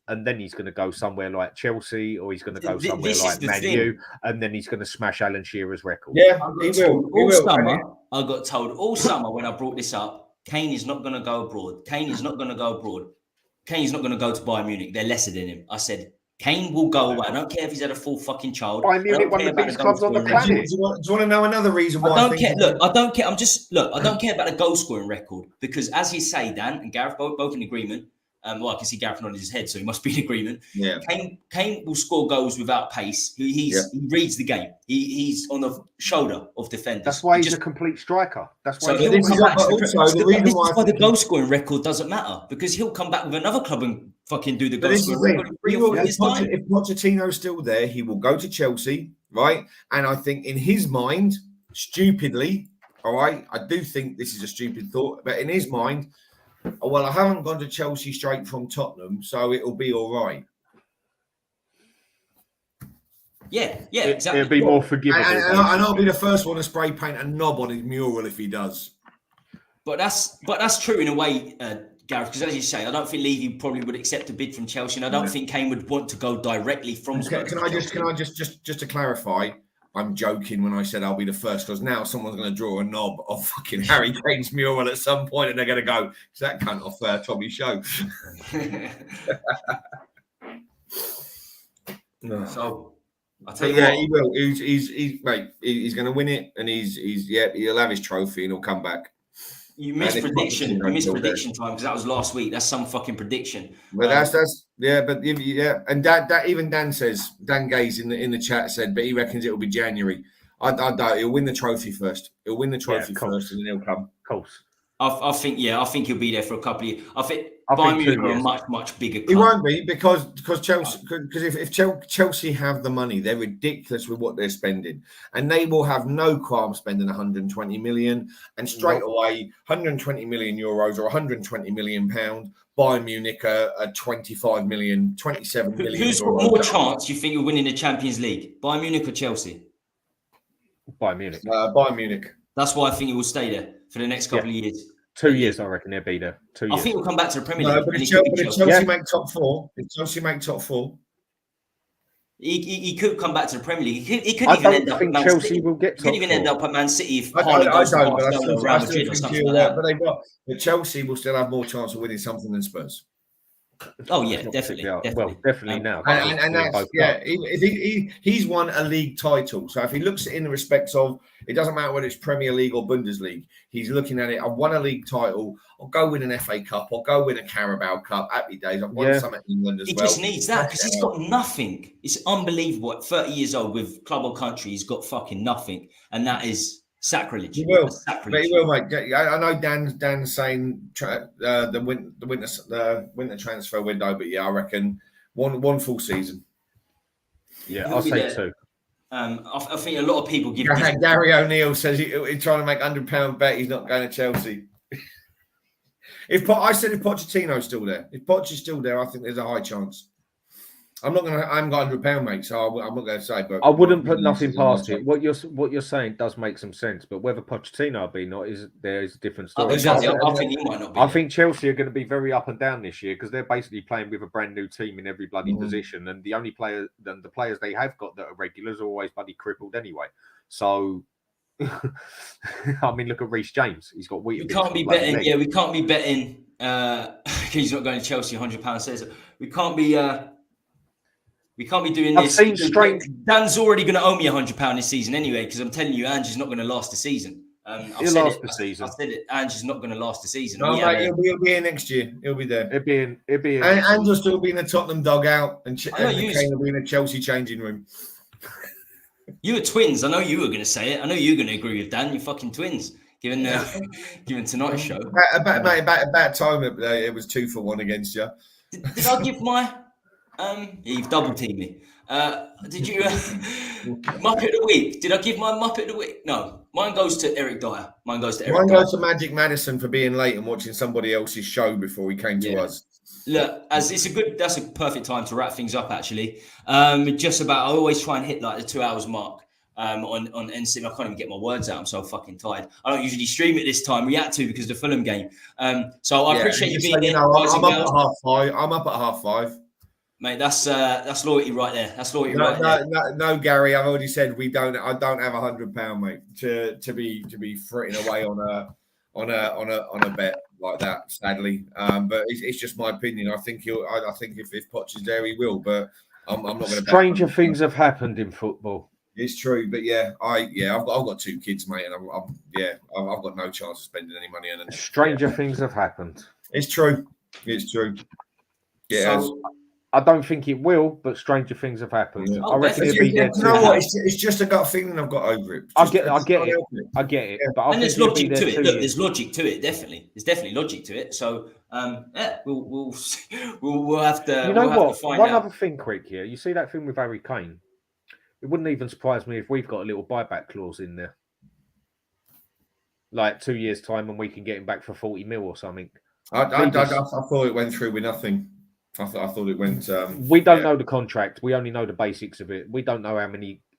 and then he's going to go somewhere like Chelsea, or he's going to go somewhere like Man U, and then he's going to smash Alan Shearer's record. Yeah, he will. I got told all summer when I brought this up, Kane is not going to go abroad. Kane is not going to go abroad. Kane is not going to go to Bayern Munich. They're lesser than him. I said, Kane will go away. I don't care if he's had a full fucking child. Bayern Munich, one of the biggest clubs on the planet. Do you want to know another reason why? I don't care. Look, I don't care. I don't care about the goal scoring record, because as you say, Dan and Gareth both in agreement. Well, I can see Gareth nodding his head, so he must be in agreement. Yeah. Kane will score goals without pace. He reads the game. He's on the shoulder of defenders. That's why he's a complete striker. That's why. So this is why the goal scoring record doesn't matter, because he'll come back with another club and fucking do the goal scoring record. If Pochettino's still there, he will go to Chelsea, right? And I think in his mind, stupidly, all right, I do think this is a stupid thought, but in his mind, well, I haven't gone to Chelsea straight from Tottenham, so it'll be all right. Yeah, exactly. It'll be more forgivable. And I'll be the first one to spray paint a knob on his mural if he does. But that's true in a way, Gareth, because as you say, I don't think Levy probably would accept a bid from Chelsea, and I don't think Kane would want to go directly from Spurs. Can I just to clarify? I'm joking when I said I'll be the first, because now someone's going to draw a knob of fucking Harry Kane's mural at some point, and they're going to go, "Is that cunt off Tommy's show?" No. So I'll tell you what, he will. He's going to win it, and he'll have his trophy, and he'll come back. You missed prediction. You missed prediction time, because that was last week. That's some fucking prediction. But and even Dan Gaze in the chat said, but he reckons it'll be January. I doubt he'll win the trophy first. He'll win the trophy first, and then he'll come. Of course. I think he'll be there for a couple of years. I think Bayern Munich are a much bigger club. He won't be, because Chelsea, because if Chelsea have the money, they're ridiculous with what they're spending, and they will have no qualm spending 120 million, and straight away 120 million euros or 120 million pound. Bayern Munich are 25 million, 27 million. Who's got more chance, you think, of winning the Champions League? Bayern Munich or Chelsea? Bayern Munich. Bayern Munich. That's why I think he will stay there for the next couple of years. 2 years, I reckon they'll be there. 2 years. I think he'll come back to the Premier League. But if Chelsea make top four, he could come back to the Premier League. He could I even don't end up think at Man Chelsea City. will get top He could even four. end up at Man City if I Haaland goes to don't, Barcelona or Real Madrid or something like that. But Chelsea will still have more chance of winning something than Spurs. Oh yeah, definitely. Well, definitely now. And that's he's won a league title. So if he looks at it in the respects of, it doesn't matter whether it's Premier League or Bundesliga, he's looking at it. I've won a league title. I'll go win an FA Cup. I'll go win a Carabao Cup. Happy days. I've won some at England as well. He just needs that, because he's got nothing. It's unbelievable. At 30 years old with club or country, he's got fucking nothing, and that is sacrilege. He will. But he will, mate. I know Dan's saying the winter transfer window, but I reckon one full season. Yeah, I'll say two. I think a lot of people give. Gary O'Neill says he's trying to make £100 bet he's not going to Chelsea. If Pochettino's still there, if Poch is still there, I think there's a high chance. I haven't got £100, mate, so I'm not going to say. But I wouldn't put nothing past it. What you're saying does make some sense, but whether Pochettino will be not is a different story. Exactly. I think he might not be. I think Chelsea are going to be very up and down this year, because they're basically playing with a brand new team in every bloody position, and the only players they have got that are regulars are always bloody crippled anyway. So, I mean, look at Reece James. He's got wheat. We can't be betting. Yeah, we can't be betting. He's not going to Chelsea. £100 says it. We can't be doing this. I've seen strange. Dan's already going to owe me £100 this season anyway, because I'm telling you, Ange is not going to last the season. He'll last the season. I said it. Ange is not going to last the season. No, mate, he'll be here next year. He'll be there. He'll be in. And Ange will still be in the Tottenham dugout, and Kane will be in the Chelsea changing room. You were twins. I know you were going to say it. I know you're going to agree with Dan. You're fucking twins. Given tonight's show. About time it was 2-1 against you. Did I give my... you've double teamed me. Did you Muppet of the Week? Did I give my Muppet of the Week? No, mine goes to Eric Dyer. Mine goes to Magic Maddison for being late and watching somebody else's show before he came to us. Look, that's a perfect time to wrap things up. Actually, just about. I always try and hit like the 2 hours mark. On N17, I can't even get my words out. I'm so fucking tired. I don't usually stream it this time. We had to because of the Fulham game. So I appreciate you being there. I'm up at 5:30. Mate, that's loyalty right there. That's loyalty No, Gary. I've already said I don't have £100, mate, to be fritting away on a bet like that. Sadly, but it's just my opinion. I think if Poch is there, he will. But I'm not going to. Stranger things have happened in football. It's true, but I've got 2 kids, mate, and I've got no chance of spending any money on it. Stranger things have happened. It's true. It's true. Yeah. So, I don't think it will, but stranger things have happened. Yeah. I reckon it'll be there. You know what? It's just a gut feeling I've got over it. I get it. Yeah. But and there's logic to it. Look, there's logic to it. Definitely, there's definitely logic to it. So, we'll have to. You know what? One other thing, quick here. You see that thing with Harry Kane? It wouldn't even surprise me if we've got a little buyback clause in there, like 2 years' time, and we can get him back for 40 mil or something. I thought it went through with nothing. I thought it went. We don't know the contract. We only know the basics of it. We don't know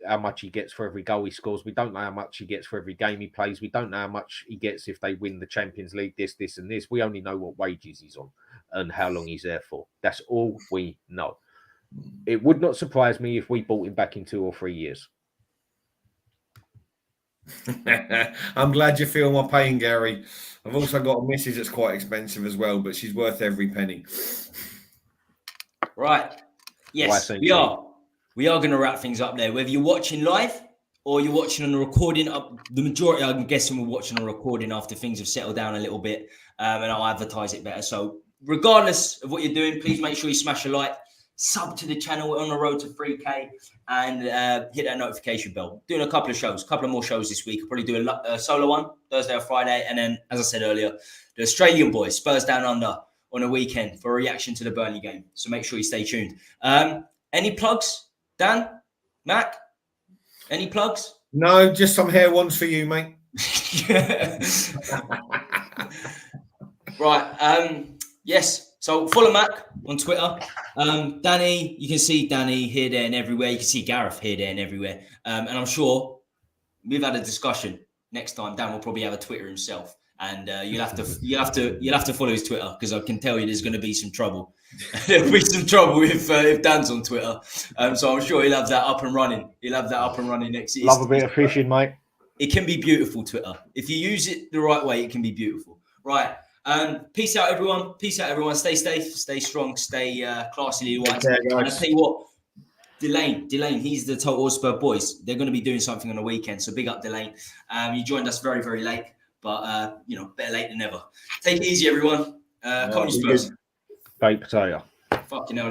how much he gets for every goal he scores. We don't know how much he gets for every game he plays. We don't know how much he gets if they win the Champions League, this, and this. We only know what wages he's on and how long he's there for. That's all we know. It would not surprise me if we bought him back in 2 or 3 years. I'm glad you feel my pain, Gary. I've also got a missus that's quite expensive as well, but she's worth every penny. Right. Yes, we are. We are going to wrap things up there. Whether you're watching live or you're watching on the recording, the majority, I'm guessing, we're watching on a recording after things have settled down a little bit, and I'll advertise it better. So regardless of what you're doing, please make sure you smash a like, sub to the channel. We're on the road to 3K, and hit that notification bell. Doing a couple of more shows this week. I'll probably do a solo one Thursday or Friday, and then, as I said earlier, the Australian boys, Spurs Down Under, on a weekend for a reaction to the Burnley game. So make sure you stay tuned. Any plugs, Dan, Mac? Any plugs? No, just some hair ones for you, mate. Right. Yes. So follow Mac on Twitter. Danny, you can see Danny here, there, and everywhere. You can see Gareth here, there, and everywhere. And I'm sure we've had a discussion. Next time, Dan will probably have a Twitter himself. And you'll have to follow his Twitter, because I can tell you there's going to be some trouble. There'll be some trouble if Dan's on Twitter. So I'm sure he'll have that up and running. He'll have that up and running next year. Love a bit of fishing, mate. It can be beautiful, Twitter. If you use it the right way, it can be beautiful. Right. Peace out, everyone. Peace out, everyone. Stay safe, stay strong, stay classy, white. And I tell you what, Delane, he's the Total Hotspur boys. They're going to be doing something on the weekend. So big up, Delane. You joined us very, very late. But, better late than never. Take it easy, everyone. Come on, Spurs. Baked potato. Fucking hell.